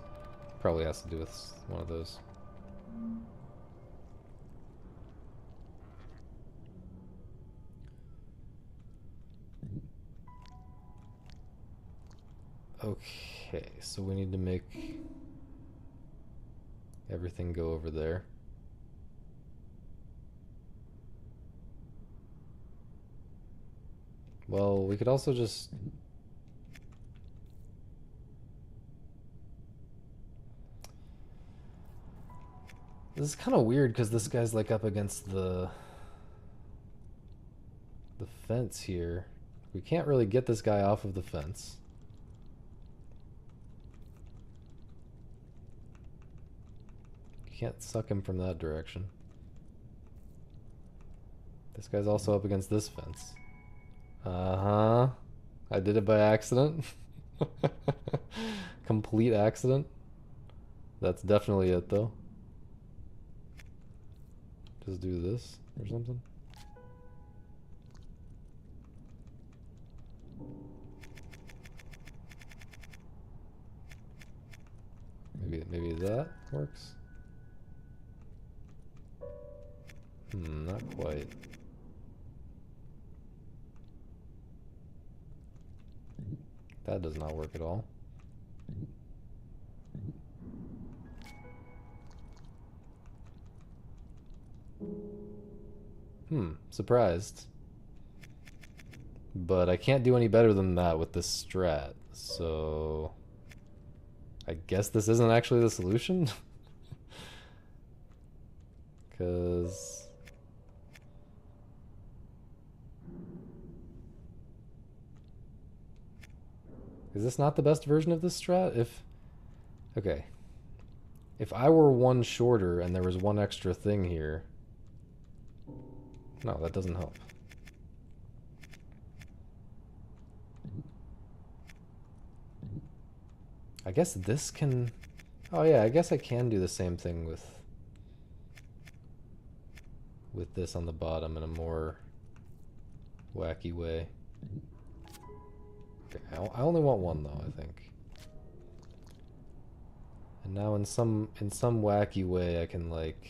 Probably has to do with one of those. Okay, so we need to make everything go over there. Well, we could also just... This is kind of weird because this guy's like up against the fence here. We can't really get this guy off of the fence. Can't suck him from that direction. This guy's also up against this fence. Uh-huh. I did it by accident. Complete accident. That's definitely it, though. Just do this or something. Maybe that works. Not quite. That does not work at all. Surprised. But I can't do any better than that with this strat, so... I guess this isn't actually the solution? Because... Is this not the best version of this strat? Okay. If I were one shorter and there was one extra thing here... No, that doesn't help. I guess this can Oh yeah, I guess I can do the same thing with this on the bottom in a more wacky way. Okay, I only want one though, I think. And now in some wacky way I can like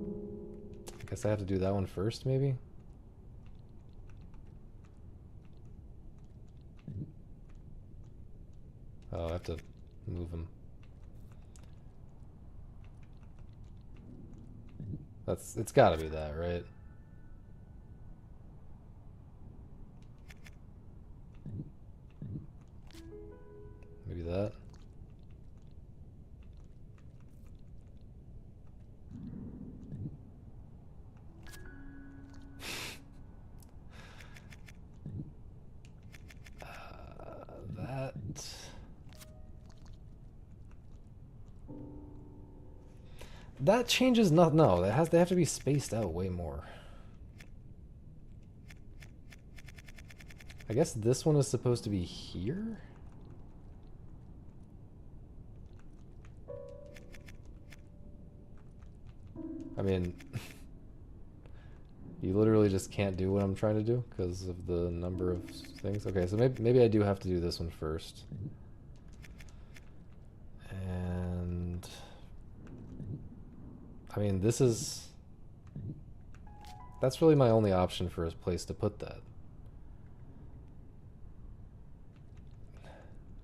I guess I have to do that one first maybe? Oh, I have to move him. It's gotta be that, right? Maybe that. That. That changes nothing. No, they have to be spaced out way more. I guess this one is supposed to be here? I mean, you literally just can't do what I'm trying to do because of the number of things. Okay, so maybe I do have to do this one first. And I mean, that's really my only option for a place to put that.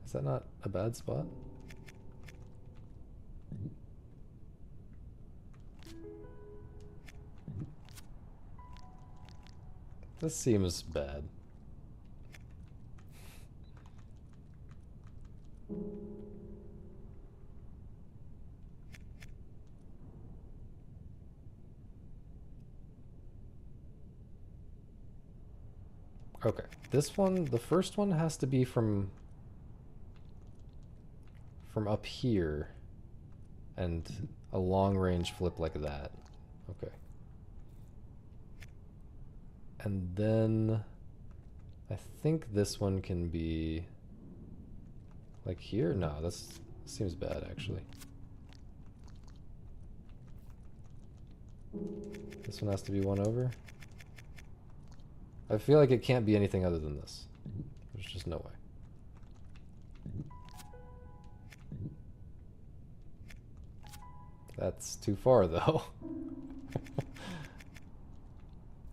Is that not a bad spot? This seems bad. Okay, this one, the first one has to be from up here and a long range flip like that. Okay. And then I think this one can be like here? No, that seems bad actually. This one has to be one over. I feel like it can't be anything other than this. There's just no way. That's too far though.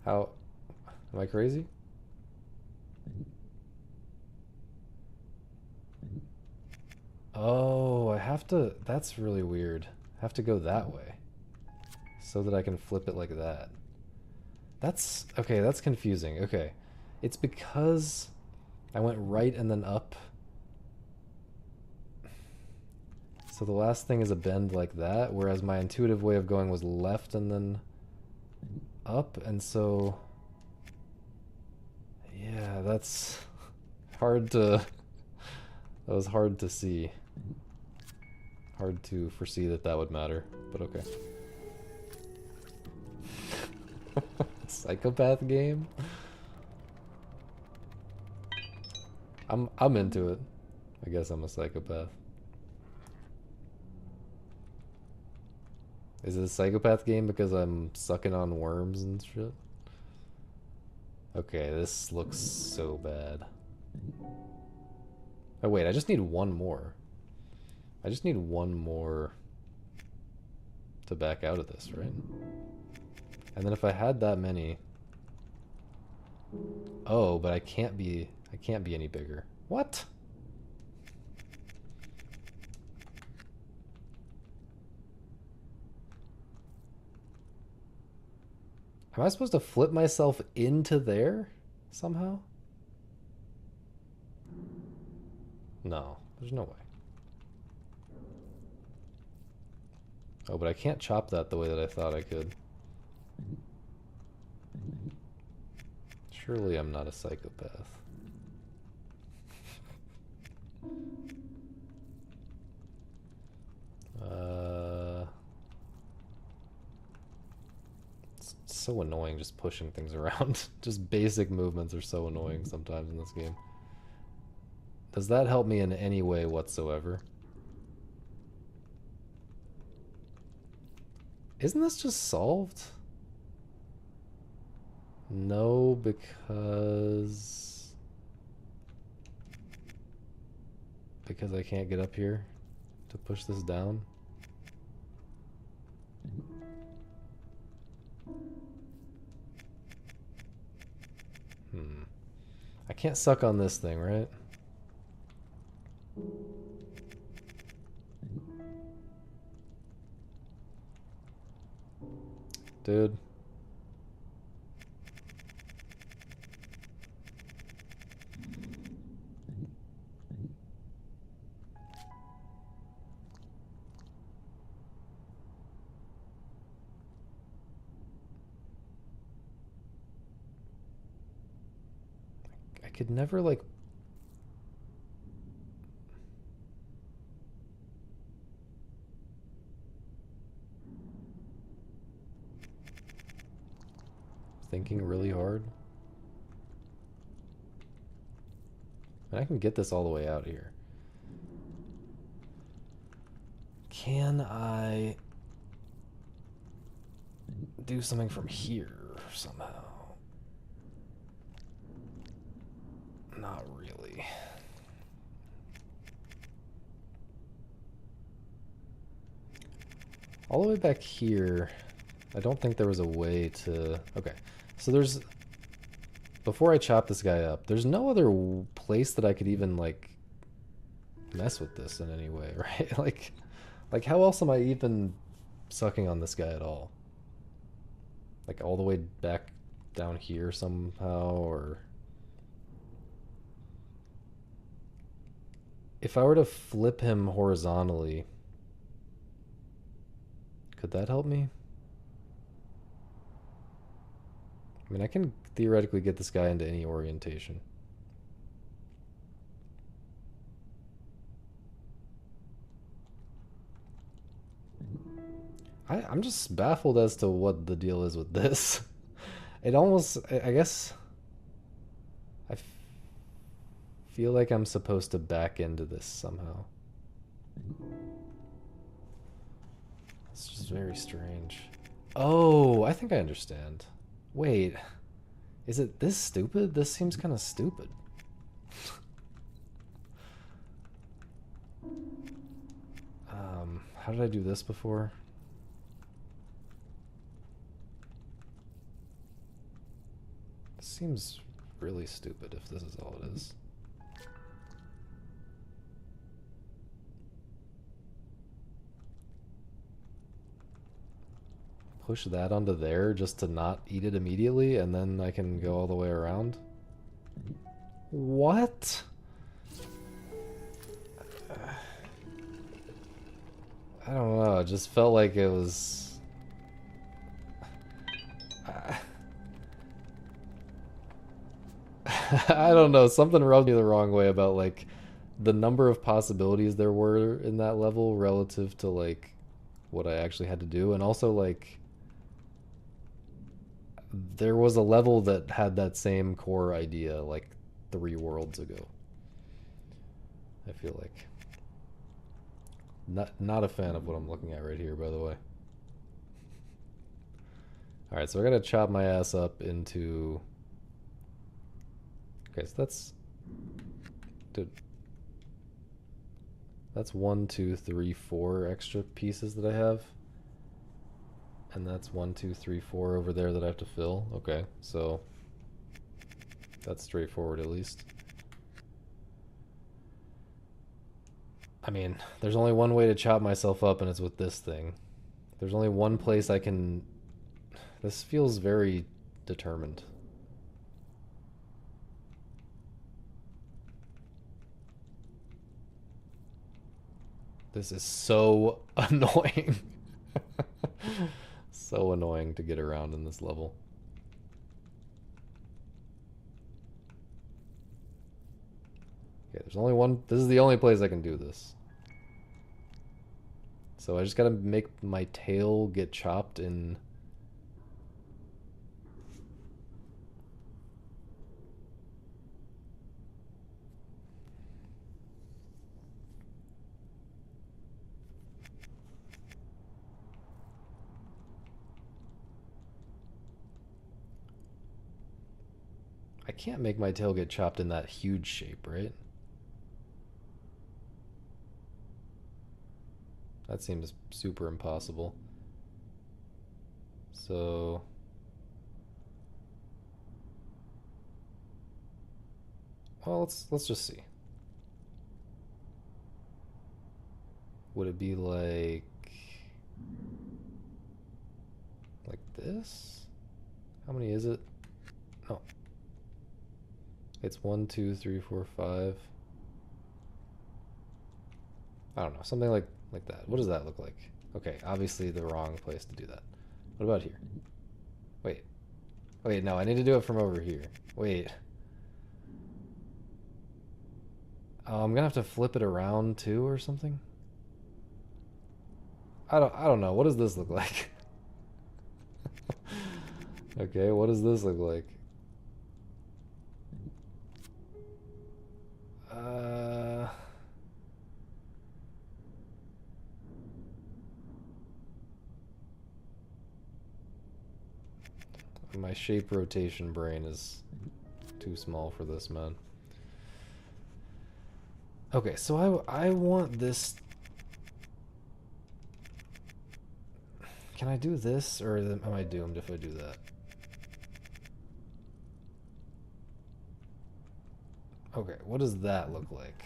How? Am I crazy? Oh, I have to, that's really weird. I have to go that way so that I can flip it like that. That's, okay, that's confusing. Okay. It's because I went right and then up. So the last thing is a bend like that, whereas my intuitive way of going was left and then up, and so yeah, that's hard to, that was hard to see. Hard to foresee that would matter, but okay. Psychopath game? I'm into it. I guess I'm a psychopath. Is it a psychopath game because I'm sucking on worms and shit? Okay, this looks so bad. Oh wait, I just need one more. I just need one more to back out of this, right? And then if I had that many... Oh, but I can't be any bigger. What? Am I supposed to flip myself into there somehow? No, there's no way. Oh, but I can't chop that the way that I thought I could. Surely I'm not a psychopath. It's so annoying just pushing things around. Just basic movements are so annoying sometimes in this game. Does that help me in any way whatsoever? Isn't this just solved? No, because I can't get up here to push this down. I can't suck on this thing, right? Dude. I could never, like... Thinking really hard. And I can get this all the way out here. Can I do something from here somehow? Not really. All the way back here, I don't think there was a way to... Okay, so there's... Before I chop this guy up, there's no other place that I could even, like, mess with this in any way, right? Like how else am I even sucking on this guy at all? Like all the way back down here somehow, or... If I were to flip him horizontally, could that help me? I mean, I can theoretically get this guy into any orientation. I'm just baffled as to what the deal is with this. It almost, I guess, I feel like I'm supposed to back into this somehow. It's just very strange. Oh, I think I understand. Wait, is it this stupid? This seems kind of stupid. How did I do this before? Seems really stupid if this is all it is. Push that onto there just to not eat it immediately, and then I can go all the way around? What? I don't know, it just felt like it was... I don't know, something rubbed me the wrong way about, like, the number of possibilities there were in that level relative to, like, what I actually had to do, and also, like, there was a level that had that same core idea, like, 3 worlds ago. I feel like. Not a fan of what I'm looking at right here, by the way. Alright, so I gotta chop my ass up into... Okay, so that's... Dude. That's 1, 2, 3, 4 extra pieces that I have. And that's 1, 2, 3, 4 over there that I have to fill. Okay, so... That's straightforward at least. I mean, there's only one way to chop myself up, and it's with this thing. There's only one place I can... This feels very determined. This is so annoying. So annoying to get around in this level. Okay, there's only one... This is the only place I can do this. So I just gotta make my tail get chopped in... can't make my tail get chopped in that huge shape, right? That seems super impossible. So well, let's just see. Would it be like this? How many is it? Oh. It's 1, 2, 3, 4, 5. I don't know, something like that. What does that look like? Okay, obviously the wrong place to do that. What about here? Wait. Wait, no, I need to do it from over here. Wait. Oh, I'm gonna have to flip it around too or something? I don't know. What does this look like? Okay, what does this look like? My shape rotation brain is too small for this, man. Okay, so I want this. Can I do this, or am I doomed if I do that? Okay, what does that look like?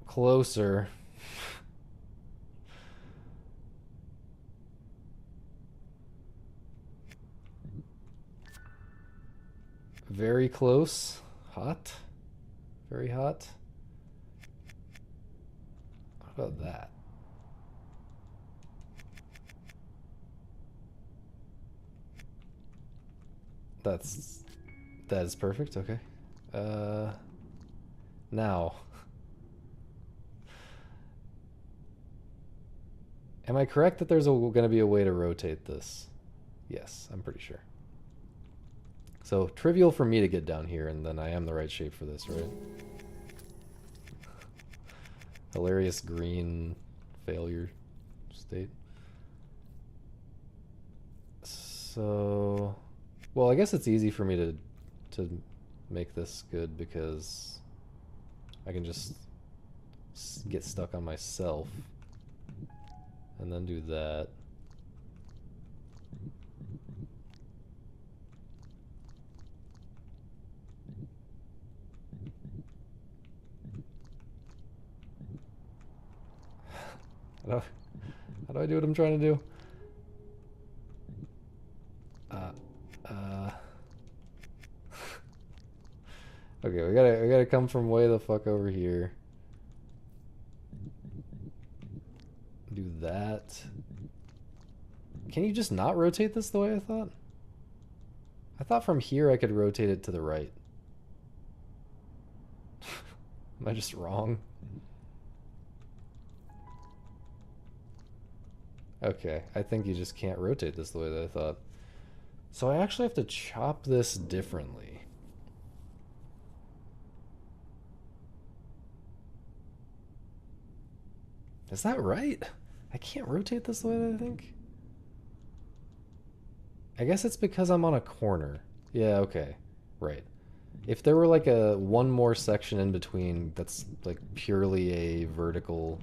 Closer. Very close. Hot. Very hot. What about that? That is perfect. Okay. Now, am I correct that there's going to be a way to rotate this? Yes, I'm pretty sure. So trivial for me to get down here, and then I am the right shape for this, right? Hilarious green failure state. So, well, I guess it's easy for me to make this good because I can just get stuck on myself and then do that. How do I do what I'm trying to do? Okay, we gotta come from way the fuck over here. Do that. Can you just not rotate this the way I thought? I thought from here I could rotate it to the right. Am I just wrong? Okay, I think you just can't rotate this the way that I thought. So I actually have to chop this differently. Is that right? I can't rotate this the way that I think? I guess it's because I'm on a corner. Yeah, okay. Right. If there were like one more section in between that's like purely a vertical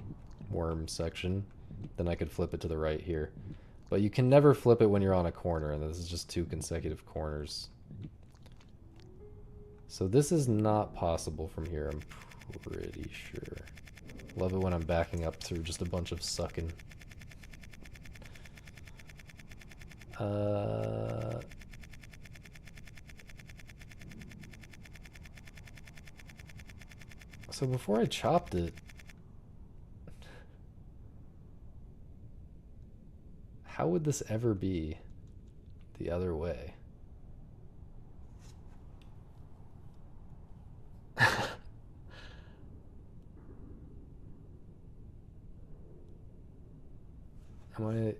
worm section, then I could flip it to the right here. But you can never flip it when you're on a corner, and this is just 2 consecutive corners. So this is not possible from here, I'm pretty sure. Love it when I'm backing up through just a bunch of sucking. So before I chopped it, how would this ever be the other way? Am I...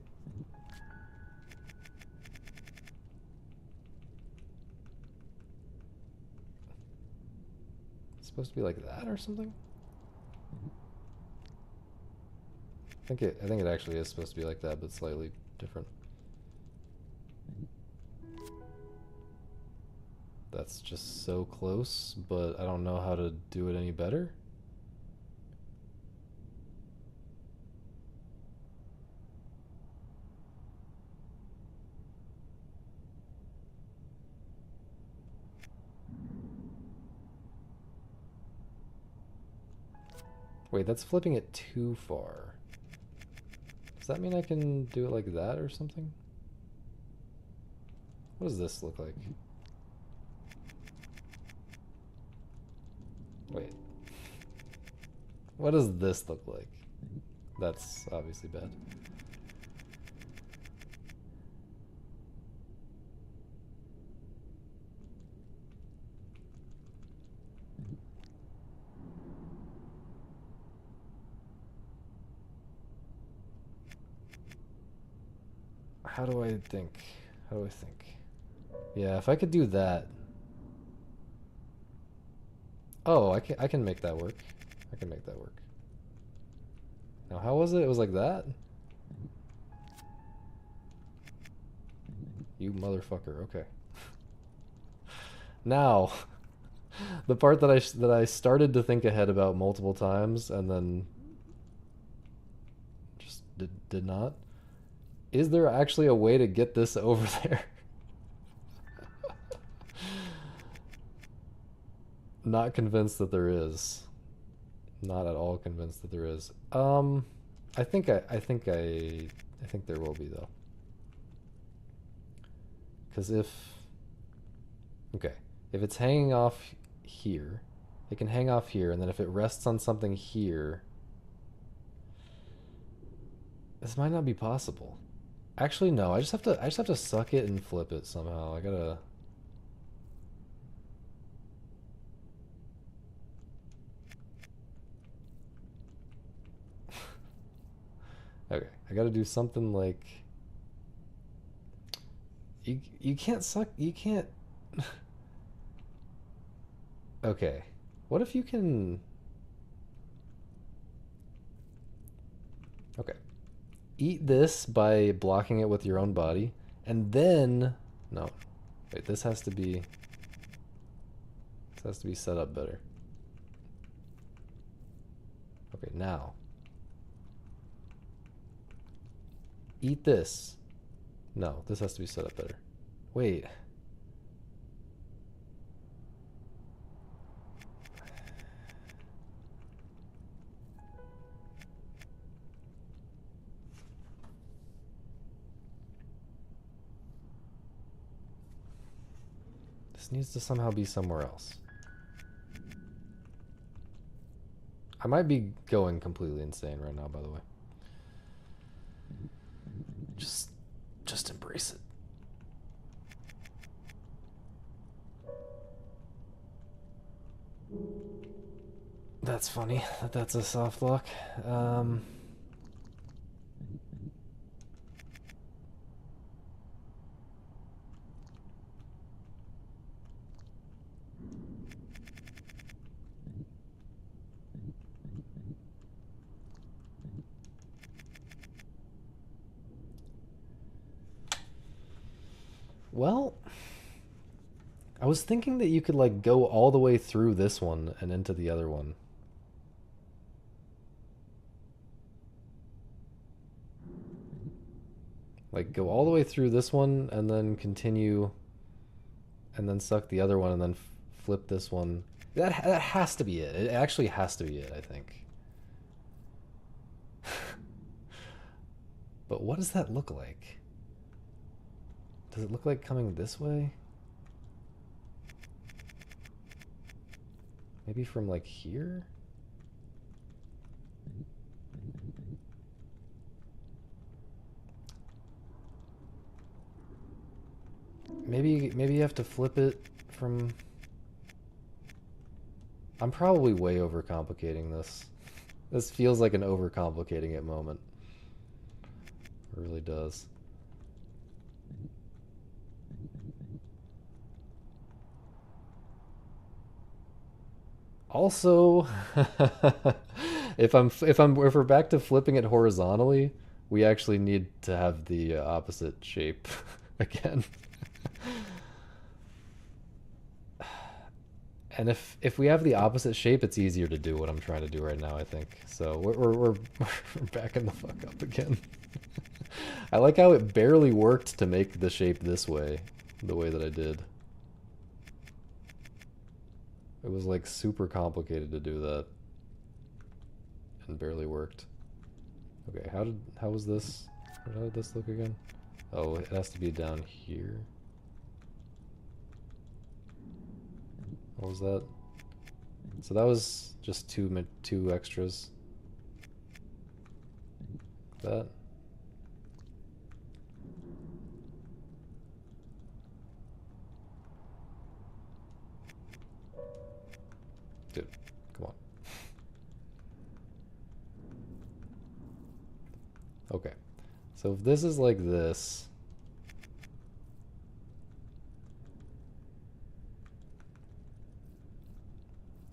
It's supposed to be like that or something? I think it actually is supposed to be like that, but slightly different. That's just so close, but I don't know how to do it any better. Wait, that's flipping it too far. Does that mean I can do it like that or something? What does this look like? Wait. What does this look like? That's obviously bad. How do I think? How do I think? Yeah, if I could do that. Oh, I can make that work. I can make that work. Now, how was it? It was like that? You motherfucker. Okay. Now, the part that I started to think ahead about multiple times and then just did not. Is there actually a way to get this over there? Not convinced that there is. Not at all convinced that there is. I think there will be though. Because if it's hanging off here, it can hang off here, and then if it rests on something here, this might not be possible. Actually, no. I just have to suck it and flip it somehow. I gotta. Okay, I gotta do something like. You can't suck. You can't. Okay, what if you can? Okay. Eat this by blocking it with your own body, and then no, wait. This has to be set up better. Okay, now eat this. No, this has to be set up better. Wait. This needs to somehow be somewhere else. I might be going completely insane right now, by the way. Just embrace it. That's funny that that's a soft lock. Well, I was thinking that you could like go all the way through this one and into the other one. Like go all the way through this one and then continue and then suck the other one and then flip this one. That has to be it. It actually has to be it, I think. But what does that look like? Does it look like coming this way? Maybe from like here? Maybe you have to flip it from... I'm probably way overcomplicating this. This feels like an overcomplicating it moment. It really does. Also, if we're back to flipping it horizontally, we actually need to have the opposite shape again. And if we have the opposite shape, it's easier to do what I'm trying to do right now, I think. So we're backing the fuck up again. I like how it barely worked to make the shape this way, the way that I did. It was like super complicated to do that. And barely worked. Okay, how was this? How did this look again? Oh, it has to be down here. What was that? So that was just two extras. That. Dude, come on. Okay. So if this is like this,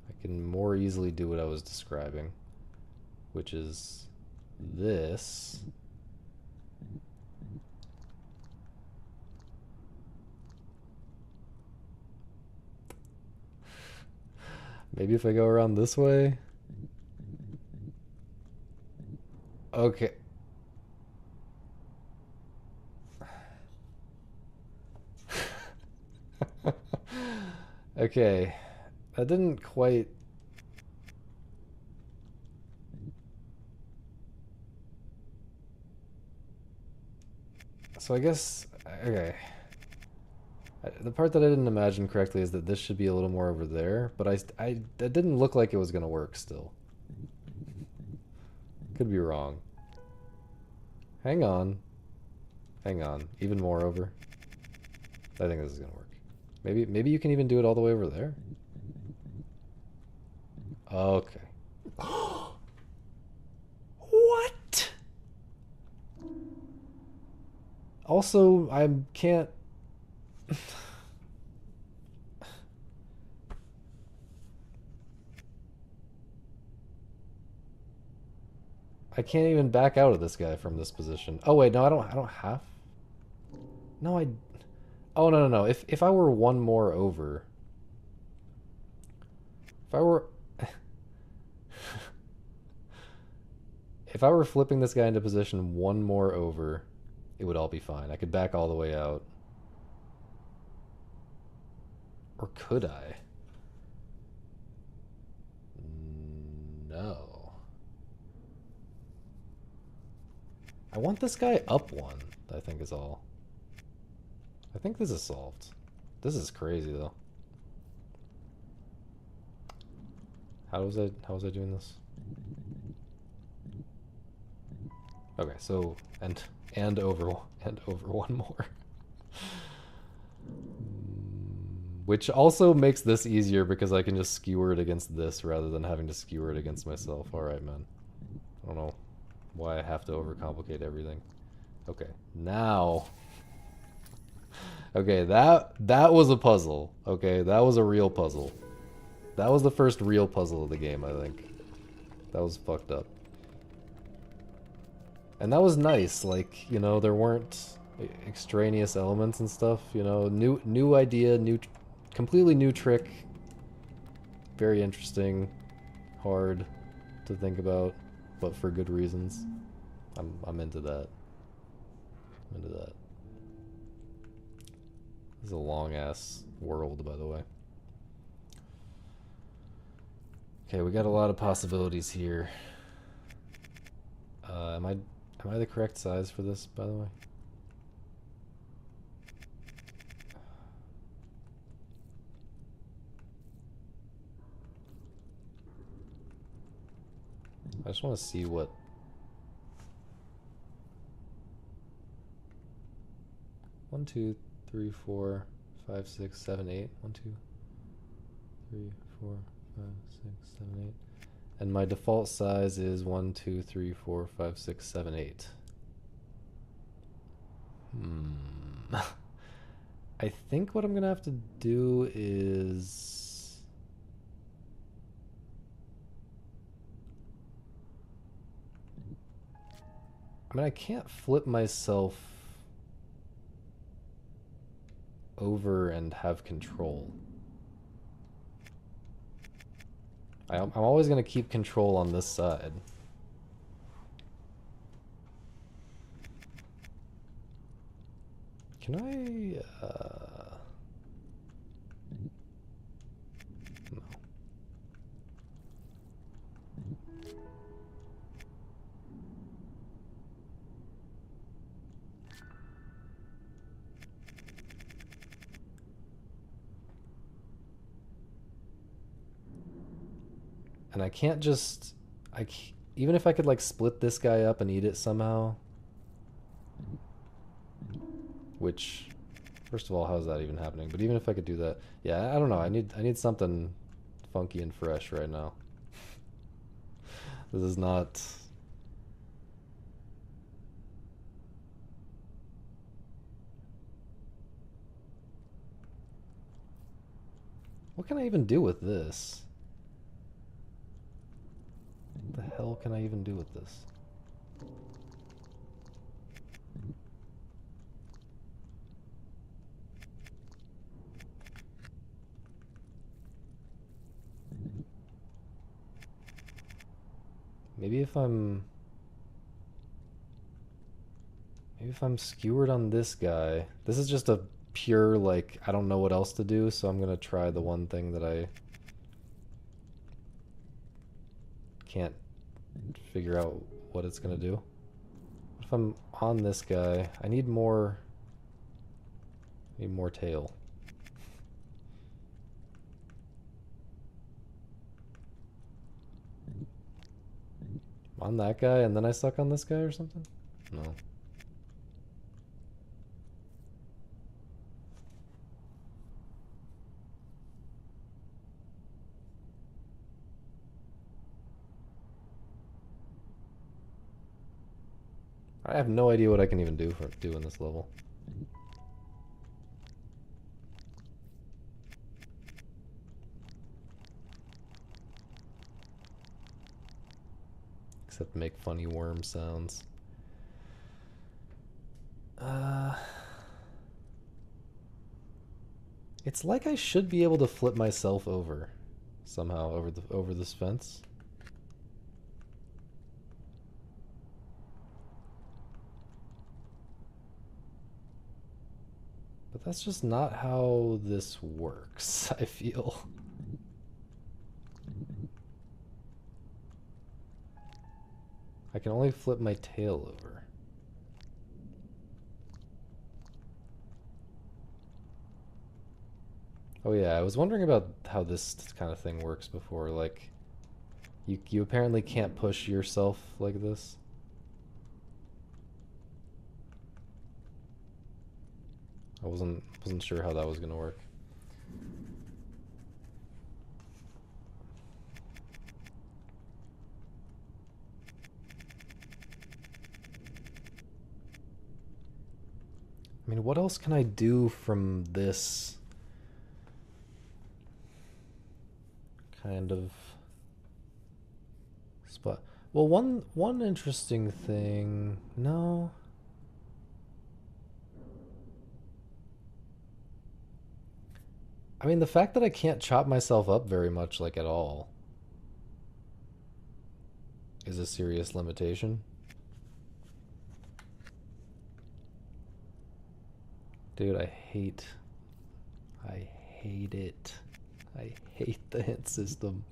I can more easily do what I was describing, which is this. Maybe if I go around this way. Okay. Okay. That didn't quite... So I guess... Okay. The part that I didn't imagine correctly is that this should be a little more over there, but that didn't look like it was going to work still. Could be wrong. Hang on. Hang on. Even more over. I think this is going to work. Maybe you can even do it all the way over there. Okay. What? Also, I can't... I can't even back out of this guy from this position. Oh wait, no, I don't have... No, I... Oh, no. If I were one more over... If I were... If I were flipping this guy into position one more over, it would all be fine. I could back all the way out. Or could I? No. I want this guy up one, I think is all. I think this is solved. This is crazy though. How was I doing this? Okay, so and over one more. Which also makes this easier because I can just skewer it against this rather than having to skewer it against myself. Alright, man. I don't know why I have to overcomplicate everything. Okay, now... Okay, that was a puzzle. Okay, that was a real puzzle. That was the first real puzzle of the game, I think. That was fucked up. And that was nice, like, you know, there weren't extraneous elements and stuff, you know, new idea, completely new trick. Very interesting, hard to think about, but for good reasons. I'm into that. I'm into that. This is a long ass world, by the way. Okay, we got a lot of possibilities here. Am I the correct size for this, by the way? I just want to see what... 1, 2, 3, 4, 5, 6, 7, 8. 1, 2, 3, 4, 5, 6, 7, 8. And my default size is 1, 2, 3, 4, 5, 6, 7, 8. I think what I'm gonna have to do is... I mean, I can't flip myself over and have control. I'm always gonna keep control on this side. Can I, no. And I can't just, even if I could like split this guy up and eat it somehow, which, first of all, how's that even happening? But even if I could do that, yeah, I don't know. I need something funky and fresh right now. This is not. What can I even do with this? What the hell can I even do with this? Maybe if I'm skewered on this guy. This is just a pure, like, I don't know what else to do, so I'm gonna try the one thing that I can't figure out what it's gonna do. If I'm on this guy, I need more tail. On that guy and then I suck on this guy or something? No. I have no idea what I can even do in this level. Except make funny worm sounds. It's like I should be able to flip myself over somehow over this fence. But that's just not how this works, I feel. I can only flip my tail over. Oh yeah, I was wondering about how this kind of thing works before. Like, you apparently can't push yourself like this. I wasn't sure how that was gonna work. I mean, what else can I do from this kind of spot? Well, one interesting thing. No. I mean, the fact that I can't chop myself up very much, like at all, is a serious limitation. Dude, I hate it. I hate the hint system.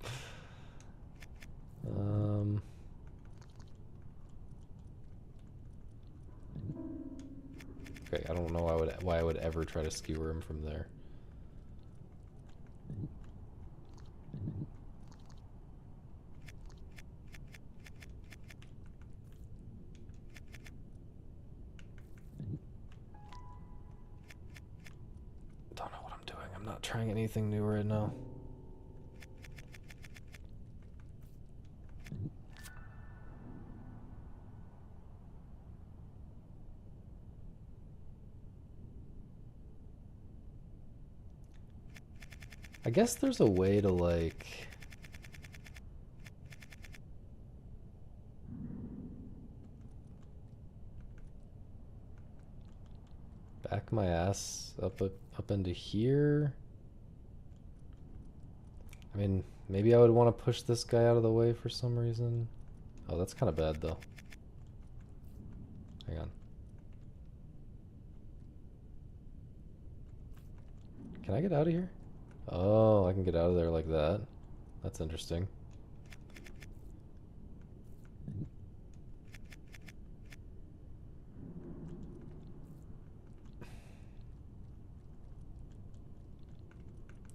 Okay, I don't know why I would ever try to skewer him from there. Don't know what I'm doing. I'm not trying anything new right now. I guess there's a way to like back my ass up into here. I mean, maybe I would want to push this guy out of the way for some reason. Oh, that's kind of bad, though. Hang on. Can I get out of here? Oh, I can get out of there like that. That's interesting.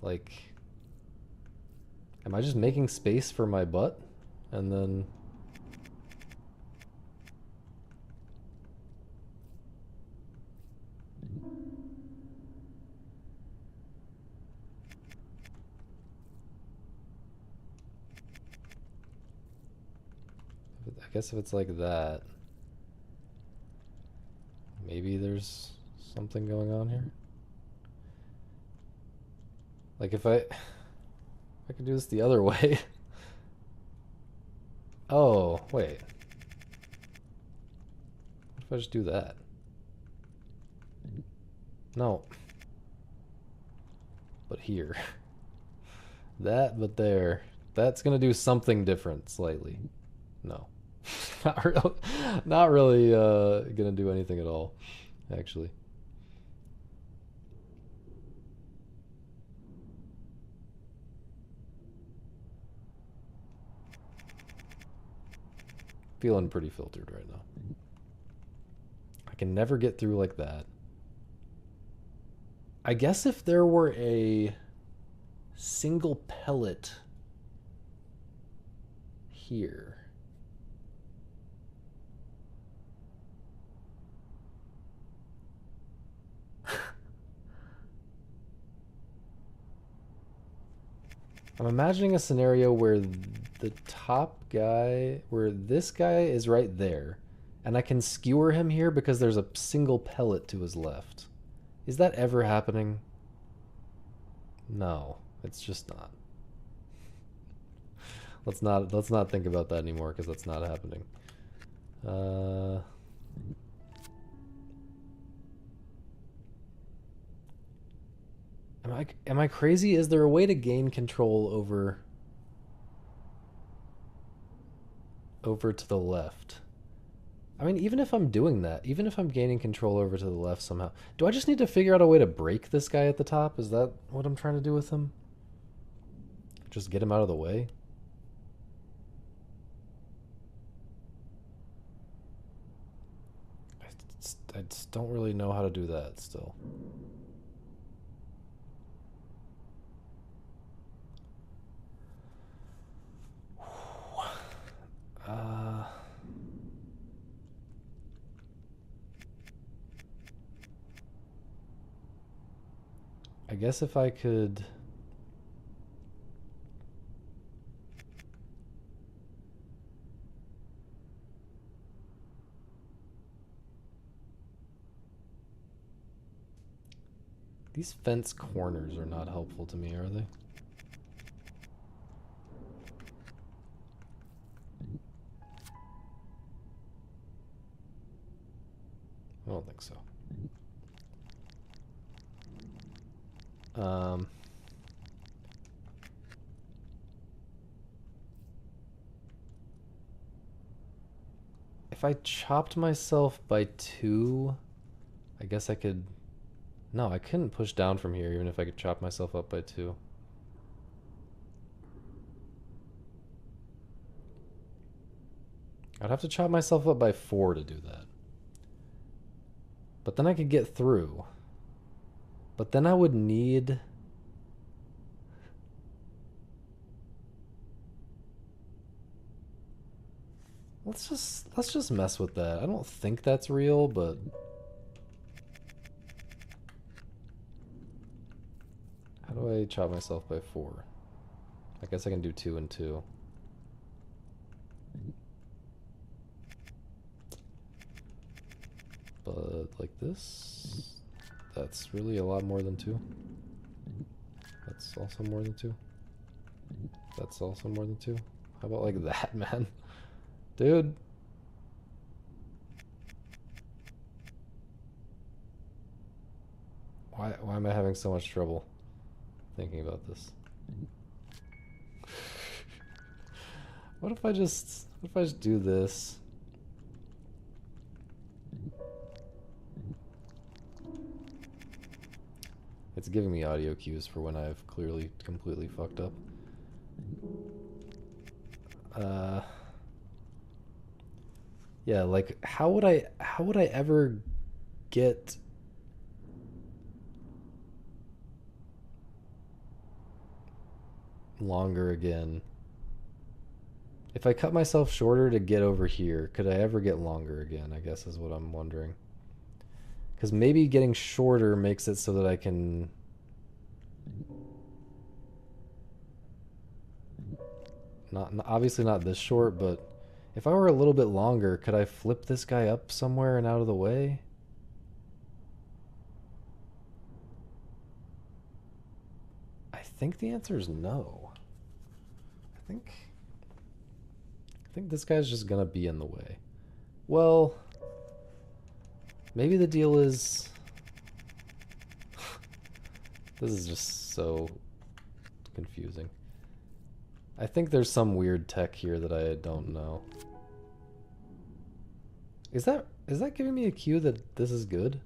Like, am I just making space for my butt? And then... I guess if it's like that, maybe there's something going on here. Like if I could do this the other way. Oh, wait. What if I just do that? No. But here. That, but there. That's gonna do something different, slightly. No. Not really gonna do anything at all, actually. Feeling pretty filtered right now. I can never get through like that. I guess if there were a single pellet here. I'm imagining a scenario where the top guy, where this guy is right there, and I can skewer him here because there's a single pellet to his left. Is that ever happening? No, it's just not. Let's not think about that anymore because that's not happening. Am I crazy? Is there a way to gain control over to the left? I mean, even if I'm doing that, even if I'm gaining control over to the left somehow, do I just need to figure out a way to break this guy at the top? Is that what I'm trying to do with him? Just get him out of the way? I just don't really know how to do that still. I guess if I could... These fence corners are not helpful to me, are they? I don't think so. If I chopped myself by 2, I guess I could... No, I couldn't push down from here even if I could chop myself up by 2. I'd have to chop myself up by 4 to do that. But then I could get through. But then I would need... Let's just mess with that. I don't think that's real, but... How do I chop myself by 4? I guess I can do 2 and 2. But like this? That's really a lot more than 2. That's also more than 2. That's also more than 2. How about like that, man? Dude. Why am I having so much trouble thinking about this? What if I just do this? It's giving me audio cues for when I've clearly completely fucked up. Yeah, like how would I ever get longer again? If I cut myself shorter to get over here, could I ever get longer again? I guess is what I'm wondering. Because maybe getting shorter makes it so that I can... obviously not this short, but if I were a little bit longer, could I flip this guy up somewhere and out of the way? I think the answer is no. I think this guy's just gonna be in the way. Well, maybe the deal is... This is just so confusing. I think there's some weird tech here that I don't know. Is that giving me a cue that this is good?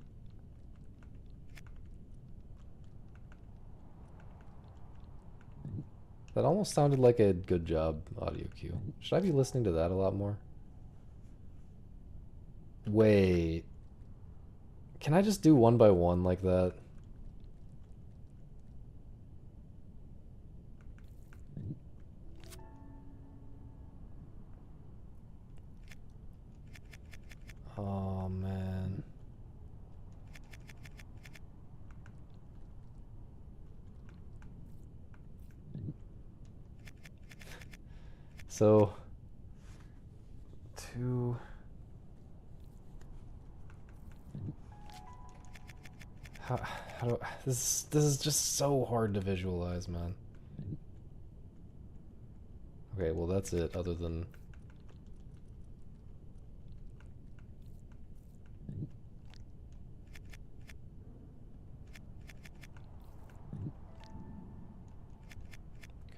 That almost sounded like a good job audio cue. Should I be listening to that a lot more? Wait. Can I just do one by one like that? Oh, man. So, two... How do this is just so hard to visualize, man. Okay, well that's it, other than...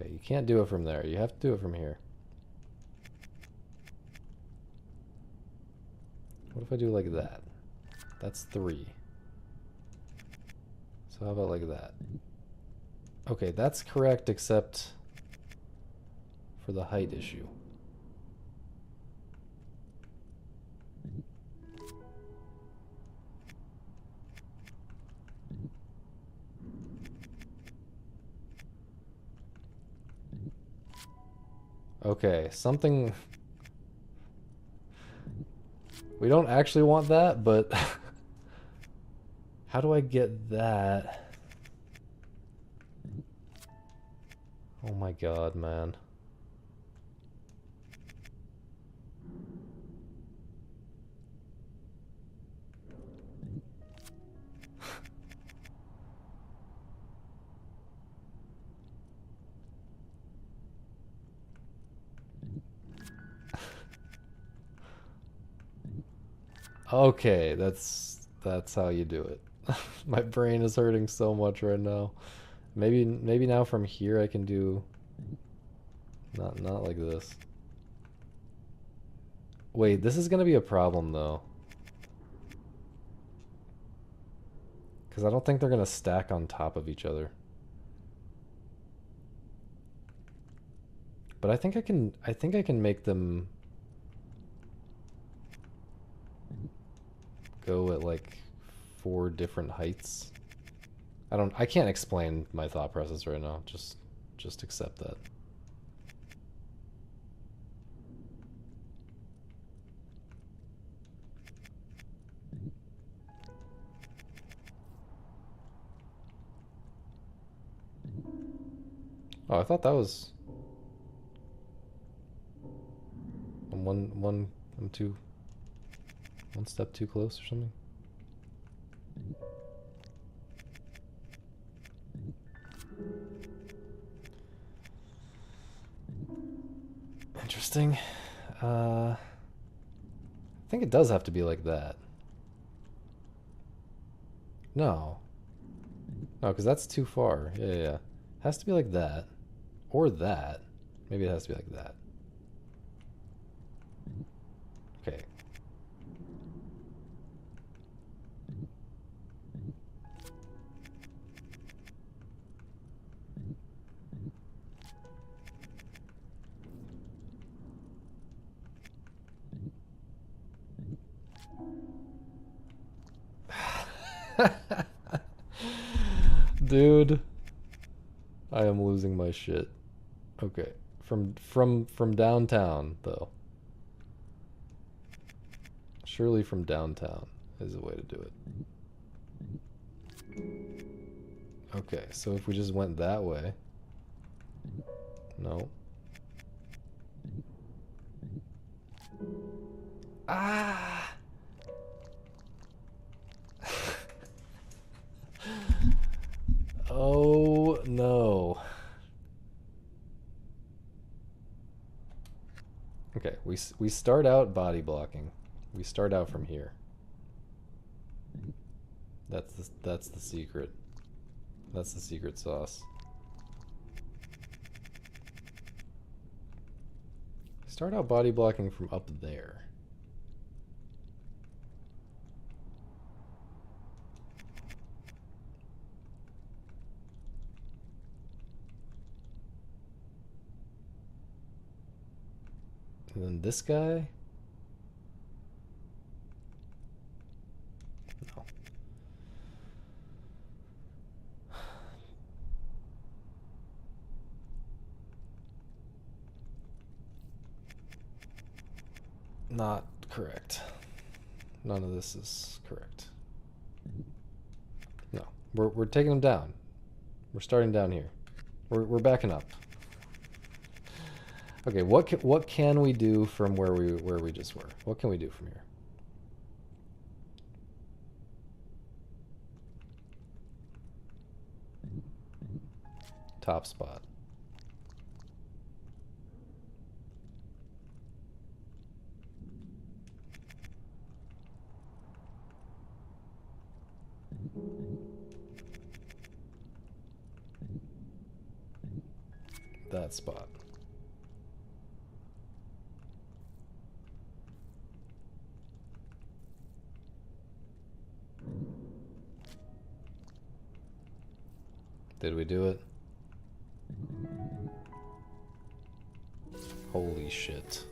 Okay, you can't do it from there. You have to do it from here. What if I do like that? That's 3. So how about like that? Okay, that's correct except for the height issue. Okay, something... We don't actually want that, but... How do I get that? Oh my god, man. Okay, that's how you do it. My brain is hurting so much right now. Maybe now from here I can do not like this. Wait, this is gonna be a problem though. Because I don't think they're gonna stack on top of each other. But I think I can make them go at like 4 different heights. I can't explain my thought process right now. Just accept that. Oh, I thought that was I'm one step too close or something. Interesting. I think it does have to be like that. No. No, because that's too far. Yeah. Has to be like that. Or that. Maybe it has to be like that. Okay. Dude, I am losing my shit. Okay, from downtown though. Surely from downtown is a way to do it. Okay, so if we just went that way. No. Ah! Oh no. Okay, we start out body blocking. We start out from here. That's the secret. That's the secret sauce. Start out body blocking from up there. And then this guy? No. Not correct. None of this is correct. No. We're taking them down. We're starting down here. We're backing up. Okay, what can we do from where we just were? What can we do from here? Top spot. That spot. Did we do it? Holy shit.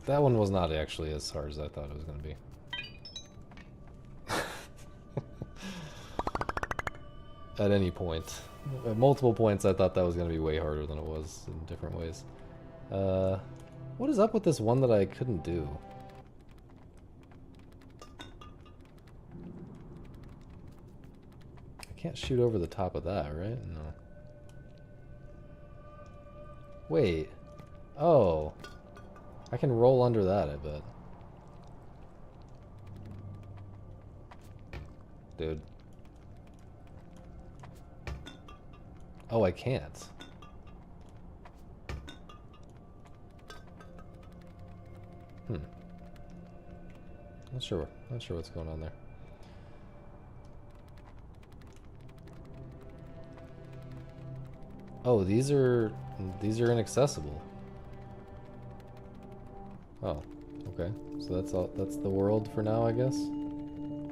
That one was not actually as hard as I thought it was going to be. At any point. At multiple points I thought that was going to be way harder than it was in different ways. What is up with this one that I couldn't do? I can't shoot over the top of that, right? No. Wait. Oh. I can roll under that, I bet. Dude. Oh, I can't. Not sure what's going on there. Oh, these are inaccessible. Oh, okay. So that's the world for now, I guess.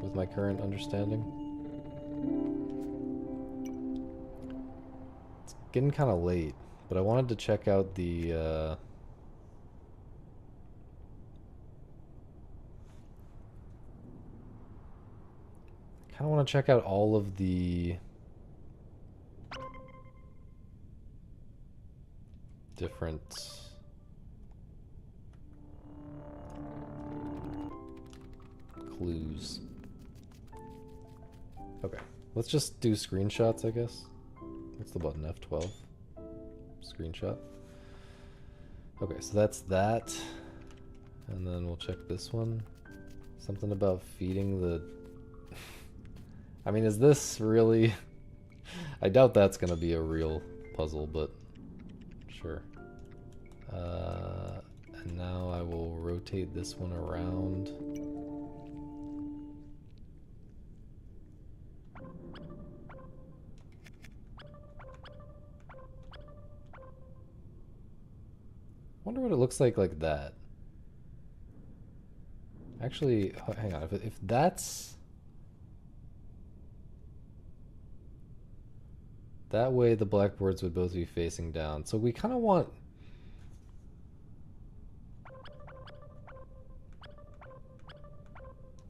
With my current understanding. It's getting kind of late, but I wanted to check out the kind of want to check out all of the different clues. Okay, let's just do screenshots, I guess. What's the button? F12. Screenshot. Okay, so that's that. And then we'll check this one. Something about feeding the... I mean, is this really... I doubt that's going to be a real puzzle, but sure. And now I will rotate this one around. Wonder what it looks looks like that. Actually, hang on. If that's that way, the blackboards would both be facing down. So we kind of want.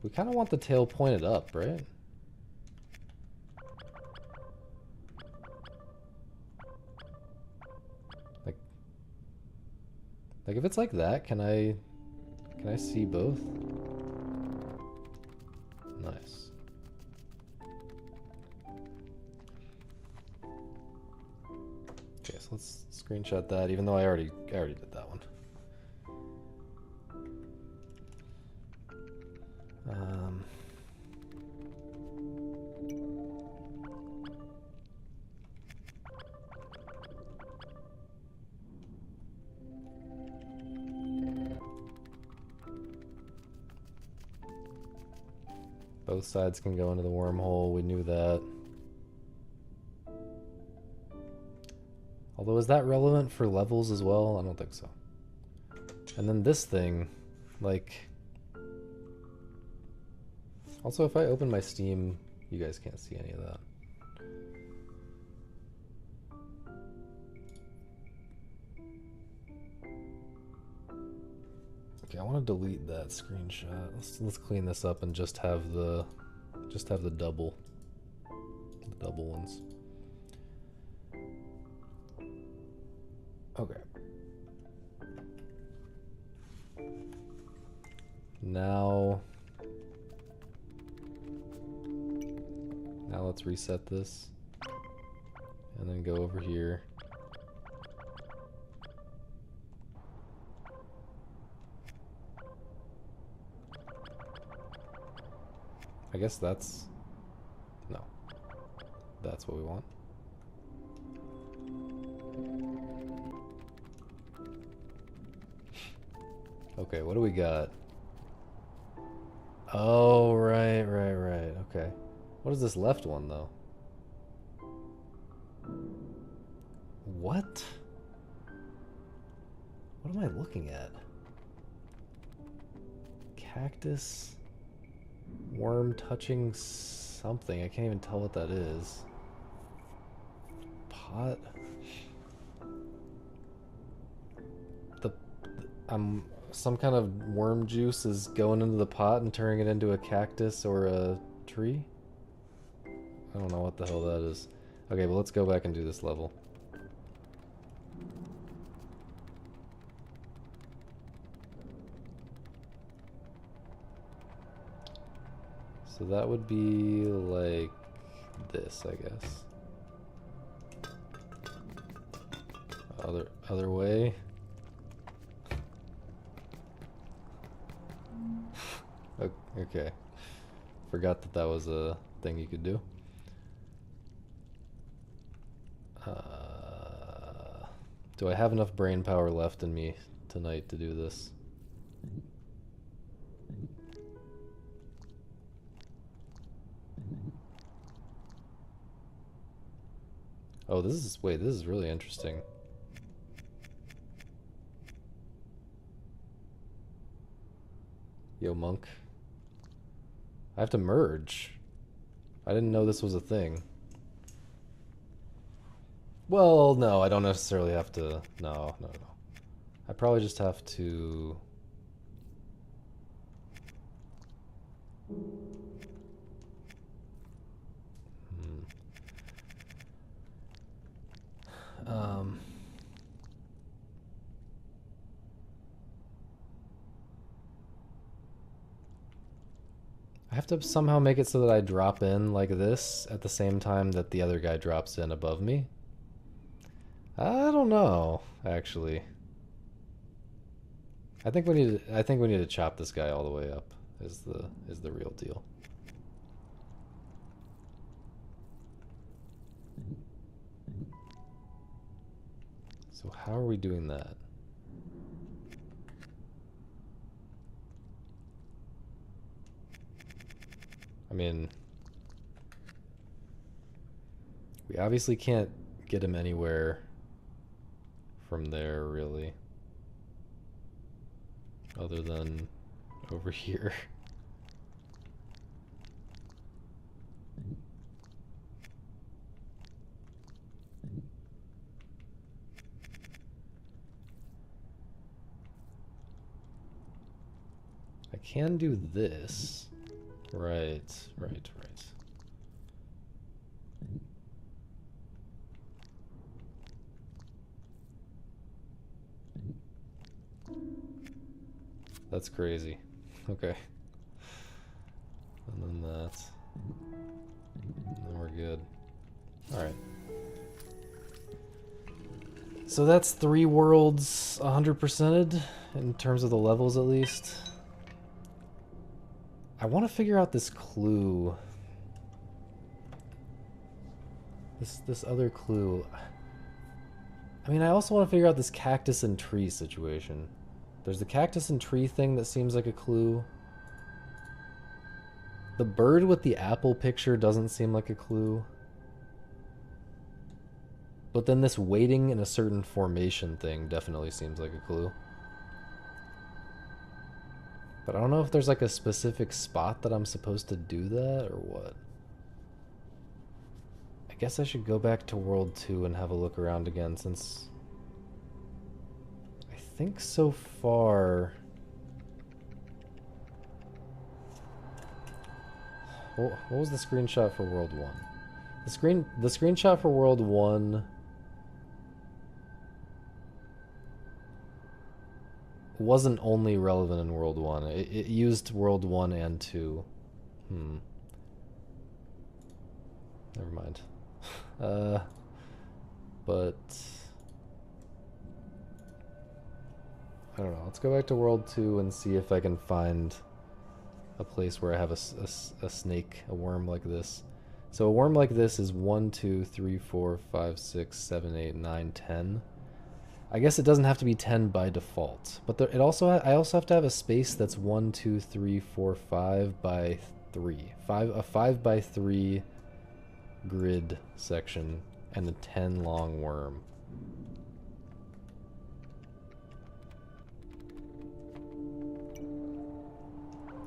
We kind of want the tail pointed up, right? Like if it's like that, can I see both? Nice. Okay, so let's screenshot that, even though I already did that one. Both sides can go into the wormhole, we knew that. Although, is that relevant for levels as well? I don't think so. And then this thing, like... Also, if I open my Steam, you guys can't see any of that. Okay, I want to delete that screenshot. Let's clean this up and just have the double ones. Okay. Now let's reset this and then go over here. I guess that's what we want. Okay, what do we got? Oh, right. Okay. What is this left one, though? What? What am I looking at? Cactus? Worm touching something. I can't even tell what that is. Pot? Some kind of worm juice is going into the pot and turning it into a cactus or a tree? I don't know what the hell that is. Okay, but let's go back and do this level. So that would be like this, I guess. Other way. Okay. Forgot that was a thing you could do. Do I have enough brain power left in me tonight to do this? Oh, this is really interesting. Yo, monk. I have to merge. I didn't know this was a thing. Well, no, I don't necessarily have to. No. I probably just have to. I have to somehow make it so that I drop in like this at the same time that the other guy drops in above me. I don't know, actually. I think we need to chop this guy all the way up is the real deal. So how are we doing that? I mean, we obviously can't get him anywhere from there, really. other than over here. I can do this. Right, right, right. That's crazy. Okay. And then that. And then we're good. Alright. So that's 3 worlds 100%ed, in terms of the levels at least. I want to figure out this clue. This other clue. I mean, I also want to figure out this cactus and tree situation. There's the cactus and tree thing that seems like a clue. The bird with the apple picture doesn't seem like a clue. But then this waiting in a certain formation thing definitely seems like a clue. But I don't know if there's like a specific spot that I'm supposed to do that or what. I guess I should go back to World 2 and have a look around again, since I think so far... What was the screenshot for World 1? The screenshot for World 1 wasn't only relevant in World 1. It used World 1 and 2. Never mind. But I don't know. Let's go back to World 2 and see if I can find a place where I have a snake, a worm like this. So a worm like this is 1, 2, 3, 4, 5, 6, 7, 8, 9, 10. I guess it doesn't have to be 10 by default, but I also have to have a space that's 1, 2, 3, 4, 5 by 3. A 5 by 3 grid section and a 10 long worm.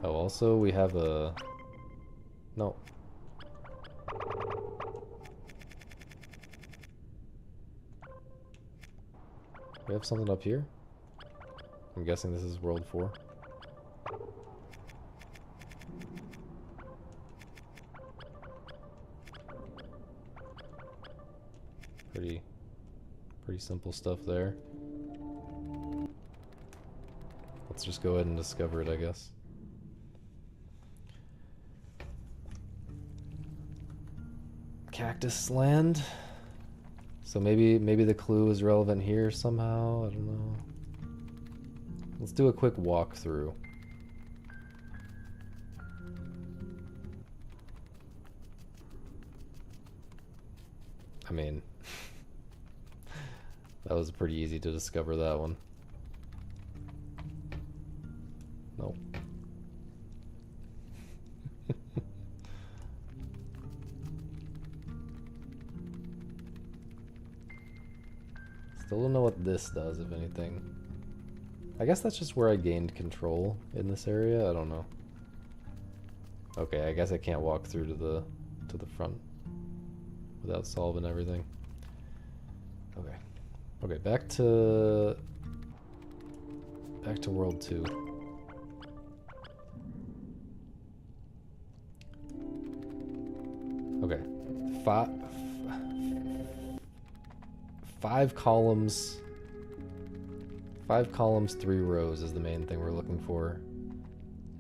Oh, also we have a... No. We have something up here? I'm guessing this is World 4. Pretty simple stuff there. Let's just go ahead and discover it, I guess. Cactus land. So maybe the clue is relevant here somehow. I don't know. Let's do a quick walkthrough. I mean, that was pretty easy to discover that one. Nope. Still don't know what this does, if anything. I guess that's just where I gained control in this area. I don't know. Okay, I guess I can't walk through to the front without solving everything. Okay. Okay, back to World 2. Okay. Five columns. 5 columns, 3 rows is the main thing we're looking for.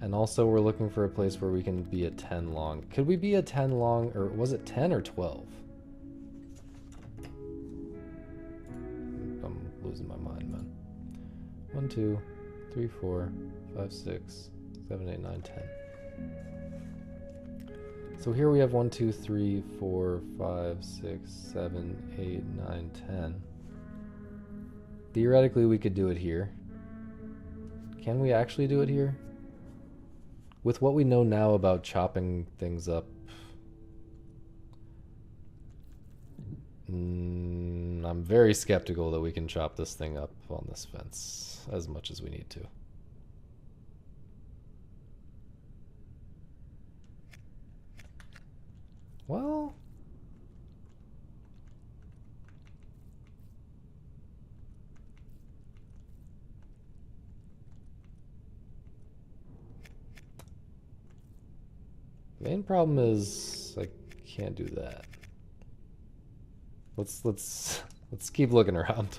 And also we're looking for a place where we can be a 10 long. Could we be a 10 long, or was it 10 or 12? I'm losing my mind, man. 1, 2, 3, 4, 5, 6, 7, 8, 9, 10. So here we have 1, 2, 3, 4, 5, 6, 7, 8, 9, 10. Theoretically, we could do it here. Can we actually do it here? With what we know now about chopping things up, I'm very skeptical that we can chop this thing up on this fence as much as we need to. Well... Main problem is I can't do that. Let's keep looking around.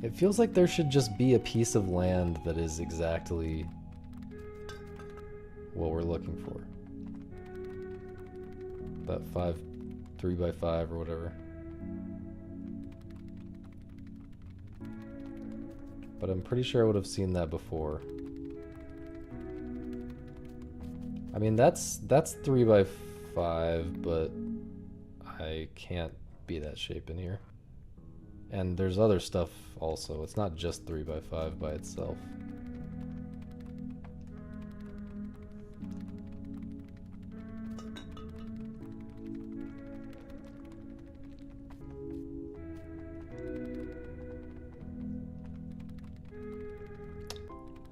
It feels like there should just be a piece of land that is exactly what we're looking for. That 3x5 or whatever. But I'm pretty sure I would have seen that before. I mean, that's 3x5, but I can't be that shape in here. And there's other stuff also. It's not just 3x5 by itself.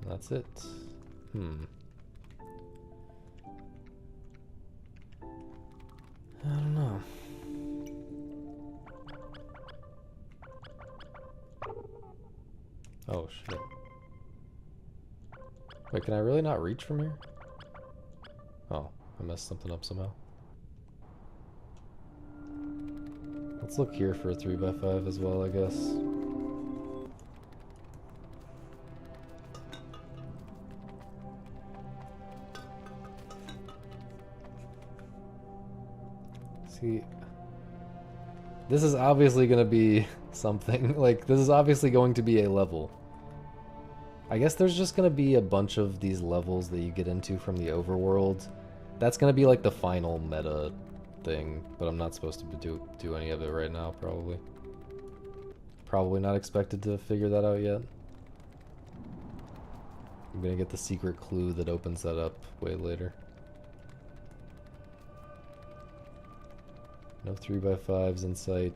That's it. I don't know. Oh shit. Wait, can I really not reach from here? Oh, I messed something up somehow. Let's look here for a 3x5 as well, I guess. See, this is obviously going to be something. Like, this is obviously going to be a level. I guess there's just going to be a bunch of these levels that you get into from the overworld. That's going to be like the final meta thing, but I'm not supposed to do any of it right now, probably. Probably not expected to figure that out yet. I'm going to get the secret clue that opens that up way later. No 3x5s in sight.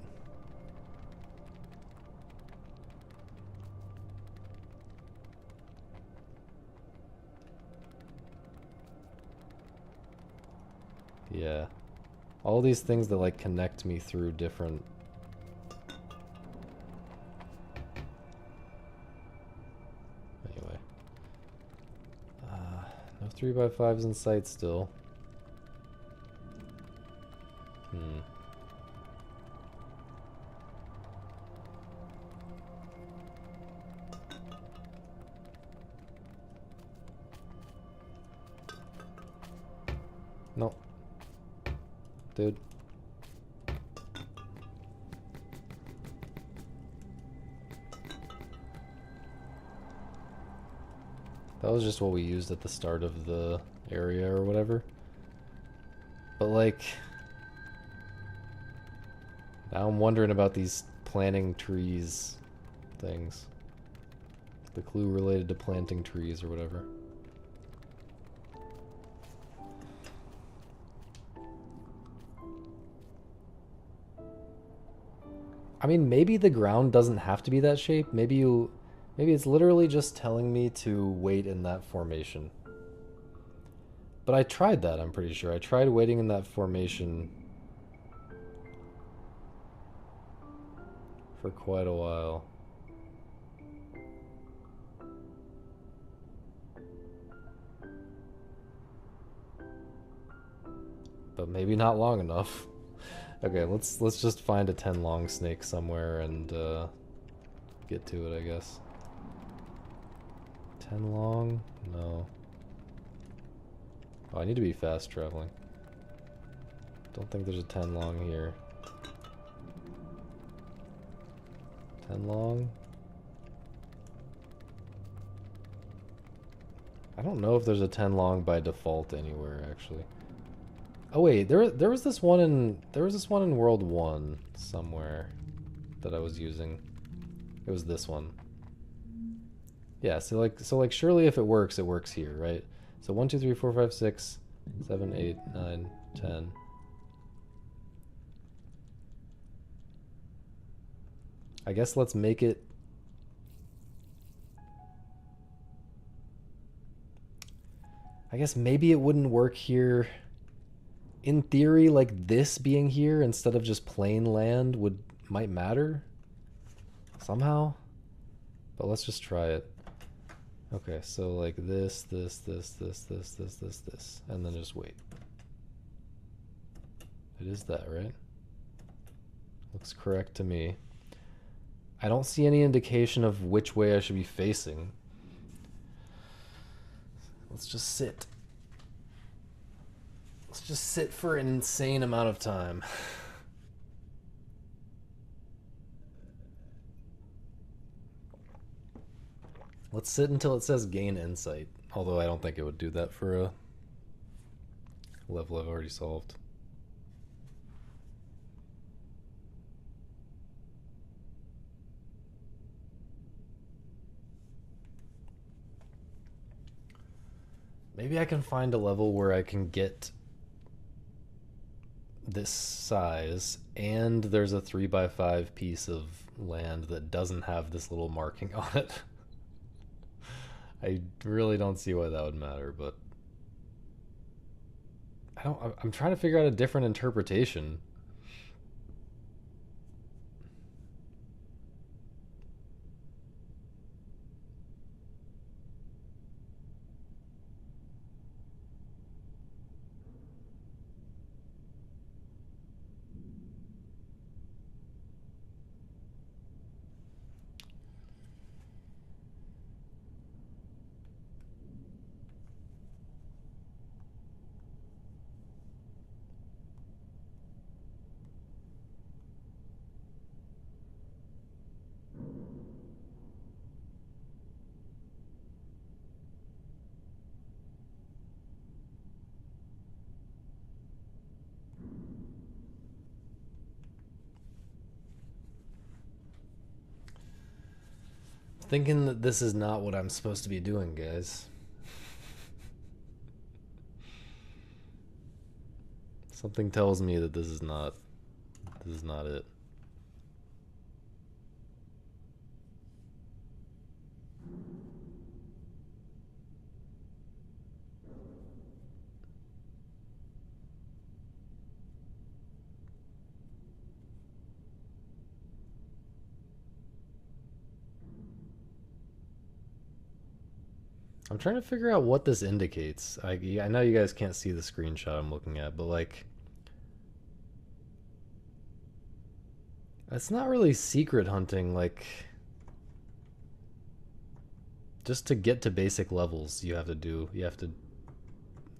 Yeah. All these things that like connect me through different... Anyway. No 3x5s in sight still. No. Dude. That was just what we used at the start of the area or whatever. But like... Now I'm wondering about these planting trees things. The clue related to planting trees or whatever. I mean, maybe the ground doesn't have to be that shape. Maybe it's literally just telling me to wait in that formation. But I tried that, I'm pretty sure. I tried waiting in that formation for quite a while. But maybe not long enough. Okay, let's just find a 10 long snake somewhere and get to it, I guess. 10 long? No. Oh, I need to be fast traveling. Don't think there's a 10 long here. 10 long? I don't know if there's a 10 long by default anywhere, actually. Oh wait, there was this one in World 1 somewhere that I was using. It was this one. Yeah, so like surely if it works here, right? So 1, 2, 3, 4, 5, 6, 7, 8, 9, 10. I guess let's make it... I guess maybe it wouldn't work here. In theory, like this being here instead of just plain land might matter somehow. But let's just try it. Okay, so like this, and then just wait. It is that, right? Looks correct to me. I don't see any indication of which way I should be facing. Let's just sit. Let's just sit for an insane amount of time. Let's sit until it says gain insight. Although I don't think it would do that for a level I've already solved. Maybe I can find a level where I can get this size and there's a 3x5 piece of land that doesn't have this little marking on it. I really don't see why that would matter, but I'm trying to figure out a different interpretation. Thinking that this is not what I'm supposed to be doing, guys. Something tells me that this is not it. I'm trying to figure out what this indicates. I know you guys can't see the screenshot I'm looking at, but like, it's not really secret hunting. Like, just to get to basic levels, you have to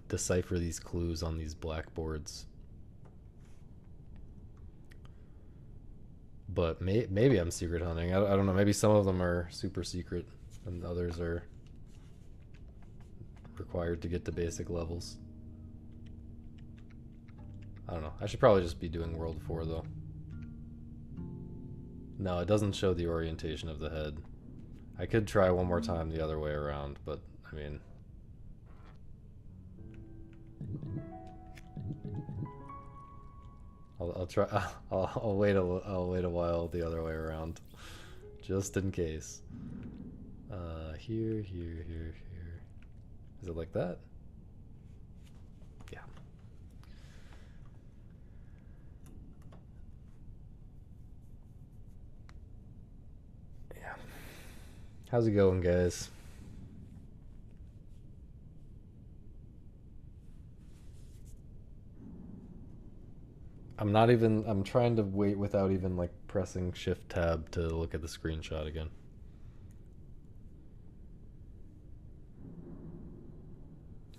decipher these clues on these blackboards. But maybe I'm secret hunting. I don't know. Maybe some of them are super secret, and others are required to get to basic levels. I don't know. I should probably just be doing World 4 though. No, it doesn't show the orientation of the head. I could try one more time the other way around, but I mean, I'll try. I'll wait a while the other way around, just in case. Here. Is it like that? Yeah. Yeah. How's it going, guys? I'm trying to wait without even like pressing shift tab to look at the screenshot again.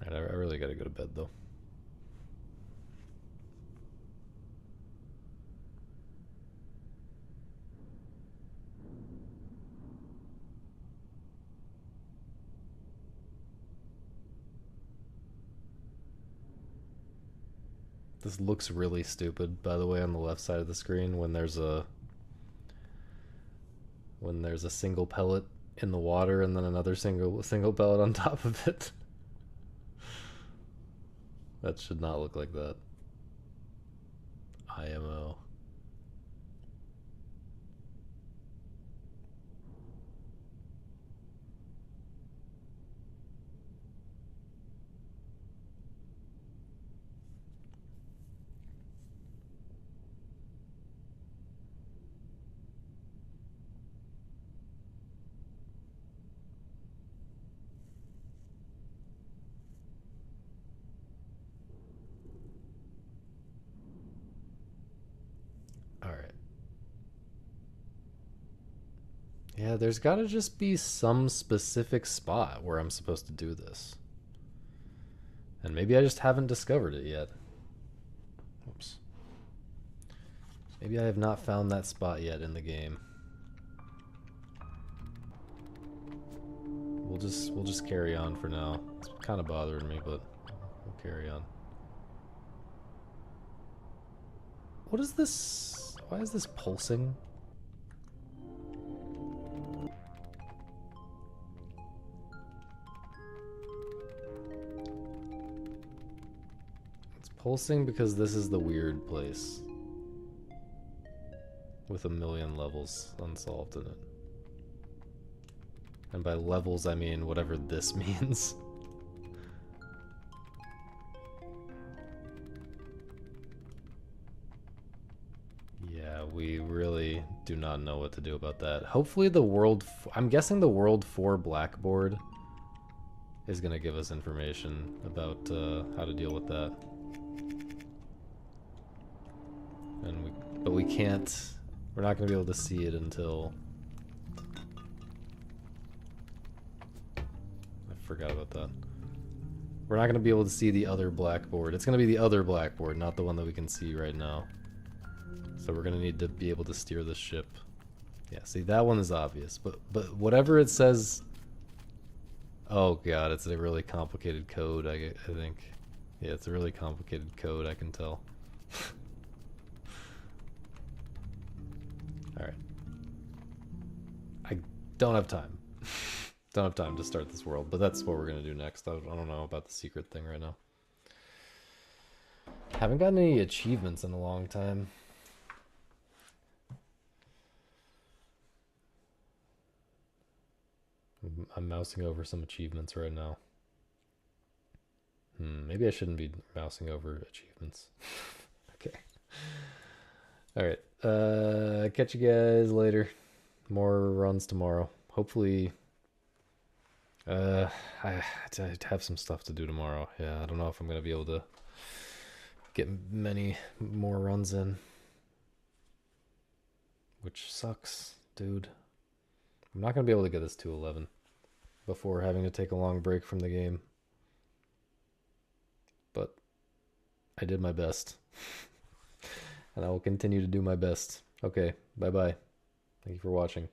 Alright, I really gotta go to bed though. This looks really stupid, by the way, on the left side of the screen when there's a single pellet in the water and then another single pellet on top of it. That should not look like that. IMO. Yeah, there's gotta just be some specific spot where I'm supposed to do this. And maybe I just haven't discovered it yet. Oops. Maybe I have not found that spot yet in the game. We'll just carry on for now. It's kind of bothering me, but we'll carry on. What is this? Why is this pulsing? It's pulsing because this is the weird place with a million levels unsolved in it. And by levels, I mean whatever this means. Yeah, we really do not know what to do about that. Hopefully the World... I'm guessing the World 4 Blackboard is going to give us information about how to deal with that. But we can't... We're not going to be able to see it until... I forgot about that. We're not going to be able to see the other blackboard. It's going to be the other blackboard, not the one that we can see right now. So we're going to need to be able to steer the ship. Yeah, see, that one is obvious. But whatever it says... Oh god, it's a really complicated code, I think. Yeah, it's a really complicated code, I can tell. Alright. I don't have time. Don't have time to start this world, but that's what we're going to do next. I don't know about the secret thing right now. Haven't gotten any achievements in a long time. I'm mousing over some achievements right now. Maybe I shouldn't be mousing over achievements. Okay. Alright. Catch you guys later. More runs tomorrow. Hopefully... I have some stuff to do tomorrow. Yeah, I don't know if I'm going to be able to get many more runs in. Which sucks, dude. I'm not going to be able to get this to 11 before having to take a long break from the game. But I did my best. And I will continue to do my best. Okay, bye-bye. Thank you for watching.